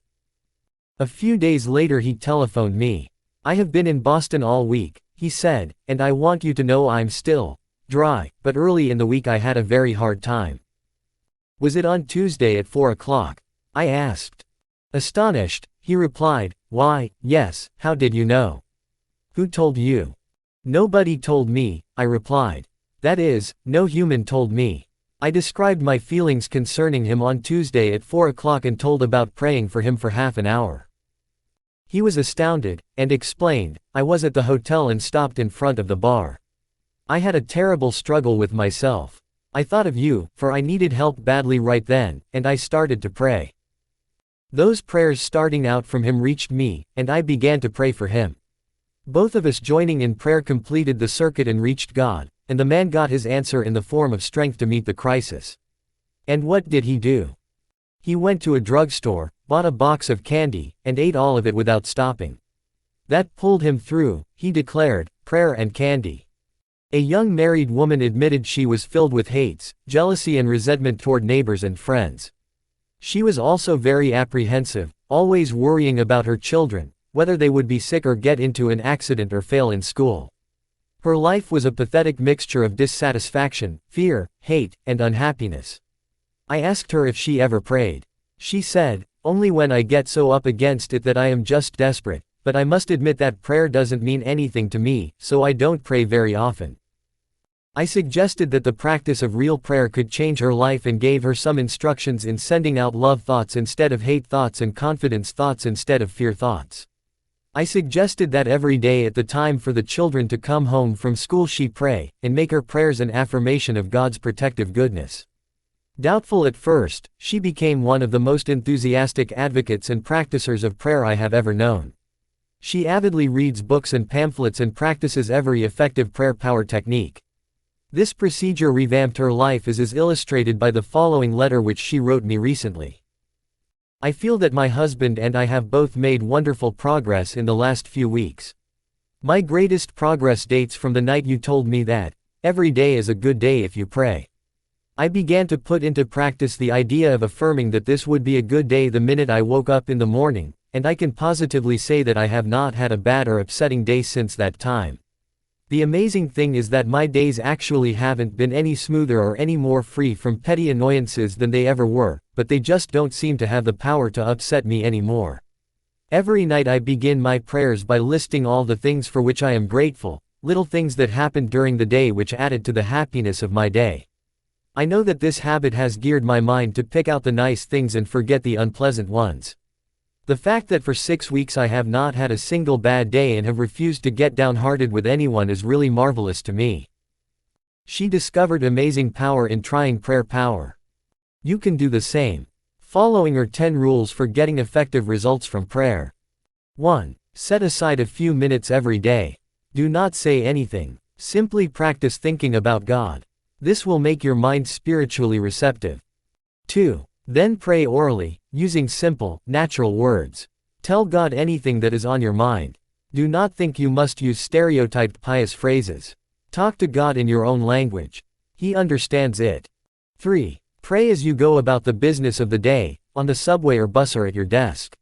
A few days later he telephoned me. "I have been in Boston all week," he said, "and I want you to know I'm still dry, but early in the week I had a very hard time." "Was it on Tuesday at 4 o'clock? I asked. Astonished, he replied, "Why, yes, how did you know? Who told you?" "Nobody told me," I replied. "That is, no human told me." I described my feelings concerning him on Tuesday at 4 o'clock and told about praying for him for half an hour. He was astounded, and explained, "I was at the hotel and stopped in front of the bar. I had a terrible struggle with myself. I thought of you, for I needed help badly right then, and I started to pray. Those prayers starting out from him reached me, and I began to pray for him. Both of us joining in prayer completed the circuit and reached God, and the man got his answer in the form of strength to meet the crisis. And what did he do? He went to a drugstore, bought a box of candy, and ate all of it without stopping. That pulled him through," he declared, "prayer and candy." A young married woman admitted she was filled with hates, jealousy and resentment toward neighbors and friends. She was also very apprehensive, always worrying about her children, whether they would be sick or get into an accident or fail in school. Her life was a pathetic mixture of dissatisfaction, fear, hate, and unhappiness. I asked her if she ever prayed. She said, "Only when I get so up against it that I am just desperate, but I must admit that prayer doesn't mean anything to me, so I don't pray very often." I suggested that the practice of real prayer could change her life and gave her some instructions in sending out love thoughts instead of hate thoughts and confidence thoughts instead of fear thoughts. I suggested that every day at the time for the children to come home from school she pray, and make her prayers an affirmation of God's protective goodness. Doubtful at first, she became one of the most enthusiastic advocates and practicers of prayer I have ever known. She avidly reads books and pamphlets and practices every effective prayer power technique. This procedure revamped her life, as is illustrated by the following letter which she wrote me recently. "I feel that my husband and I have both made wonderful progress in the last few weeks. My greatest progress dates from the night you told me that every day is a good day if you pray. I began to put into practice the idea of affirming that this would be a good day the minute I woke up in the morning, and I can positively say that I have not had a bad or upsetting day since that time. The amazing thing is that my days actually haven't been any smoother or any more free from petty annoyances than they ever were, but they just don't seem to have the power to upset me anymore. Every night I begin my prayers by listing all the things for which I am grateful, little things that happened during the day which added to the happiness of my day. I know that this habit has geared my mind to pick out the nice things and forget the unpleasant ones. The fact that for 6 weeks I have not had a single bad day and have refused to get downhearted with anyone is really marvelous to me." She discovered amazing power in trying prayer power. You can do the same. Following her 10 rules for getting effective results from prayer. 1. Set aside a few minutes every day. Do not say anything. Simply practice thinking about God. This will make your mind spiritually receptive. 2. Then pray orally, using simple, natural words. Tell God anything that is on your mind. Do not think you must use stereotyped pious phrases. Talk to God in your own language. He understands it. 3. Pray as you go about the business of the day, on the subway or bus or at your desk.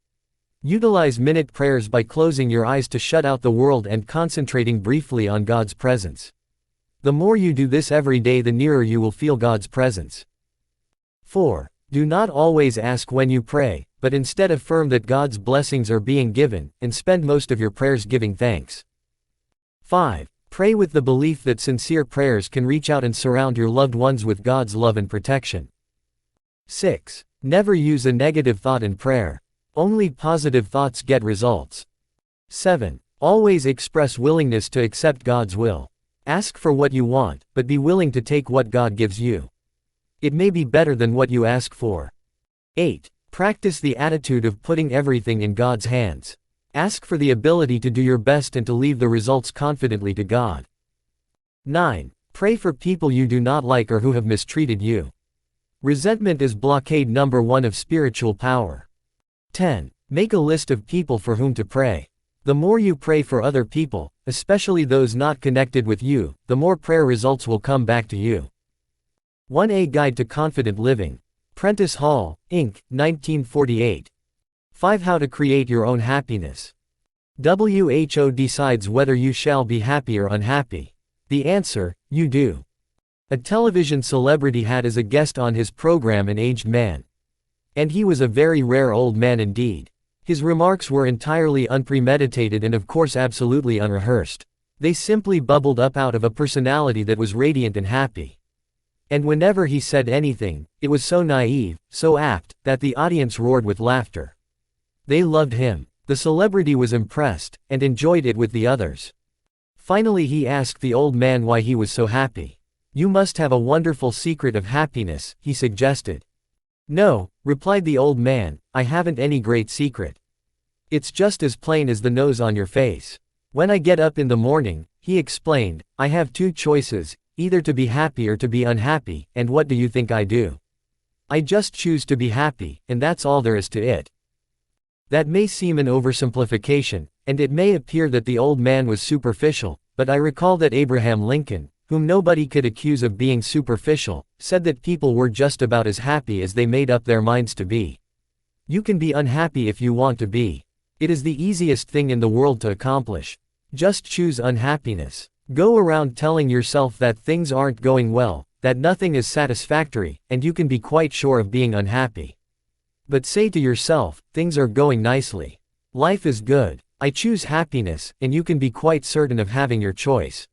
Utilize minute prayers by closing your eyes to shut out the world and concentrating briefly on God's presence. The more you do this every day, the nearer you will feel God's presence. 4. Do not always ask when you pray, but instead affirm that God's blessings are being given, and spend most of your prayers giving thanks. 5. Pray with the belief that sincere prayers can reach out and surround your loved ones with God's love and protection. 6. Never use a negative thought in prayer. Only positive thoughts get results. 7. Always express willingness to accept God's will. Ask for what you want, but be willing to take what God gives you. It may be better than what you ask for. 8. Practice the attitude of putting everything in God's hands. Ask for the ability to do your best and to leave the results confidently to God. 9. Pray for people you do not like or who have mistreated you. Resentment is blockade number 1 of spiritual power. 10. Make a list of people for whom to pray. The more you pray for other people, especially those not connected with you, the more prayer results will come back to you. 1A Guide to Confident Living. Prentice Hall, Inc., 1948. 5. How to create your own happiness. WHO decides whether you shall be happy or unhappy. The answer, you do. A television celebrity had as a guest on his program an aged man. And he was a very rare old man indeed. His remarks were entirely unpremeditated and of course absolutely unrehearsed. They simply bubbled up out of a personality that was radiant and happy. And whenever he said anything, it was so naive, so apt, that the audience roared with laughter. They loved him. The celebrity was impressed, and enjoyed it with the others. Finally he asked the old man why he was so happy. You must have a wonderful secret of happiness, he suggested. No, replied the old man, I haven't any great secret. It's just as plain as the nose on your face. When I get up in the morning, he explained, I have 2 choices, either to be happy or to be unhappy, and what do you think I do? I just choose to be happy, and that's all there is to it. That may seem an oversimplification, and it may appear that the old man was superficial, but I recall that Abraham Lincoln, whom nobody could accuse of being superficial, said that people were just about as happy as they made up their minds to be. You can be unhappy if you want to be. It is the easiest thing in the world to accomplish. Just choose unhappiness. Go around telling yourself that things aren't going well, that nothing is satisfactory, and you can be quite sure of being unhappy. But say to yourself, things are going nicely. Life is good. I choose happiness, and you can be quite certain of having your choice.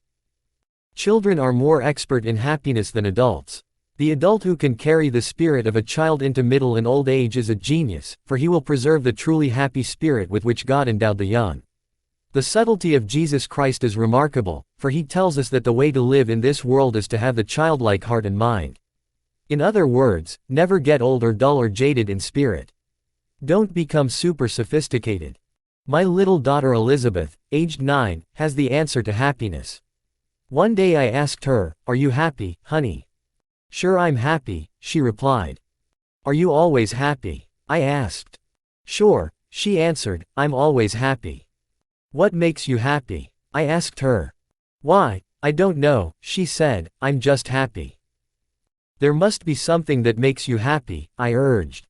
Children are more expert in happiness than adults. The adult who can carry the spirit of a child into middle and old age is a genius, for he will preserve the truly happy spirit with which God endowed the young. The subtlety of Jesus Christ is remarkable, for he tells us that the way to live in this world is to have the childlike heart and mind. In other words, never get old or dull or jaded in spirit. Don't become super sophisticated. My little daughter Elizabeth, aged 9, has the answer to happiness. One day I asked her, "Are you happy, honey?" "Sure I'm happy," she replied. "Are you always happy?" I asked. "Sure," she answered, "I'm always happy." "What makes you happy?" I asked her. "Why, I don't know," she said, "I'm just happy." "There must be something that makes you happy," I urged.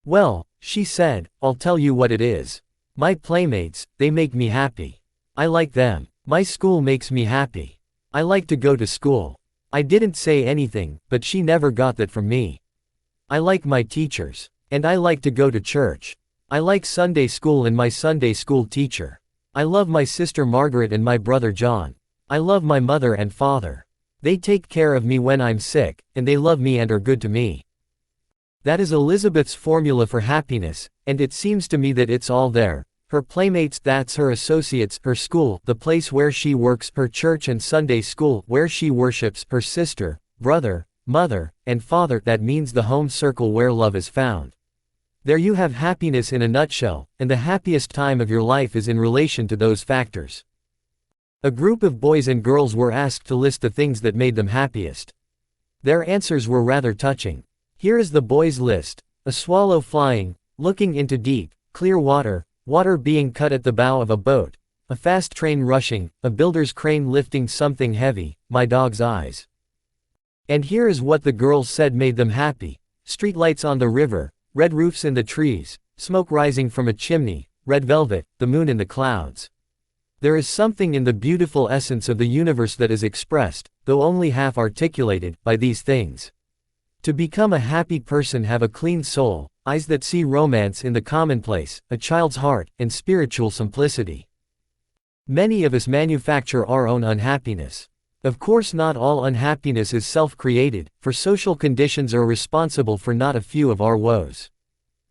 "Well," she said, "I'll tell you what it is. My playmates, they make me happy. I like them. My school makes me happy. I like to go to school." I didn't say anything, but she never got that from me. "I like my teachers. And I like to go to church. I like Sunday school and my Sunday school teacher. I love my sister Margaret and my brother John. I love my mother and father. They take care of me when I'm sick, and they love me and are good to me." That is Elizabeth's formula for happiness, and it seems to me that it's all there. Her playmates, that's her associates, her school, the place where she works, her church and Sunday school, where she worships, her sister, brother, mother, and father, that means the home circle where love is found. There you have happiness in a nutshell, and the happiest time of your life is in relation to those factors. A group of boys and girls were asked to list the things that made them happiest. Their answers were rather touching. Here is the boys' list: a swallow flying, looking into deep, clear water, water being cut at the bow of a boat, a fast train rushing, a builder's crane lifting something heavy, my dog's eyes. And here is what the girls said made them happy: streetlights on the river, red roofs in the trees, smoke rising from a chimney, red velvet, the moon in the clouds. There is something in the beautiful essence of the universe that is expressed, though only half articulated, by these things. To become a happy person, have a clean soul, eyes that see romance in the commonplace, a child's heart, and spiritual simplicity. Many of us manufacture our own unhappiness. Of course, not all unhappiness is self-created, for social conditions are responsible for not a few of our woes.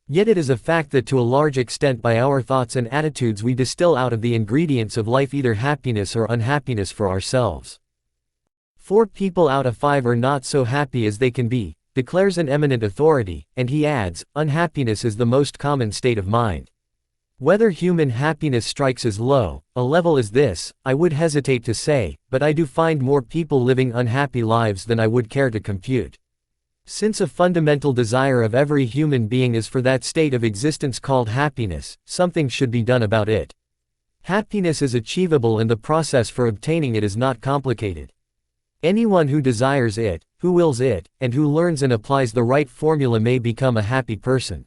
Yet it is a fact that to a large extent by our thoughts and attitudes we distill out of the ingredients of life either happiness or unhappiness for ourselves. 4 people out of 5 are not so happy as they can be, declares an eminent authority, and he adds, unhappiness is the most common state of mind. Whether human happiness strikes as low a level as this, I would hesitate to say, but I do find more people living unhappy lives than I would care to compute. Since a fundamental desire of every human being is for that state of existence called happiness, something should be done about it. Happiness is achievable and the process for obtaining it is not complicated. Anyone who desires it, who wills it, and who learns and applies the right formula may become a happy person.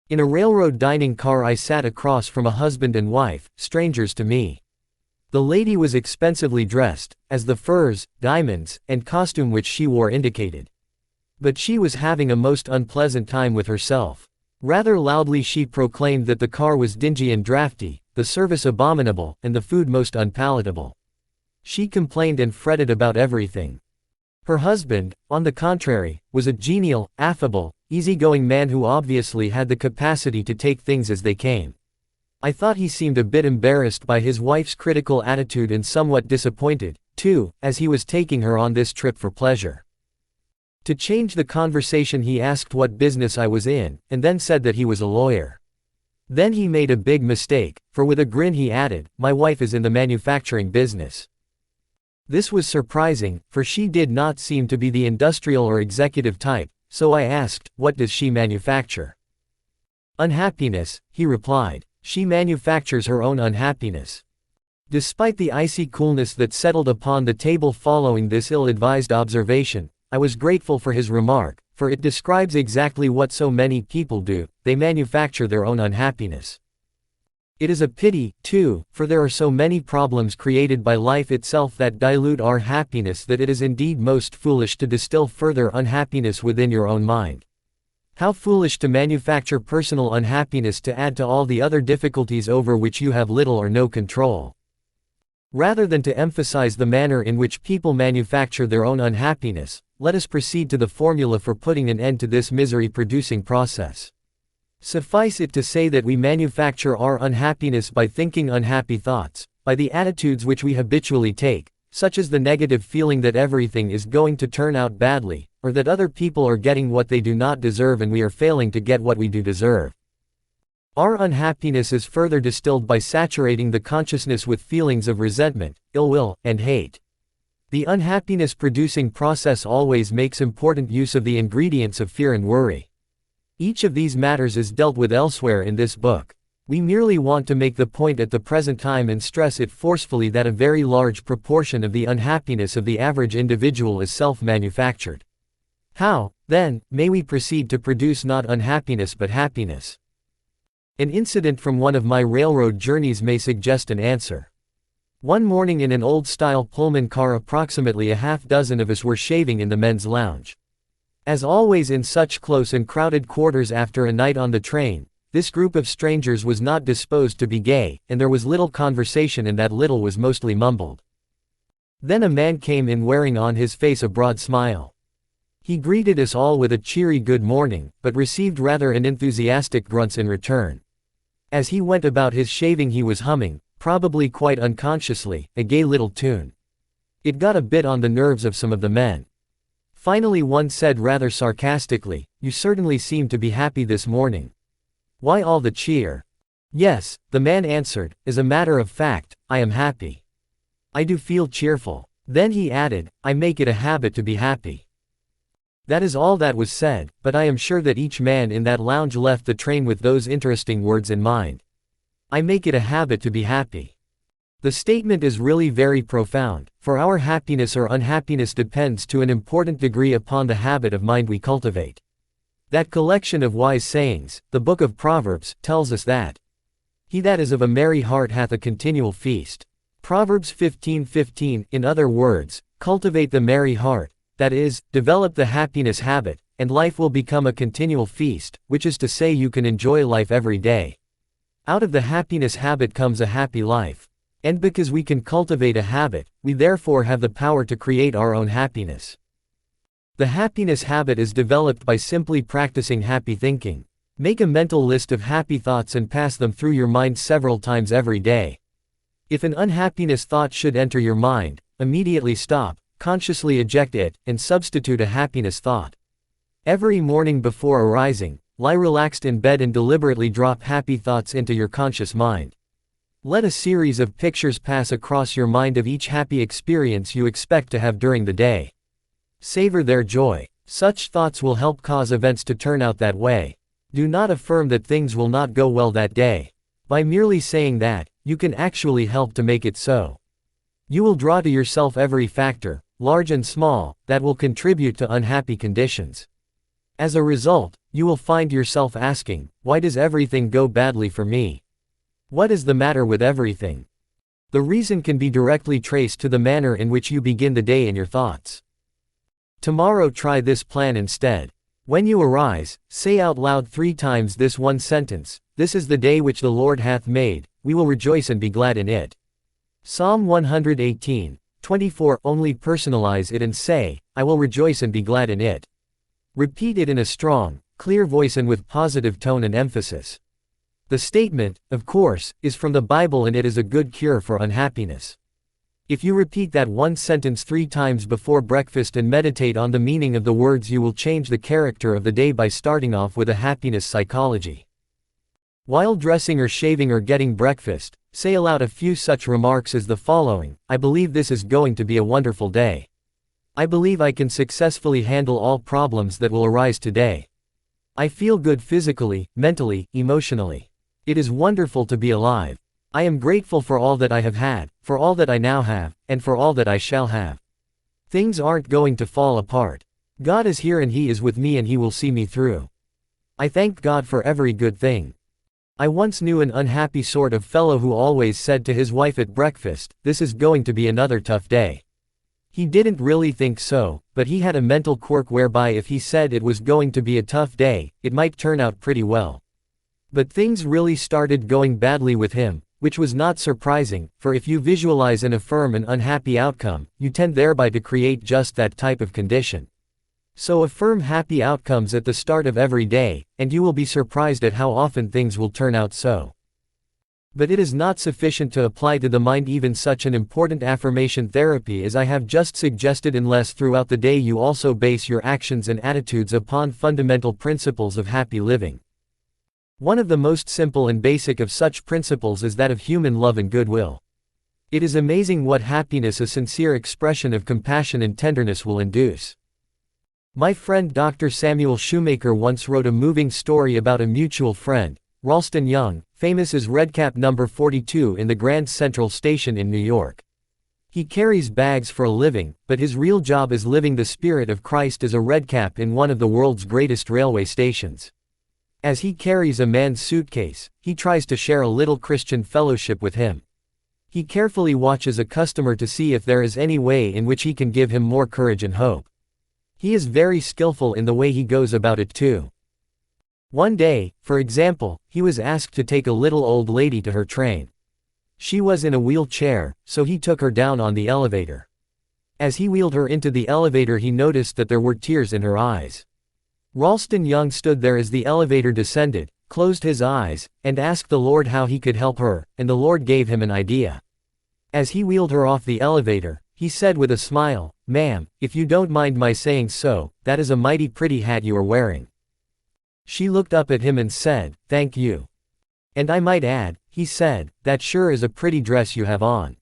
In a railroad dining car I sat across from a husband and wife, strangers to me. The lady was expensively dressed, as the furs, diamonds, and costume which she wore indicated. But she was having a most unpleasant time with herself. Rather loudly she proclaimed that the car was dingy and drafty, the service abominable, and the food most unpalatable. She complained and fretted about everything. Her husband, on the contrary, was a genial, affable, easygoing man who obviously had the capacity to take things as they came. I thought he seemed a bit embarrassed by his wife's critical attitude and somewhat disappointed, too, as he was taking her on this trip for pleasure. To change the conversation he asked what business I was in, and then said that he was a lawyer. Then he made a big mistake, for with a grin he added, "My wife is in the manufacturing business." This was surprising, for she did not seem to be the industrial or executive type, so I asked, "What does she manufacture?" "Unhappiness," he replied. "She manufactures her own unhappiness." Despite the icy coolness that settled upon the table following this ill-advised observation, I was grateful for his remark, for it describes exactly what so many people do: they manufacture their own unhappiness. It is a pity, too, for there are so many problems created by life itself that dilute our happiness that it is indeed most foolish to distill further unhappiness within your own mind. How foolish to manufacture personal unhappiness to add to all the other difficulties over which you have little or no control. Rather than to emphasize the manner in which people manufacture their own unhappiness, let us proceed to the formula for putting an end to this misery-producing process. Suffice it to say that we manufacture our unhappiness by thinking unhappy thoughts, by the attitudes which we habitually take, such as the negative feeling that everything is going to turn out badly, or that other people are getting what they do not deserve and we are failing to get what we do deserve. Our unhappiness is further distilled by saturating the consciousness with feelings of resentment, ill will, and hate. The unhappiness-producing process always makes important use of the ingredients of fear and worry. Each of these matters is dealt with elsewhere in this book. We merely want to make the point at the present time and stress it forcefully that a very large proportion of the unhappiness of the average individual is self-manufactured. How, then, may we proceed to produce not unhappiness but happiness? An incident from one of my railroad journeys may suggest an answer. One morning in an old-style Pullman car approximately a half-dozen of us were shaving in the men's lounge. As always in such close and crowded quarters after a night on the train, this group of strangers was not disposed to be gay, and there was little conversation and that little was mostly mumbled. Then a man came in wearing on his face a broad smile. He greeted us all with a cheery good morning, but received rather enthusiastic grunts in return. As he went about his shaving he was humming, probably quite unconsciously, a gay little tune. It got a bit on the nerves of some of the men. Finally one said rather sarcastically, "You certainly seem to be happy this morning. Why all the cheer?" "Yes," the man answered, "as a matter of fact, I am happy. I do feel cheerful." Then he added, "I make it a habit to be happy." That is all that was said, but I am sure that each man in that lounge left the train with those interesting words in mind. I make it a habit to be happy. The statement is really very profound, for our happiness or unhappiness depends to an important degree upon the habit of mind we cultivate. That collection of wise sayings, the Book of Proverbs, tells us that he that is of a merry heart hath a continual feast. Proverbs 15:15, in other words, cultivate the merry heart, that is, develop the happiness habit, and life will become a continual feast, which is to say you can enjoy life every day. Out of the happiness habit comes a happy life. And because we can cultivate a habit, we therefore have the power to create our own happiness. The happiness habit is developed by simply practicing happy thinking. Make a mental list of happy thoughts and pass them through your mind several times every day. If an unhappiness thought should enter your mind, immediately stop, consciously eject it, and substitute a happiness thought. Every morning before arising, lie relaxed in bed and deliberately drop happy thoughts into your conscious mind. Let a series of pictures pass across your mind of each happy experience you expect to have during the day. Savor their joy. Such thoughts will help cause events to turn out that way. Do not affirm that things will not go well that day. By merely saying that, you can actually help to make it so. You will draw to yourself every factor, large and small, that will contribute to unhappy conditions. As a result, you will find yourself asking, why does everything go badly for me? What is the matter with everything? The reason can be directly traced to the manner in which you begin the day in your thoughts. Tomorrow try this plan instead. When you arise, say out loud 3 times this one sentence: "This is the day which the Lord hath made, we will rejoice and be glad in it." Psalm 118:24. Only personalize it and say, "I will rejoice and be glad in it." Repeat it in a strong, clear voice and with positive tone and emphasis. The statement, of course, is from the Bible and it is a good cure for unhappiness. If you repeat that one sentence 3 times before breakfast and meditate on the meaning of the words, you will change the character of the day by starting off with a happiness psychology. While dressing or shaving or getting breakfast, say aloud a few such remarks as the following: "I believe this is going to be a wonderful day. I believe I can successfully handle all problems that will arise today. I feel good physically, mentally, emotionally. It is wonderful to be alive. I am grateful for all that I have had, for all that I now have, and for all that I shall have. Things aren't going to fall apart. God is here and He is with me and He will see me through. I thank God for every good thing." I once knew an unhappy sort of fellow who always said to his wife at breakfast, "This is going to be another tough day." He didn't really think so, but he had a mental quirk whereby if he said it was going to be a tough day, it might turn out pretty well. But things really started going badly with him, which was not surprising, for if you visualize and affirm an unhappy outcome, you tend thereby to create just that type of condition. So affirm happy outcomes at the start of every day, and you will be surprised at how often things will turn out so. But it is not sufficient to apply to the mind even such an important affirmation therapy as I have just suggested unless throughout the day you also base your actions and attitudes upon fundamental principles of happy living. One of the most simple and basic of such principles is that of human love and goodwill. It is amazing what happiness a sincere expression of compassion and tenderness will induce. My friend Dr. Samuel Shoemaker once wrote a moving story about a mutual friend, Ralston Young, famous as Redcap No. 42 in the Grand Central Station in New York. He carries bags for a living, but his real job is living the spirit of Christ as a redcap in one of the world's greatest railway stations. As he carries a man's suitcase, he tries to share a little Christian fellowship with him. He carefully watches a customer to see if there is any way in which he can give him more courage and hope. He is very skillful in the way he goes about it too. One day, for example, he was asked to take a little old lady to her train. She was in a wheelchair, so he took her down on the elevator. As he wheeled her into the elevator, he noticed that there were tears in her eyes. Ralston Young stood there as the elevator descended, closed his eyes, and asked the Lord how he could help her, and the Lord gave him an idea. As he wheeled her off the elevator, he said with a smile, "Ma'am, if you don't mind my saying so, that is a mighty pretty hat you are wearing." She looked up at him and said, "Thank you. And I might add," he said, "that sure is a pretty dress you have on.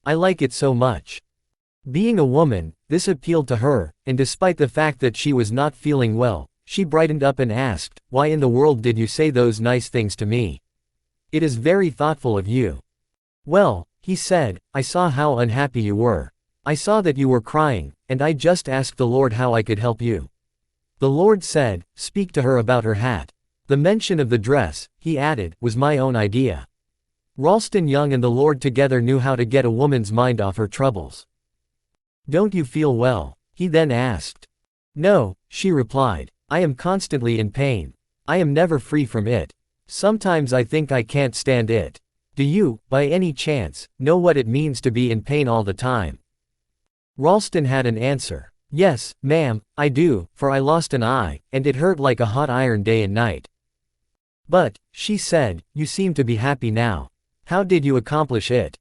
I like it so much." Being a woman, this appealed to her, and despite the fact that she was not feeling well, she brightened up and asked, "Why in the world did you say those nice things to me? It is very thoughtful of you." "Well," he said, "I saw how unhappy you were. I saw that you were crying, and I just asked the Lord how I could help you. The Lord said, speak to her about her hat. The mention of the dress," he added, "was my own idea." Ralston Young and the Lord together knew how to get a woman's mind off her troubles. "Don't you feel well?" he then asked. "No," she replied. "I am constantly in pain. I am never free from it. Sometimes I think I can't stand it. Do you, by any chance, know what it means to be in pain all the time? Ralston had an answer. Yes, ma'am, I do, for I lost an eye, and it hurt like a hot iron day and night. But, she said, you seem to be happy now. How did you accomplish it?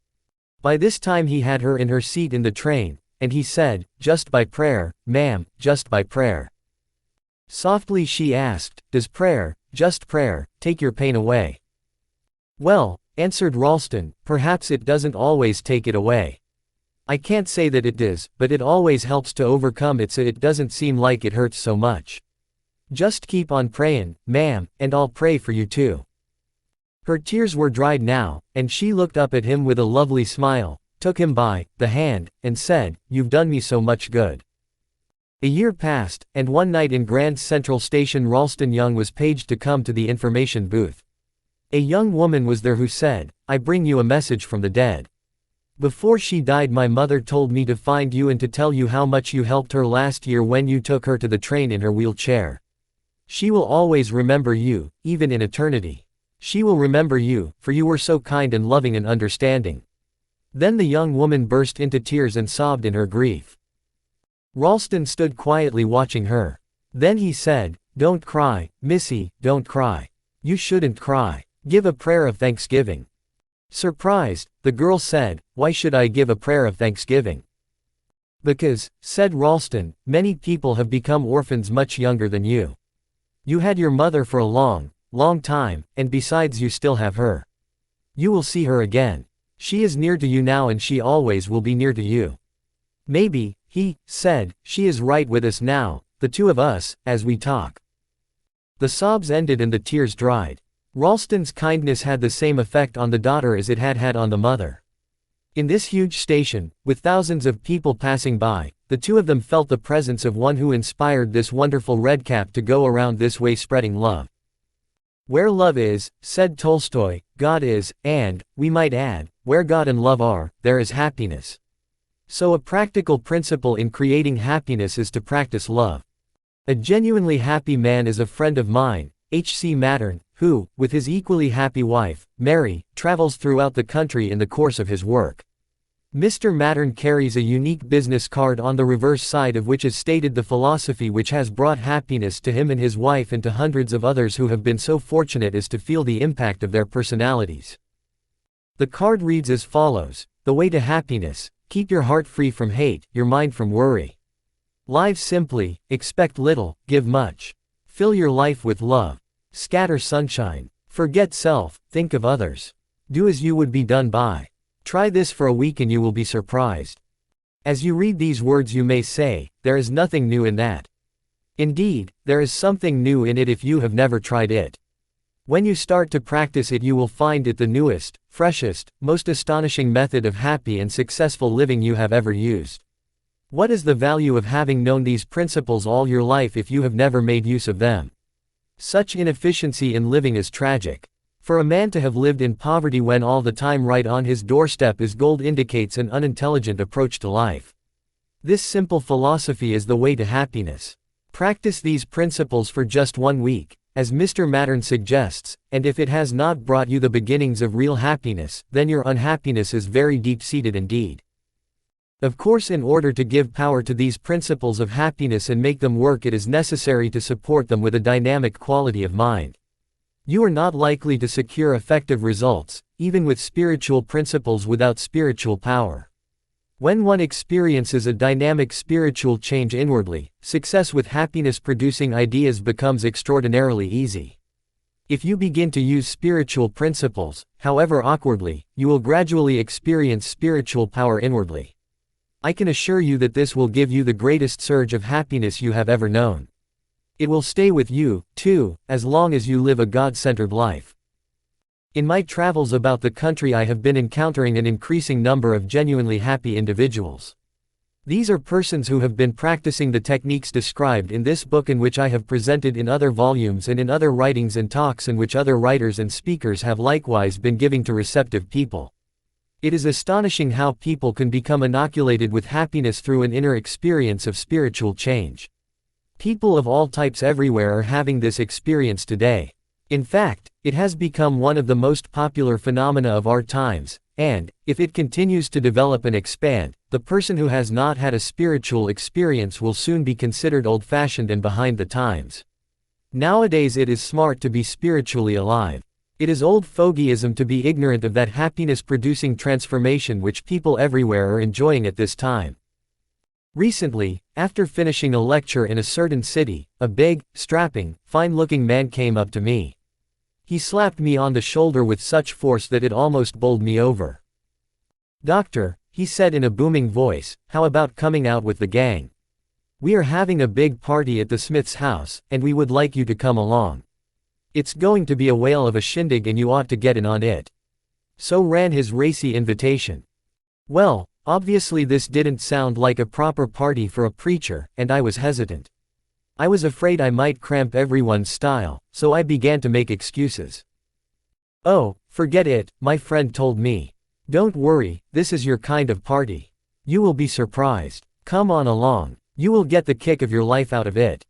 By this time he had her in her seat in the train, and he said, just by prayer, ma'am, just by prayer. Softly she asked, does prayer, just prayer, take your pain away? Well, answered Ralston, perhaps it doesn't always take it away. I can't say that it does, but it always helps to overcome it so it doesn't seem like it hurts so much. Just keep on prayin', ma'am, and I'll pray for you too. Her tears were dried now, and she looked up at him with a lovely smile, took him by the hand, and said, you've done me so much good. A year passed, and one night in Grand Central Station Ralston Young was paged to come to the information booth. A young woman was there who said, I bring you a message from the dead. Before she died my mother told me to find you and to tell you how much you helped her last year when you took her to the train in her wheelchair. She will always remember you, even in eternity. She will remember you, for you were so kind and loving and understanding. Then the young woman burst into tears and sobbed in her grief. Ralston stood quietly watching her. Then he said, don't cry, Missy, don't cry. You shouldn't cry. Give a prayer of thanksgiving. Surprised, the girl said, why should I give a prayer of thanksgiving? Because, said Ralston, many people have become orphans much younger than you. You had your mother for a long, long time, and besides you still have her. You will see her again. She is near to you now and she always will be near to you. Maybe, he said, she is right with us now, the two of us, as we talk. The sobs ended and the tears dried. Ralston's kindness had the same effect on the daughter as it had had on the mother. In this huge station, with thousands of people passing by, the two of them felt the presence of one who inspired this wonderful redcap to go around this way spreading love. Where love is, said Tolstoy, God is, and, we might add, where God and love are, there is happiness. So a practical principle in creating happiness is to practice love. A genuinely happy man is a friend of mine, H.C. Mattern, who, with his equally happy wife, Mary, travels throughout the country in the course of his work. Mr. Mattern carries a unique business card on the reverse side of which is stated the philosophy which has brought happiness to him and his wife and to hundreds of others who have been so fortunate as to feel the impact of their personalities. The card reads as follows, the way to happiness, keep your heart free from hate, your mind from worry. Live simply, expect little, give much. Fill your life with love. Scatter sunshine. Forget self, think of others. Do as you would be done by. Try this for a week and you will be surprised. As you read these words you may say, there is nothing new in that. Indeed, there is something new in it if you have never tried it. When you start to practice it you will find it the newest, freshest, most astonishing method of happy and successful living you have ever used. What is the value of having known these principles all your life if you have never made use of them? Such inefficiency in living is tragic. For a man to have lived in poverty when all the time right on his doorstep is gold indicates an unintelligent approach to life. This simple philosophy is the way to happiness. Practice these principles for just 1 week, as Mr. Mattern suggests, and if it has not brought you the beginnings of real happiness, then your unhappiness is very deep-seated indeed. Of course, in order to give power to these principles of happiness and make them work, it is necessary to support them with a dynamic quality of mind. You are not likely to secure effective results, even with spiritual principles without spiritual power. When one experiences a dynamic spiritual change inwardly, success with happiness-producing ideas becomes extraordinarily easy. If you begin to use spiritual principles, however awkwardly, you will gradually experience spiritual power inwardly. I can assure you that this will give you the greatest surge of happiness you have ever known. It will stay with you, too, as long as you live a God-centered life. In my travels about the country I have been encountering an increasing number of genuinely happy individuals. These are persons who have been practicing the techniques described in this book and which I have presented in other volumes and in other writings and talks and which other writers and speakers have likewise been giving to receptive people. It is astonishing how people can become inoculated with happiness through an inner experience of spiritual change. People of all types everywhere are having this experience today. In fact, it has become one of the most popular phenomena of our times, and, if it continues to develop and expand, the person who has not had a spiritual experience will soon be considered old-fashioned and behind the times. Nowadays it is smart to be spiritually alive. It is old fogeyism to be ignorant of that happiness-producing transformation which people everywhere are enjoying at this time. Recently, after finishing a lecture in a certain city, a big, strapping, fine-looking man came up to me. He slapped me on the shoulder with such force that it almost bowled me over. "Doctor," he said in a booming voice, "how about coming out with the gang? We are having a big party at the Smith's house, and we would like you to come along. It's going to be a whale of a shindig and you ought to get in on it." So ran his racy invitation. Well, obviously this didn't sound like a proper party for a preacher, and I was hesitant. I was afraid I might cramp everyone's style, so I began to make excuses. "Oh, forget it," my friend told me. "Don't worry, this is your kind of party. You will be surprised. Come on along. You will get the kick of your life out of it."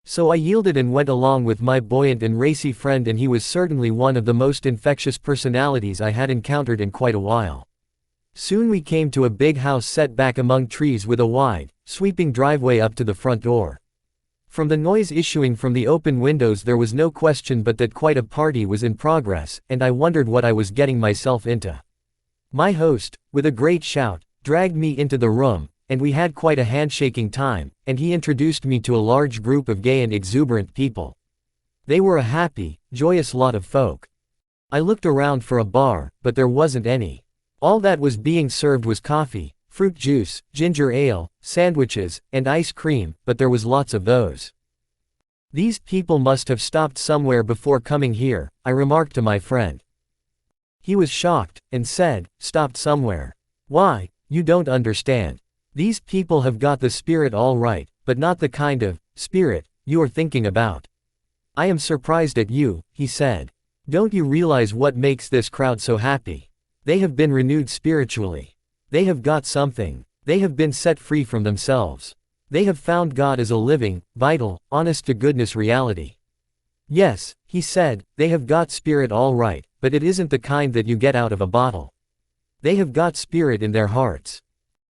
So I yielded and went along with my buoyant and racy friend, and he was certainly one of the most infectious personalities I had encountered in quite a while. Soon we came to a big house set back among trees with a wide, sweeping driveway up to the front door. From the noise issuing from the open windows there was no question but that quite a party was in progress, and I wondered what I was getting myself into. My host, with a great shout, dragged me into the room, and we had quite a handshaking time, and he introduced me to a large group of gay and exuberant people. They were a happy, joyous lot of folk. I looked around for a bar, but there wasn't any. All that was being served was coffee, fruit juice, ginger ale, sandwiches, and ice cream, but there was lots of those. "These people must have stopped somewhere before coming here," I remarked to my friend. He was shocked, and said, "Stopped somewhere? Why, you don't understand. These people have got the spirit all right, but not the kind of spirit you are thinking about." "I am surprised at you," he said. "Don't you realize what makes this crowd so happy? They have been renewed spiritually. They have got something. They have been set free from themselves. They have found God as a living, vital, honest-to-goodness reality. Yes," he said, "they have got spirit all right, but it isn't the kind that you get out of a bottle. They have got spirit in their hearts."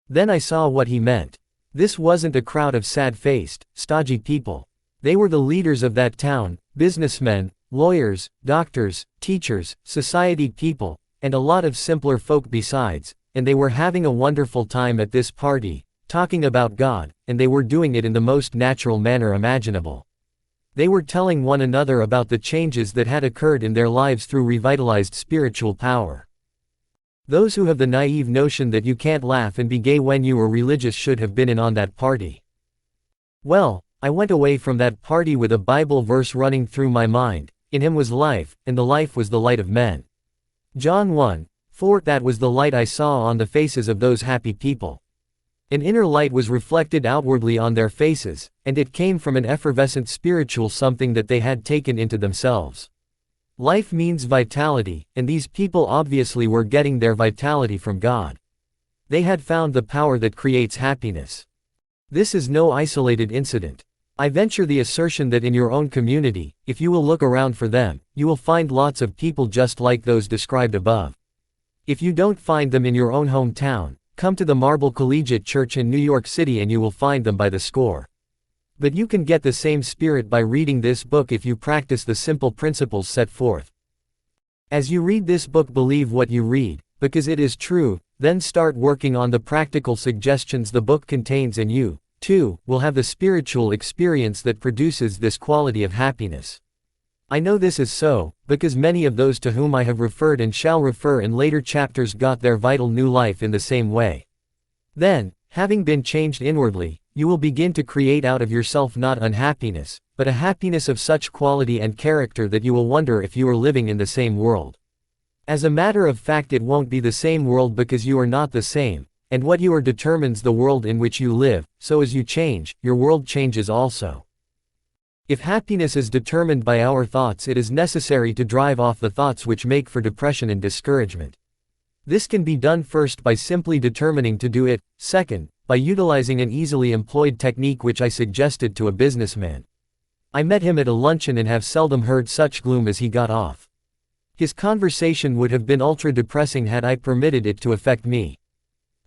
Then I saw what he meant. This wasn't a crowd of sad-faced, stodgy people. They were the leaders of that town, businessmen, lawyers, doctors, teachers, society people, and a lot of simpler folk besides, and they were having a wonderful time at this party, talking about God, and they were doing it in the most natural manner imaginable. They were telling one another about the changes that had occurred in their lives through revitalized spiritual power. Those who have the naive notion that you can't laugh and be gay when you are religious should have been in on that party. Well, I went away from that party with a Bible verse running through my mind: "In him was life, and the life was the light of men." John 1:4. That was the light I saw on the faces of those happy people. An inner light was reflected outwardly on their faces, and it came from an effervescent spiritual something that they had taken into themselves. Life means vitality, and these people obviously were getting their vitality from God. They had found the power that creates happiness. This is no isolated incident. I venture the assertion that in your own community, if you will look around for them, you will find lots of people just like those described above. If you don't find them in your own hometown, come to the Marble Collegiate Church in New York City and you will find them by the score. But you can get the same spirit by reading this book if you practice the simple principles set forth. As you read this book, believe what you read, because it is true, then start working on the practical suggestions the book contains, and you, too, will have the spiritual experience that produces this quality of happiness. I know this is so, because many of those to whom I have referred and shall refer in later chapters got their vital new life in the same way. Then, having been changed inwardly, you will begin to create out of yourself not unhappiness, but a happiness of such quality and character that you will wonder if you are living in the same world. As a matter of fact, it won't be the same world because you are not the same, and what you are determines the world in which you live, so as you change, your world changes also. If happiness is determined by our thoughts, it is necessary to drive off the thoughts which make for depression and discouragement. This can be done first by simply determining to do it, second, by utilizing an easily employed technique which I suggested to a businessman. I met him at a luncheon and have seldom heard such gloom as he got off. His conversation would have been ultra-depressing had I permitted it to affect me.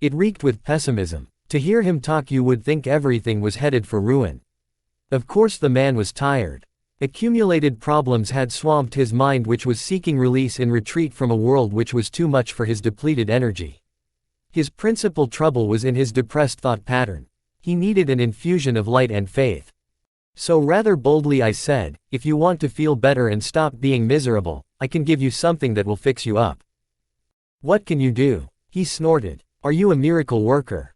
It reeked with pessimism. To hear him talk you would think everything was headed for ruin. Of course the man was tired. Accumulated problems had swamped his mind, which was seeking release in retreat from a world which was too much for his depleted energy. His principal trouble was in his depressed thought pattern. He needed an infusion of light and faith. So rather boldly I said, if you want to feel better and stop being miserable, I can give you something that will fix you up. What can you do? He snorted. Are you a miracle worker?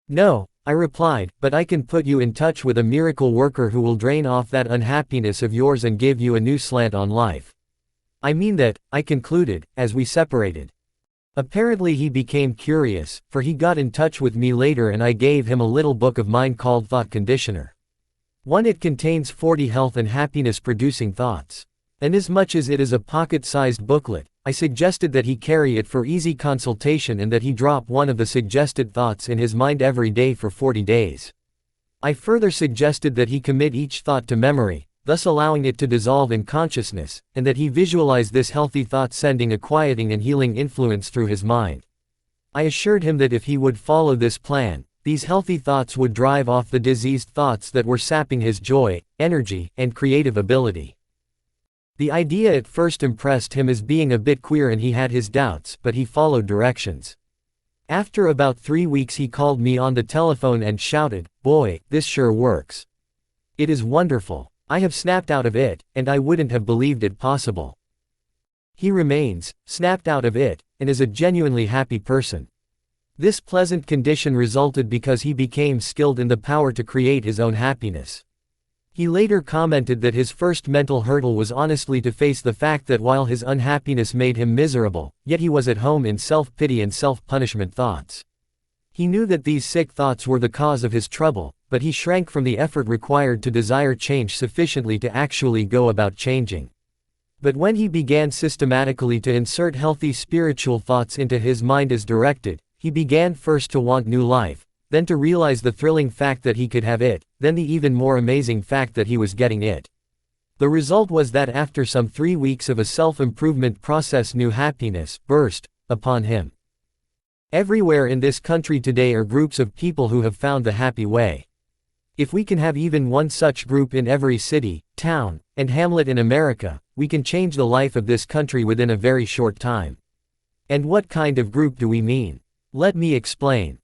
No, I replied, but I can put you in touch with a miracle worker who will drain off that unhappiness of yours and give you a new slant on life. I mean that, I concluded, as we separated. Apparently he became curious, for he got in touch with me later and I gave him a little book of mine called Thought Conditioner. It contains 40 health and happiness producing thoughts. Inasmuch as it is a pocket-sized booklet, I suggested that he carry it for easy consultation and that he drop one of the suggested thoughts in his mind every day for 40 days. I further suggested that he commit each thought to memory, thus allowing it to dissolve in consciousness, and that he visualize this healthy thought sending a quieting and healing influence through his mind. I assured him that if he would follow this plan, these healthy thoughts would drive off the diseased thoughts that were sapping his joy, energy, and creative ability. The idea at first impressed him as being a bit queer and he had his doubts, but he followed directions. After about 3 weeks he called me on the telephone and shouted, "Boy, this sure works. It is wonderful. I have snapped out of it, and I wouldn't have believed it possible." He remains, snapped out of it, and is a genuinely happy person. This pleasant condition resulted because he became skilled in the power to create his own happiness. He later commented that his first mental hurdle was honestly to face the fact that while his unhappiness made him miserable, yet he was at home in self-pity and self-punishment thoughts. He knew that these sick thoughts were the cause of his trouble, but he shrank from the effort required to desire change sufficiently to actually go about changing. But when he began systematically to insert healthy spiritual thoughts into his mind as directed, he began first to want new life, then to realize the thrilling fact that he could have it, then the even more amazing fact that he was getting it. The result was that after some 3 weeks of a self-improvement process, new happiness burst upon him. Everywhere in this country today are groups of people who have found the happy way. If we can have even one such group in every city, town, and hamlet in America, we can change the life of this country within a very short time. And what kind of group do we mean? Let me explain.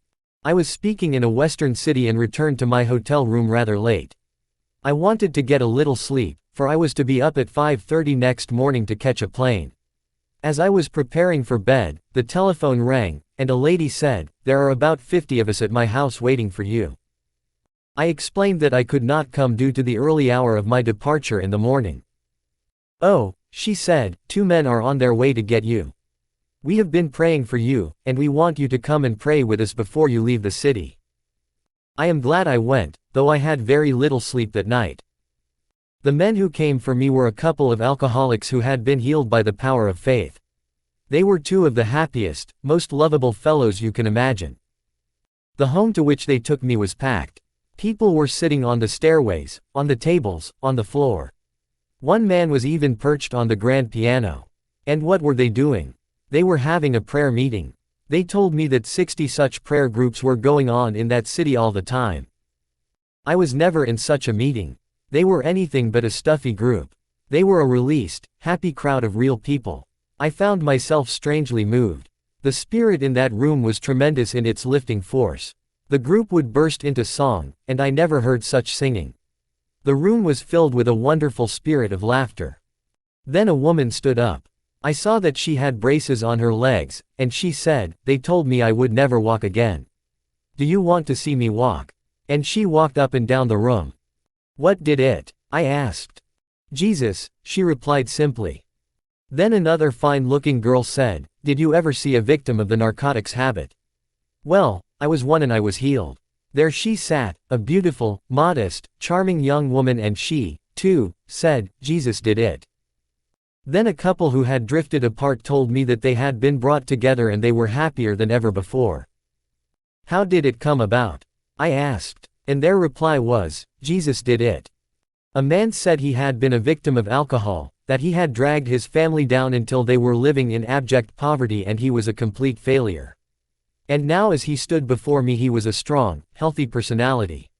I was speaking in a western city and returned to my hotel room rather late. I wanted to get a little sleep, for I was to be up at 5:30 next morning to catch a plane. As I was preparing for bed, the telephone rang, and a lady said, "There are about 50 of us at my house waiting for you." I explained that I could not come due to the early hour of my departure in the morning. "Oh," she said, "2 men are on their way to get you. We have been praying for you, and we want you to come and pray with us before you leave the city." I am glad I went, though I had very little sleep that night. The men who came for me were a couple of alcoholics who had been healed by the power of faith. They were 2 of the happiest, most lovable fellows you can imagine. The home to which they took me was packed. People were sitting on the stairways, on the tables, on the floor. One man was even perched on the grand piano. And what were they doing? They were having a prayer meeting. They told me that 60 such prayer groups were going on in that city all the time. I was never in such a meeting. They were anything but a stuffy group. They were a released, happy crowd of real people. I found myself strangely moved. The spirit in that room was tremendous in its lifting force. The group would burst into song, and I never heard such singing. The room was filled with a wonderful spirit of laughter. Then a woman stood up. I saw that she had braces on her legs, and she said, "They told me I would never walk again. Do you want to see me walk?" And she walked up and down the room. "What did it?" I asked. "Jesus," she replied simply. Then another fine-looking girl said, "Did you ever see a victim of the narcotics habit?" Well, I was one and I was healed. There she sat, a beautiful, modest, charming young woman, and she, too, said, "Jesus did it." Then a couple who had drifted apart told me that they had been brought together and they were happier than ever before. "How did it come about?" I asked. And their reply was, "Jesus did it." A man said he had been a victim of alcohol, that he had dragged his family down until they were living in abject poverty and he was a complete failure. And now as he stood before me he was a strong, healthy personality.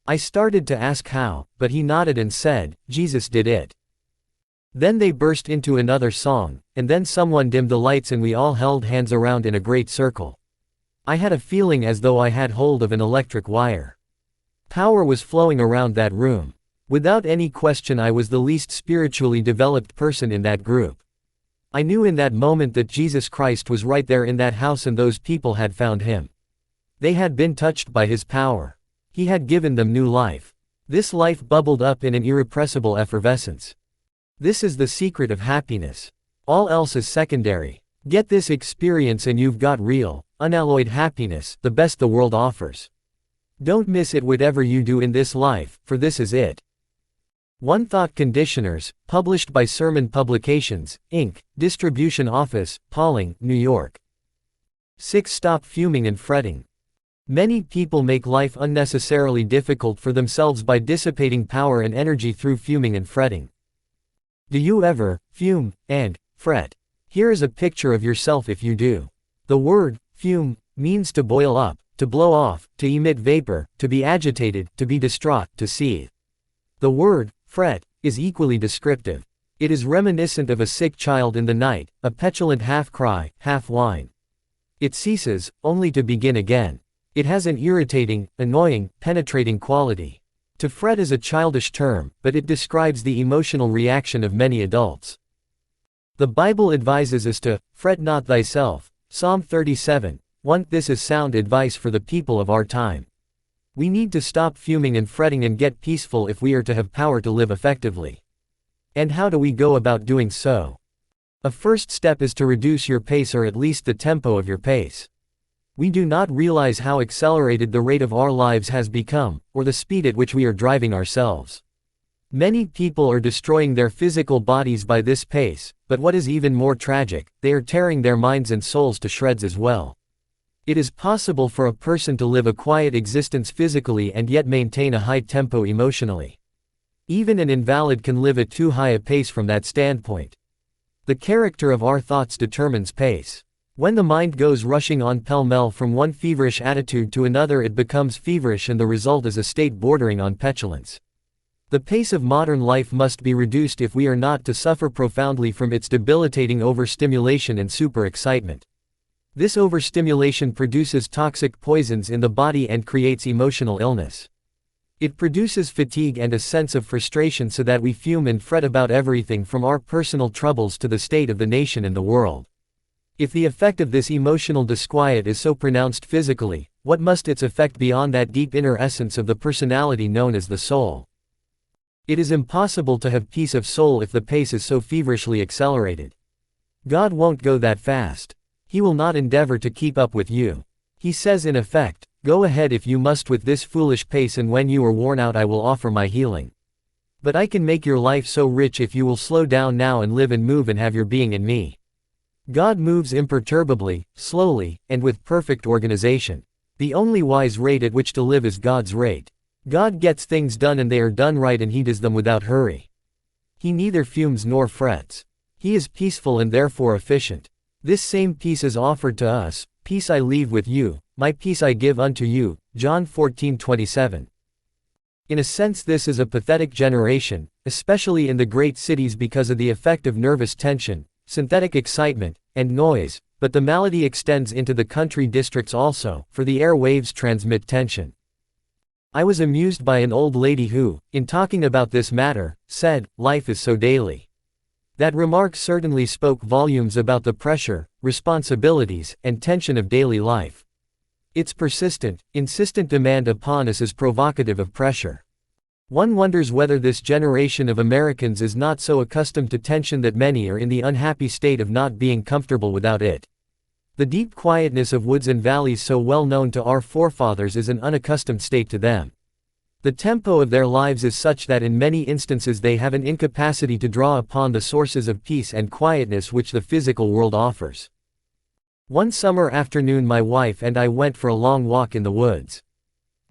I started to ask how, but he nodded and said, Jesus did it. Then they burst into another song, and then someone dimmed the lights and we all held hands around in a great circle. I had a feeling as though I had hold of an electric wire. Power was flowing around that room. Without any question I was the least spiritually developed person in that group. I knew in that moment that Jesus Christ was right there in that house and those people had found him. They had been touched by his power. He had given them new life. This life bubbled up in an irrepressible effervescence. This is the secret of happiness. All else is secondary. Get this experience and you've got real, unalloyed happiness, the best the world offers. Don't miss it whatever you do in this life, for this is it. One Thought Conditioners, published by Sermon Publications, Inc., Distribution Office, Pawling, New York. 6. Stop fuming and fretting. Many people make life unnecessarily difficult for themselves by dissipating power and energy through fuming and fretting. Do you ever fume and fret? Here is a picture of yourself if you do. The word fume means to boil up, to blow off, to emit vapor, to be agitated, to be distraught, to seethe. The word fret is equally descriptive. It is reminiscent of a sick child in the night, a petulant half-cry, half-whine. It ceases, only to begin again. It has an irritating, annoying, penetrating quality. To fret is a childish term, but it describes the emotional reaction of many adults. The Bible advises us to fret not thyself. Psalm 37:1. This is sound advice for the people of our time. We need to stop fuming and fretting and get peaceful if we are to have power to live effectively. And how do we go about doing so? A first step is to reduce your pace or at least the tempo of your pace. We do not realize how accelerated the rate of our lives has become, or the speed at which we are driving ourselves. Many people are destroying their physical bodies by this pace, but what is even more tragic, they are tearing their minds and souls to shreds as well. It is possible for a person to live a quiet existence physically and yet maintain a high tempo emotionally. Even an invalid can live at too high a pace from that standpoint. The character of our thoughts determines pace. When the mind goes rushing on pell-mell from one feverish attitude to another, it becomes feverish and the result is a state bordering on petulance. The pace of modern life must be reduced if we are not to suffer profoundly from its debilitating overstimulation and super-excitement. This overstimulation produces toxic poisons in the body and creates emotional illness. It produces fatigue and a sense of frustration so that we fume and fret about everything from our personal troubles to the state of the nation and the world. If the effect of this emotional disquiet is so pronounced physically, what must its effect be on that deep inner essence of the personality known as the soul? It is impossible to have peace of soul if the pace is so feverishly accelerated. God won't go that fast. He will not endeavor to keep up with you. He says in effect, go ahead if you must with this foolish pace, and when you are worn out I will offer my healing. But I can make your life so rich if you will slow down now and live and move and have your being in me. God moves imperturbably, slowly, and with perfect organization. The only wise rate at which to live is God's rate. God gets things done and they are done right, and he does them without hurry. He neither fumes nor frets. He is peaceful and therefore efficient. This same peace is offered to us. Peace I leave with you, my peace I give unto you. John 14:27. In a sense this is a pathetic generation, especially in the great cities because of the effect of nervous tension, synthetic excitement, and noise, but the malady extends into the country districts also, for the air waves transmit tension. I was amused by an old lady who, in talking about this matter, said, "Life is so daily." That remark certainly spoke volumes about the pressure, responsibilities, and tension of daily life. Its persistent, insistent demand upon us is provocative of pressure. One wonders whether this generation of Americans is not so accustomed to tension that many are in the unhappy state of not being comfortable without it. The deep quietness of woods and valleys so well known to our forefathers is an unaccustomed state to them. The tempo of their lives is such that in many instances they have an incapacity to draw upon the sources of peace and quietness which the physical world offers. One summer afternoon my wife and I went for a long walk in the woods.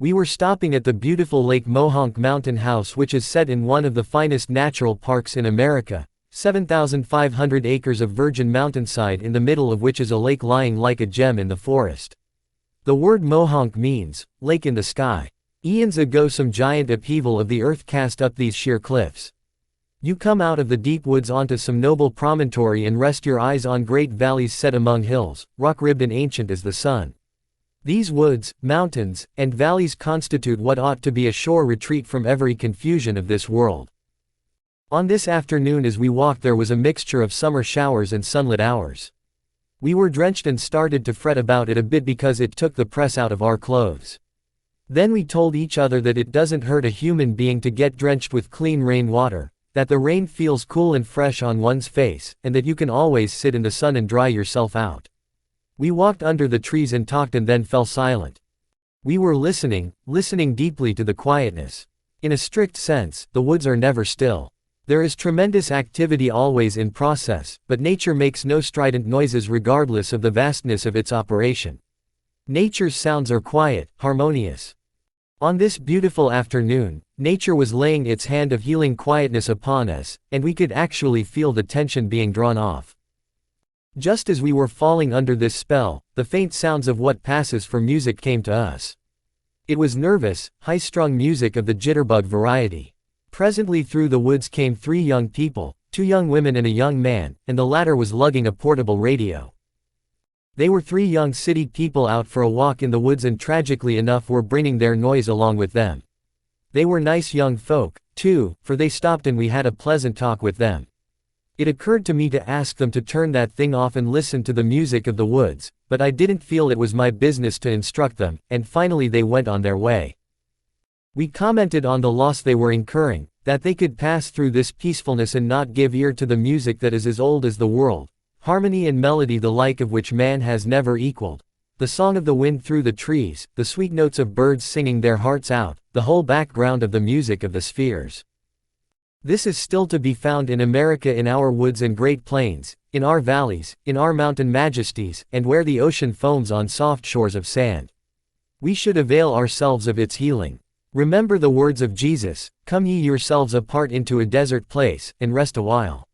We were stopping at the beautiful Lake Mohonk Mountain House, which is set in one of the finest natural parks in America, 7,500 acres of virgin mountainside in the middle of which is a lake lying like a gem in the forest. The word Mohonk means, lake in the sky. Eons ago some giant upheaval of the earth cast up these sheer cliffs. You come out of the deep woods onto some noble promontory and rest your eyes on great valleys set among hills, rock-ribbed and ancient as the sun. These woods, mountains, and valleys constitute what ought to be a shore retreat from every confusion of this world. On this afternoon as we walked there was a mixture of summer showers and sunlit hours. We were drenched and started to fret about it a bit because it took the press out of our clothes. Then we told each other that it doesn't hurt a human being to get drenched with clean rain water, that the rain feels cool and fresh on one's face, and that you can always sit in the sun and dry yourself out. We walked under the trees and talked and then fell silent. We were listening deeply to the quietness. In a strict sense, the woods are never still. There is tremendous activity always in process, but nature makes no strident noises regardless of the vastness of its operation. Nature's sounds are quiet, harmonious. On this beautiful afternoon, nature was laying its hand of healing quietness upon us, and we could actually feel the tension being drawn off. Just as we were falling under this spell, the faint sounds of what passes for music came to us. It was nervous, high-strung music of the jitterbug variety. Presently through the woods came 3 young people, 2 young women and a young man, and the latter was lugging a portable radio. They were 3 young city people out for a walk in the woods and tragically enough were bringing their noise along with them. They were nice young folk, too, for they stopped and we had a pleasant talk with them. It occurred to me to ask them to turn that thing off and listen to the music of the woods, but I didn't feel it was my business to instruct them, and finally they went on their way. We commented on the loss they were incurring, that they could pass through this peacefulness and not give ear to the music that is as old as the world, harmony and melody the like of which man has never equaled, the song of the wind through the trees, the sweet notes of birds singing their hearts out, the whole background of the music of the spheres. This is still to be found in America, in our woods and great plains, in our valleys, in our mountain majesties, and where the ocean foams on soft shores of sand. We should avail ourselves of its healing. Remember the words of Jesus, "Come ye yourselves apart into a desert place, and rest a while."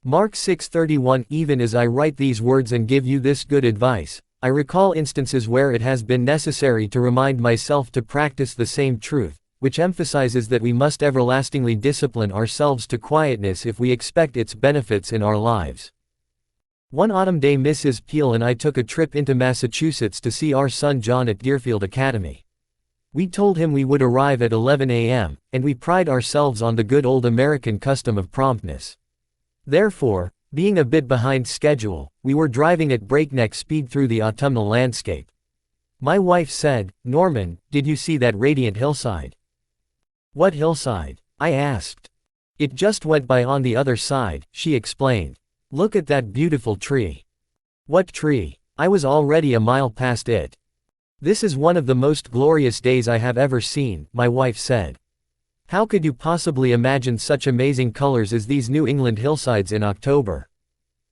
Mark 6:31. Even as I write these words and give you this good advice, I recall instances where it has been necessary to remind myself to practice the same truth, which emphasizes that we must everlastingly discipline ourselves to quietness if we expect its benefits in our lives. One autumn day Mrs. Peale and I took a trip into Massachusetts to see our son John at Deerfield Academy. We told him we would arrive at 11 a.m., and we pride ourselves on the good old American custom of promptness. Therefore, being a bit behind schedule, we were driving at breakneck speed through the autumnal landscape. My wife said, "Norman, did you see that radiant hillside?" "What hillside?" I asked. "It just went by on the other side," she explained. "Look at that beautiful tree." "What tree?" I was already a mile past it. "This is one of the most glorious days I have ever seen," my wife said. "How could you possibly imagine such amazing colors as these New England hillsides in October?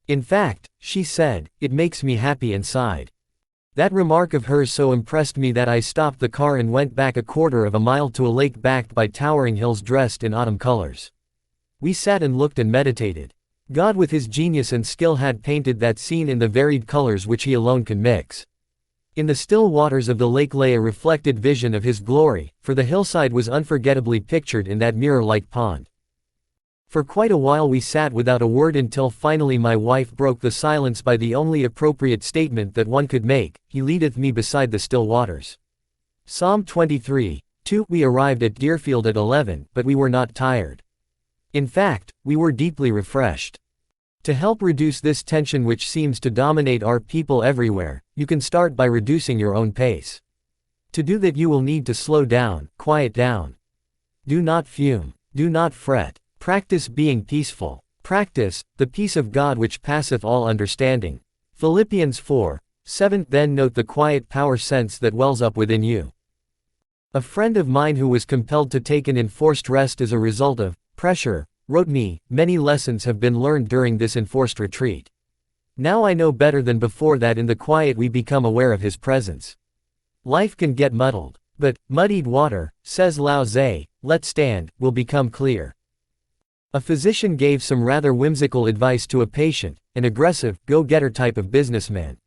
In fact," she said, "it makes me happy inside." That remark of hers so impressed me that I stopped the car and went back a quarter of a mile to a lake backed by towering hills dressed in autumn colors. We sat and looked and meditated. God with his genius and skill had painted that scene in the varied colors which he alone can mix. In the still waters of the lake lay a reflected vision of his glory, for the hillside was unforgettably pictured in that mirror-like pond. For quite a while we sat without a word until finally my wife broke the silence by the only appropriate statement that one could make, "He leadeth me beside the still waters." Psalm 23:2. We arrived at Deerfield at 11, but we were not tired. In fact, we were deeply refreshed. To help reduce this tension which seems to dominate our people everywhere, you can start by reducing your own pace. To do that you will need to slow down, quiet down. Do not fume. Do not fret. Practice being peaceful. Practice the peace of God which passeth all understanding. Philippians 4:7. Then note the quiet power sense that wells up within you. A friend of mine who was compelled to take an enforced rest as a result of pressure wrote me, "Many lessons have been learned during this enforced retreat. Now I know better than before that in the quiet we become aware of his presence. Life can get muddled. But, muddied water, says Lao Tse, let stand, will become clear. A physician gave some rather whimsical advice to a patient, an aggressive, go-getter type of businessman.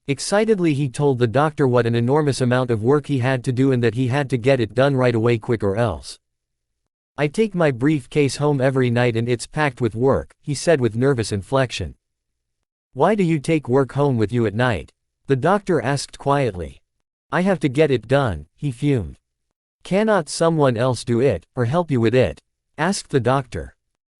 Excitedly he told the doctor what an enormous amount of work he had to do and that he had to get it done right away quick or else. I take my briefcase home every night and it's packed with work, he said with nervous inflection. Why do you take work home with you at night? The doctor asked quietly. I have to get it done, he fumed. Cannot someone else do it, or help you with it? Asked the doctor.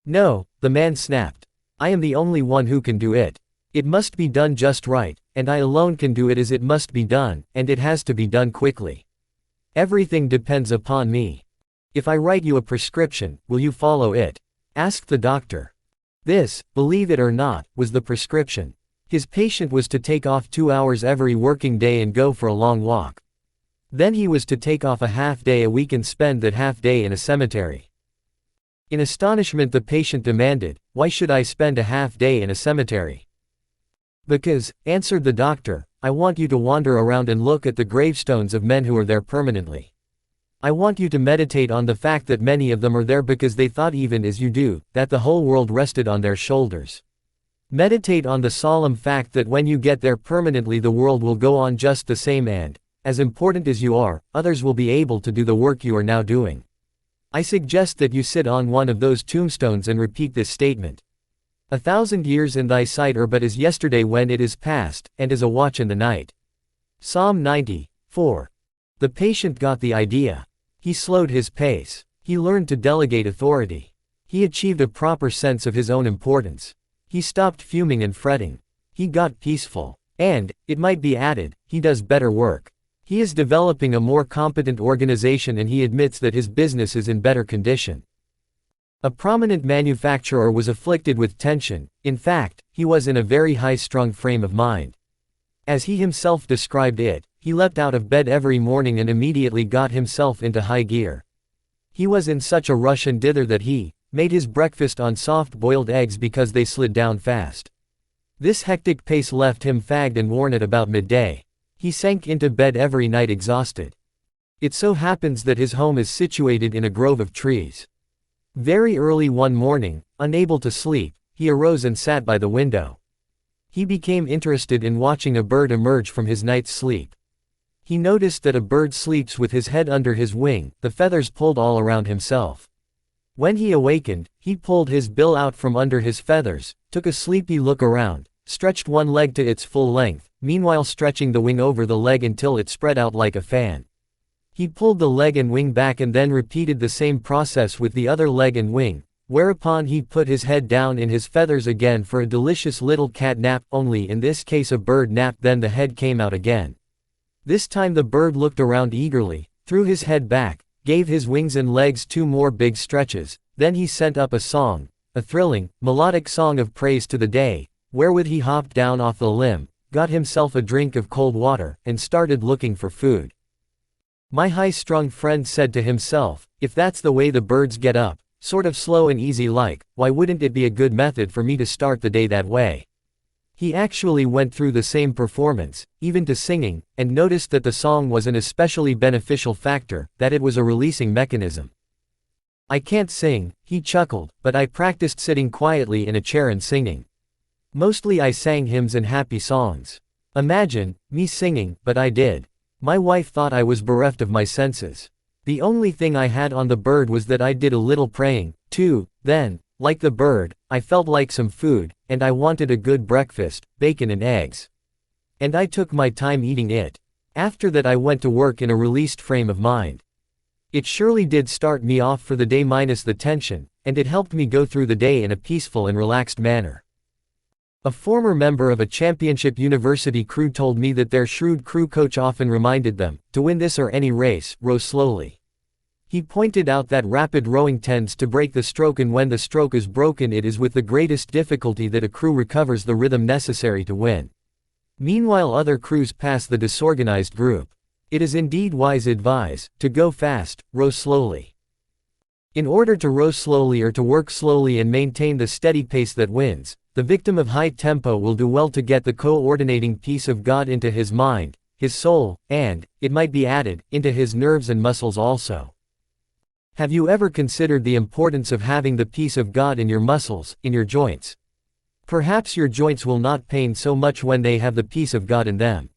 No, the man snapped. I am the only one who can do it. It must be done just right, and I alone can do it as it must be done, and it has to be done quickly. Everything depends upon me. If I write you a prescription, will you follow it? Asked the doctor. This, believe it or not, was the prescription. His patient was to take off 2 hours every working day and go for a long walk. Then he was to take off a half day a week and spend that half day in a cemetery. In astonishment the patient demanded, why should I spend a half day in a cemetery? Because, answered the doctor, I want you to wander around and look at the gravestones of men who are there permanently. I want you to meditate on the fact that many of them are there because they thought even as you do, that the whole world rested on their shoulders. Meditate on the solemn fact that when you get there permanently the world will go on just the same and, as important as you are, others will be able to do the work you are now doing. I suggest that you sit on one of those tombstones and repeat this statement. 1,000 years in thy sight are but as yesterday when it is past, and as a watch in the night. Psalm 90:4. The patient got the idea. He slowed his pace. He learned to delegate authority. He achieved a proper sense of his own importance. He stopped fuming and fretting. He got peaceful. And, it might be added, he does better work. He is developing a more competent organization and he admits that his business is in better condition. A prominent manufacturer was afflicted with tension. In fact, he was in a very high-strung frame of mind. As he himself described it, he leapt out of bed every morning and immediately got himself into high gear. He was in such a rush and dither that he made his breakfast on soft-boiled eggs because they slid down fast. This hectic pace left him fagged and worn at about midday. He sank into bed every night exhausted. It so happens that his home is situated in a grove of trees. Very early one morning, unable to sleep, he arose and sat by the window. He became interested in watching a bird emerge from his night's sleep. He noticed that a bird sleeps with his head under his wing, the feathers pulled all around himself. When he awakened, he pulled his bill out from under his feathers, took a sleepy look around, stretched one leg to its full length, meanwhile stretching the wing over the leg until it spread out like a fan. He pulled the leg and wing back and then repeated the same process with the other leg and wing, whereupon he put his head down in his feathers again for a delicious little cat nap, only in this case a bird nap. Then the head came out again. This time the bird looked around eagerly, threw his head back, gave his wings and legs 2 more big stretches, then he sent up a song, a thrilling, melodic song of praise to the day, wherewith he hopped down off the limb, got himself a drink of cold water, and started looking for food. My high-strung friend said to himself, if that's the way the birds get up, sort of slow and easy like, why wouldn't it be a good method for me to start the day that way? He actually went through the same performance, even to singing, and noticed that the song was an especially beneficial factor, that it was a releasing mechanism. I can't sing, he chuckled, but I practiced sitting quietly in a chair and singing. Mostly I sang hymns and happy songs. Imagine, me singing, but I did. My wife thought I was bereft of my senses. The only thing I had on the bird was that I did a little praying, too. Then, like the bird, I felt like some food, and I wanted a good breakfast, bacon and eggs. And I took my time eating it. After that I went to work in a released frame of mind. It surely did start me off for the day minus the tension, and it helped me go through the day in a peaceful and relaxed manner. A former member of a championship university crew told me that their shrewd crew coach often reminded them, to win this or any race, row slowly. He pointed out that rapid rowing tends to break the stroke, and when the stroke is broken it is with the greatest difficulty that a crew recovers the rhythm necessary to win. Meanwhile other crews pass the disorganized group. It is indeed wise advice, to go fast, row slowly. In order to row slowly or to work slowly and maintain the steady pace that wins, the victim of high tempo will do well to get the coordinating peace of God into his mind, his soul, and, it might be added, into his nerves and muscles also. Have you ever considered the importance of having the peace of God in your muscles, in your joints? Perhaps your joints will not pain so much when they have the peace of God in them.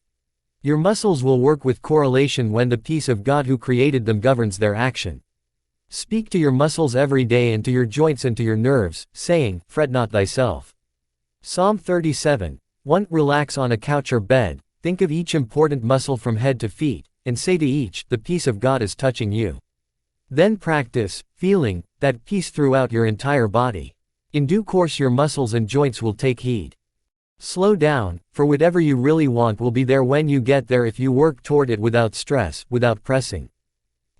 Your muscles will work with correlation when the peace of God who created them governs their action. Speak to your muscles every day and to your joints and to your nerves, saying, "Fret not thyself." Psalm 37:1. Relax on a couch or bed, think of each important muscle from head to feet, and say to each, "The peace of God is touching you." Then practice, feeling, that peace throughout your entire body. In due course your muscles and joints will take heed. Slow down, for whatever you really want will be there when you get there if you work toward it without stress, without pressing.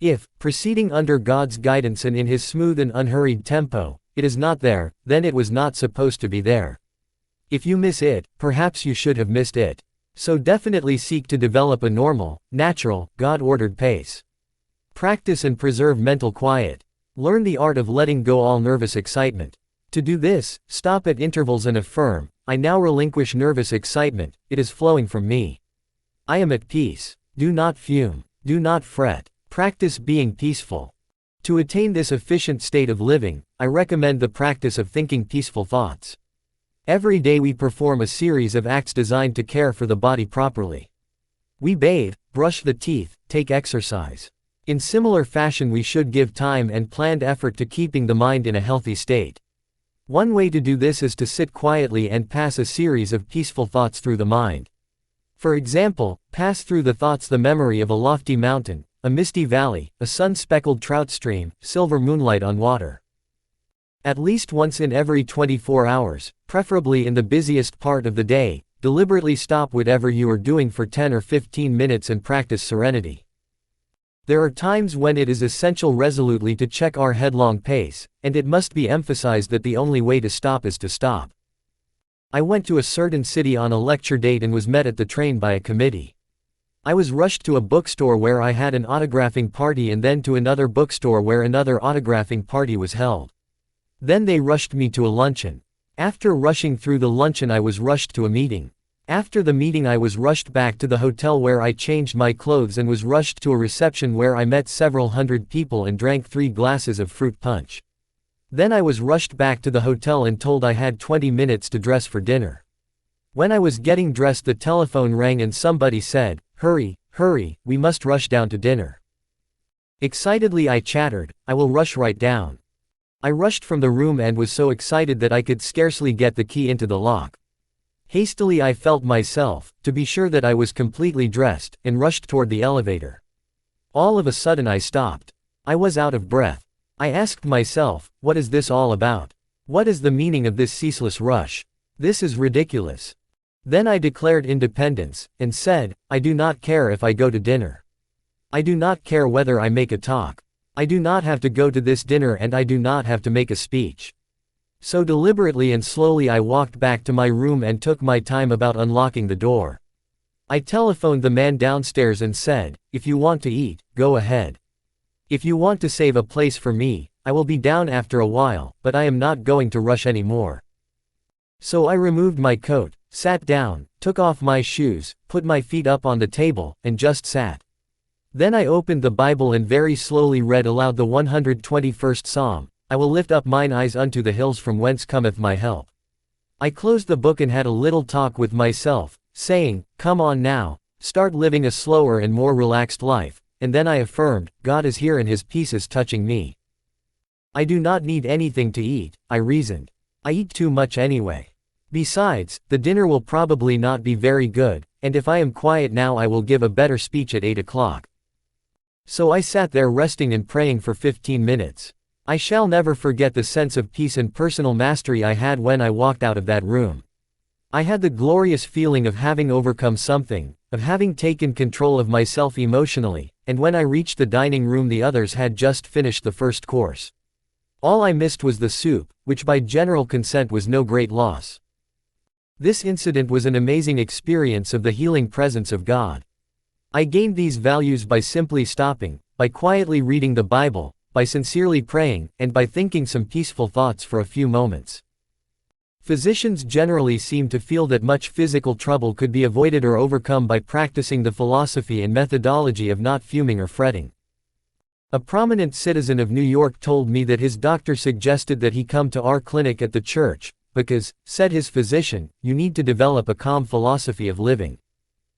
If, proceeding under God's guidance and in His smooth and unhurried tempo, it is not there, then it was not supposed to be there. If you miss it, perhaps you should have missed it. So definitely seek to develop a normal, natural, God-ordered pace. Practice and preserve mental quiet. Learn the art of letting go all nervous excitement. To do this, stop at intervals and affirm, "I now relinquish nervous excitement, it is flowing from me. I am at peace." Do not fume. Do not fret. Practice being peaceful. To attain this efficient state of living, I recommend the practice of thinking peaceful thoughts. Every day we perform a series of acts designed to care for the body properly. We bathe, brush the teeth, take exercise. In similar fashion we should give time and planned effort to keeping the mind in a healthy state. One way to do this is to sit quietly and pass a series of peaceful thoughts through the mind. For example, pass through the thoughts the memory of a lofty mountain, a misty valley, a sun-speckled trout stream, silver moonlight on water. At least once in every 24 hours, preferably in the busiest part of the day, deliberately stop whatever you are doing for 10 or 15 minutes and practice serenity. There are times when it is essential resolutely to check our headlong pace, and it must be emphasized that the only way to stop is to stop. I went to a certain city on a lecture date and was met at the train by a committee. I was rushed to a bookstore where I had an autographing party and then to another bookstore where another autographing party was held. Then they rushed me to a luncheon. After rushing through the luncheon I was rushed to a meeting. After the meeting I was rushed back to the hotel where I changed my clothes and was rushed to a reception where I met several hundred people and drank 3 glasses of fruit punch. Then I was rushed back to the hotel and told I had 20 minutes to dress for dinner. When I was getting dressed the telephone rang and somebody said, "Hurry, hurry, we must rush down to dinner." Excitedly I chattered, "I will rush right down." I rushed from the room and was so excited that I could scarcely get the key into the lock. Hastily I felt myself, to be sure that I was completely dressed, and rushed toward the elevator. All of a sudden I stopped. I was out of breath. I asked myself, what is this all about? What is the meaning of this ceaseless rush? This is ridiculous. Then I declared independence, and said, I do not care if I go to dinner. I do not care whether I make a talk. I do not have to go to this dinner and I do not have to make a speech. So deliberately and slowly I walked back to my room and took my time about unlocking the door. I telephoned the man downstairs and said, if you want to eat, go ahead. If you want to save a place for me, I will be down after a while, but I am not going to rush anymore. So I removed my coat, sat down, took off my shoes, put my feet up on the table, and just sat. Then I opened the Bible and very slowly read aloud the 121st Psalm. I will lift up mine eyes unto the hills from whence cometh my help. I closed the book and had a little talk with myself, saying, come on now, start living a slower and more relaxed life, and then I affirmed, God is here and His peace is touching me. I do not need anything to eat, I reasoned. I eat too much anyway. Besides, the dinner will probably not be very good, and if I am quiet now I will give a better speech at 8 o'clock. So I sat there resting and praying for 15 minutes. I shall never forget the sense of peace and personal mastery I had when I walked out of that room. I had the glorious feeling of having overcome something, of having taken control of myself emotionally, and when I reached the dining room the others had just finished the first course. All I missed was the soup, which by general consent was no great loss. This incident was an amazing experience of the healing presence of God. I gained these values by simply stopping, by quietly reading the Bible, by sincerely praying, and by thinking some peaceful thoughts for a few moments. Physicians generally seem to feel that much physical trouble could be avoided or overcome by practicing the philosophy and methodology of not fuming or fretting. A prominent citizen of New York told me that his doctor suggested that he come to our clinic at the church, because, said his physician, you need to develop a calm philosophy of living.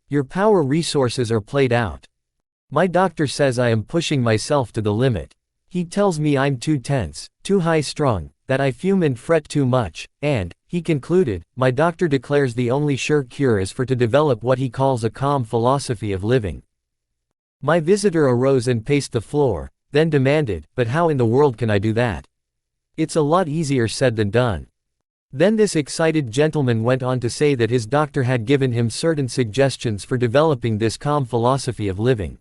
Your power resources are played out. My doctor says I am pushing myself to the limit. He tells me I'm too tense, too high-strung, that I fume and fret too much, and, he concluded, my doctor declares the only sure cure is for to develop what he calls a calm philosophy of living. My visitor arose and paced the floor, then demanded, but how in the world can I do that? It's a lot easier said than done. Then this excited gentleman went on to say that his doctor had given him certain suggestions for developing this calm philosophy of living.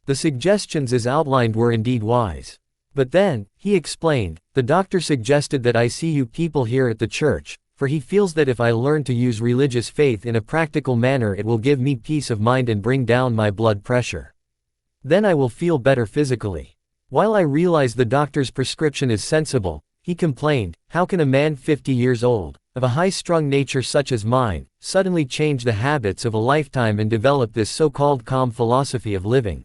The suggestions as outlined were indeed wise. But then, he explained, the doctor suggested that I see you people here at the church, for he feels that if I learn to use religious faith in a practical manner it will give me peace of mind and bring down my blood pressure. Then I will feel better physically. While I realize the doctor's prescription is sensible, he complained, how can a man 50 years old, of a high-strung nature such as mine, suddenly change the habits of a lifetime and develop this so-called calm philosophy of living?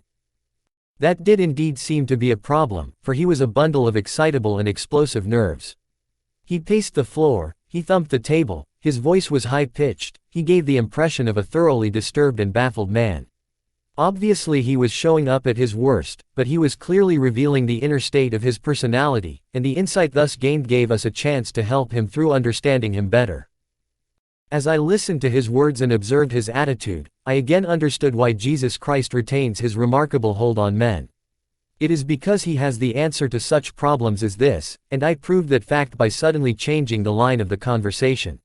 That did indeed seem to be a problem, for he was a bundle of excitable and explosive nerves. He paced the floor, he thumped the table, his voice was high-pitched, he gave the impression of a thoroughly disturbed and baffled man. Obviously he was showing up at his worst, but he was clearly revealing the inner state of his personality, and the insight thus gained gave us a chance to help him through understanding him better. As I listened to his words and observed his attitude, I again understood why Jesus Christ retains his remarkable hold on men. It is because he has the answer to such problems as this, and I proved that fact by suddenly changing the line of the conversation.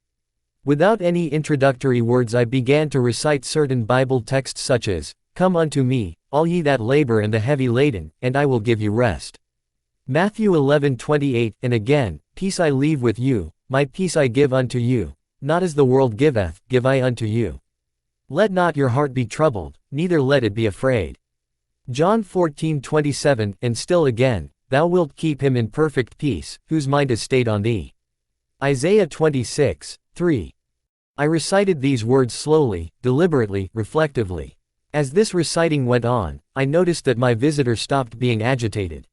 Without any introductory words I began to recite certain Bible texts such as, Come unto me, all ye that labor and the heavy laden, and I will give you rest. Matthew 11:28, and again, Peace I leave with you, my peace I give unto you. Not as the world giveth, give I unto you. Let not your heart be troubled, neither let it be afraid. John 14:27, and still again, Thou wilt keep him in perfect peace, whose mind is stayed on thee. Isaiah 26:3. I recited these words slowly, deliberately, reflectively. As this reciting went on, I noticed that my visitor stopped being agitated.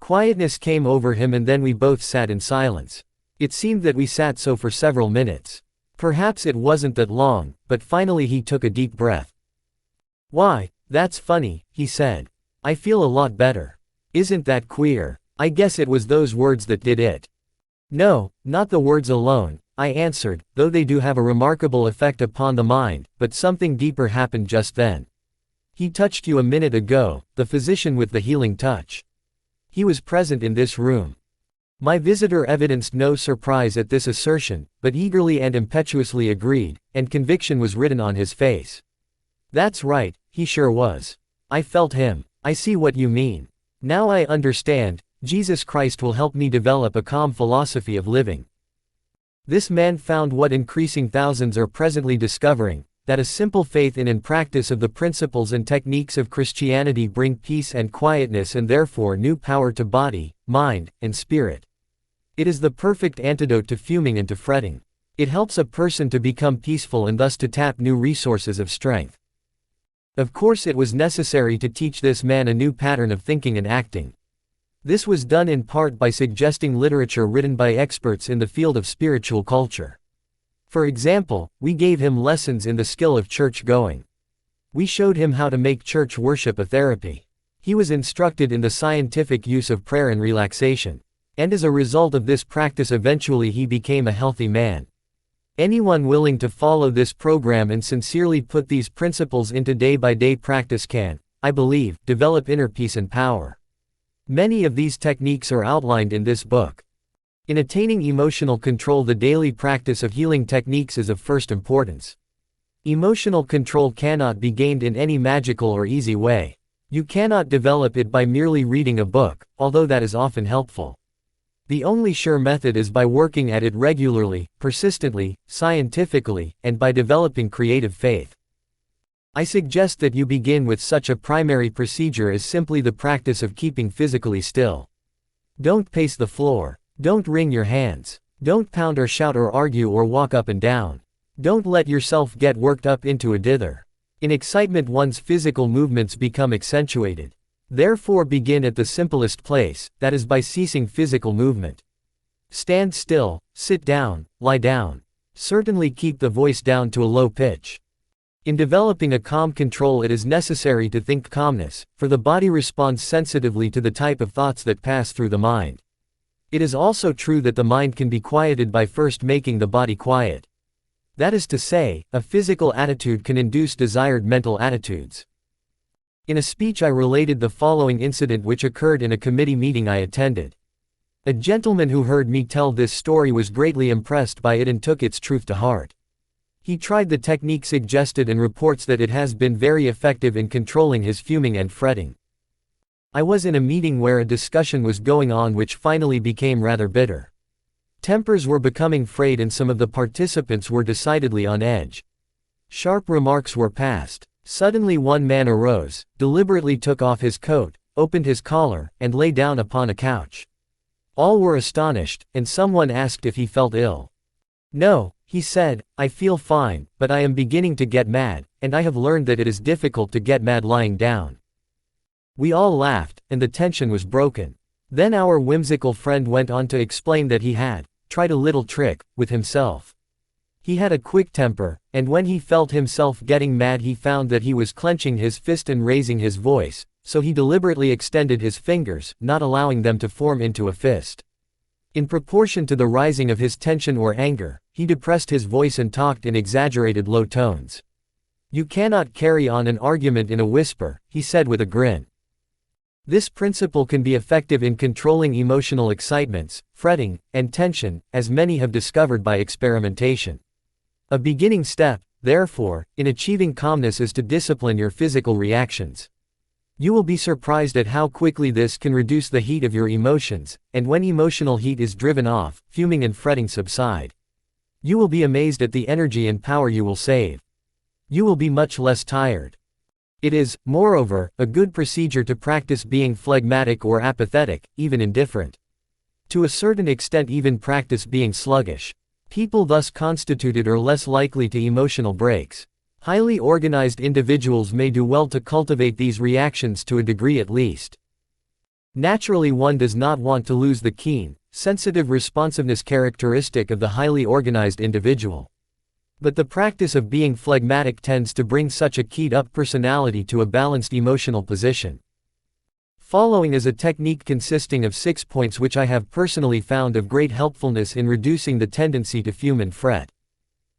Quietness came over him and then we both sat in silence. It seemed that we sat so for several minutes. Perhaps it wasn't that long, but finally he took a deep breath. Why, that's funny, he said. I feel a lot better. Isn't that queer? I guess it was those words that did it. No, not the words alone, I answered, though they do have a remarkable effect upon the mind, but something deeper happened just then. He touched you a minute ago, the physician with the healing touch. He was present in this room. My visitor evidenced no surprise at this assertion, but eagerly and impetuously agreed, and conviction was written on his face. That's right, he sure was. I felt him. I see what you mean. Now I understand, Jesus Christ will help me develop a calm philosophy of living. This man found what increasing thousands are presently discovering, that a simple faith in and practice of the principles and techniques of Christianity bring peace and quietness and therefore new power to body, mind, and spirit. It is the perfect antidote to fuming and to fretting. It helps a person to become peaceful and thus to tap new resources of strength. Of course it was necessary to teach this man a new pattern of thinking and acting. This was done in part by suggesting literature written by experts in the field of spiritual culture. For example, we gave him lessons in the skill of church going. We showed him how to make church worship a therapy. He was instructed in the scientific use of prayer and relaxation. And as a result of this practice eventually he became a healthy man. Anyone willing to follow this program and sincerely put these principles into day-by-day practice can, I believe, develop inner peace and power. Many of these techniques are outlined in this book. In attaining emotional control, the daily practice of healing techniques is of first importance. Emotional control cannot be gained in any magical or easy way. You cannot develop it by merely reading a book, although that is often helpful. The only sure method is by working at it regularly, persistently, scientifically, and by developing creative faith. I suggest that you begin with such a primary procedure as simply the practice of keeping physically still. Don't pace the floor. Don't wring your hands. Don't pound or shout or argue or walk up and down. Don't let yourself get worked up into a dither. In excitement, one's physical movements become accentuated. Therefore, begin at the simplest place, that is by ceasing physical movement. Stand still, sit down, lie down. Certainly keep the voice down to a low pitch. In developing a calm control, it is necessary to think calmness, for the body responds sensitively to the type of thoughts that pass through the mind. It is also true that the mind can be quieted by first making the body quiet. That is to say, a physical attitude can induce desired mental attitudes. In a speech I related the following incident which occurred in a committee meeting I attended. A gentleman who heard me tell this story was greatly impressed by it and took its truth to heart. He tried the technique suggested and reports that it has been very effective in controlling his fuming and fretting. I was in a meeting where a discussion was going on which finally became rather bitter. Tempers were becoming frayed and some of the participants were decidedly on edge. Sharp remarks were passed. Suddenly one man arose, deliberately took off his coat, opened his collar, and lay down upon a couch. All were astonished, and someone asked if he felt ill. No, he said, I feel fine, but I am beginning to get mad, and I have learned that it is difficult to get mad lying down. We all laughed, and the tension was broken. Then our whimsical friend went on to explain that he had tried a little trick with himself. He had a quick temper, and when he felt himself getting mad he found that he was clenching his fist and raising his voice, so he deliberately extended his fingers, not allowing them to form into a fist. In proportion to the rising of his tension or anger, he depressed his voice and talked in exaggerated low tones. You cannot carry on an argument in a whisper, he said with a grin. This principle can be effective in controlling emotional excitements, fretting, and tension, as many have discovered by experimentation. A beginning step, therefore, in achieving calmness is to discipline your physical reactions. You will be surprised at how quickly this can reduce the heat of your emotions, and when emotional heat is driven off, fuming and fretting subside. You will be amazed at the energy and power you will save. You will be much less tired. It is, moreover, a good procedure to practice being phlegmatic or apathetic, even indifferent. To a certain extent even practice being sluggish. People thus constituted are less likely to emotional breaks. Highly organized individuals may do well to cultivate these reactions to a degree at least. Naturally, one does not want to lose the keen, sensitive responsiveness characteristic of the highly organized individual. But the practice of being phlegmatic tends to bring such a keyed-up personality to a balanced emotional position. Following is a technique consisting of 6 points which I have personally found of great helpfulness in reducing the tendency to fume and fret.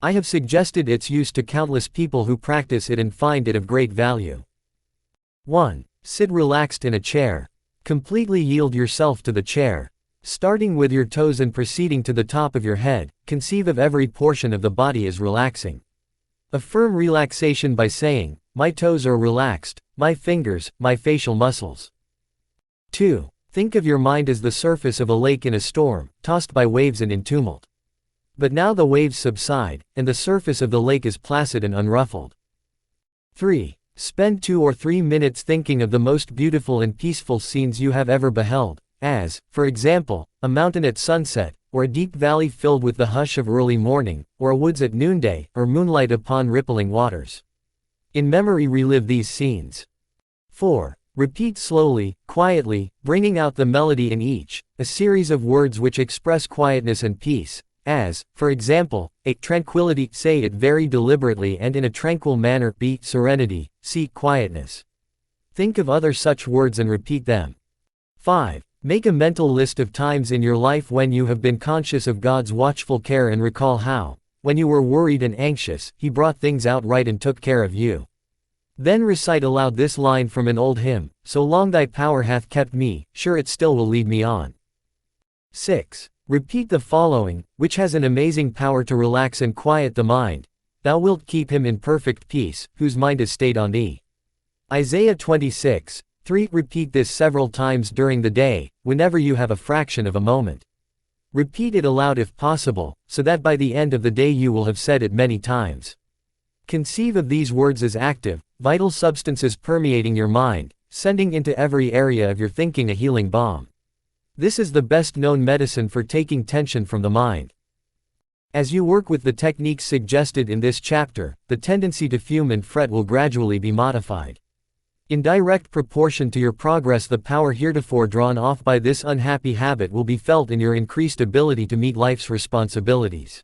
I have suggested its use to countless people who practice it and find it of great value. 1. Sit relaxed in a chair. Completely yield yourself to the chair. Starting with your toes and proceeding to the top of your head, conceive of every portion of the body as relaxing. Affirm relaxation by saying, my toes are relaxed, my fingers, my facial muscles. 2. Think of your mind as the surface of a lake in a storm, tossed by waves and in tumult. But now the waves subside, and the surface of the lake is placid and unruffled. 3. Spend 2 or 3 minutes thinking of the most beautiful and peaceful scenes you have ever beheld, as, for example, a mountain at sunset, or a deep valley filled with the hush of early morning, or a woods at noonday, or moonlight upon rippling waters. In memory relive these scenes. 4. Repeat slowly, quietly, bringing out the melody in each, a series of words which express quietness and peace, as, for example, A. Tranquility, say it very deliberately and in a tranquil manner. B. Serenity, C. Quietness. Think of other such words and repeat them. 5. Make a mental list of times in your life when you have been conscious of God's watchful care and recall how, when you were worried and anxious, He brought things out right and took care of you. Then recite aloud this line from an old hymn, so long thy power hath kept me, sure it still will lead me on. 6. Repeat the following, which has an amazing power to relax and quiet the mind. Thou wilt keep him in perfect peace, whose mind is stayed on thee. Isaiah 26, 3. Repeat this several times during the day, whenever you have a fraction of a moment. Repeat it aloud if possible, so that by the end of the day you will have said it many times. Conceive of these words as active, vital substances permeating your mind, sending into every area of your thinking a healing balm. This is the best known medicine for taking tension from the mind. As you work with the techniques suggested in this chapter, the tendency to fume and fret will gradually be modified. In direct proportion to your progress, the power heretofore drawn off by this unhappy habit will be felt in your increased ability to meet life's responsibilities.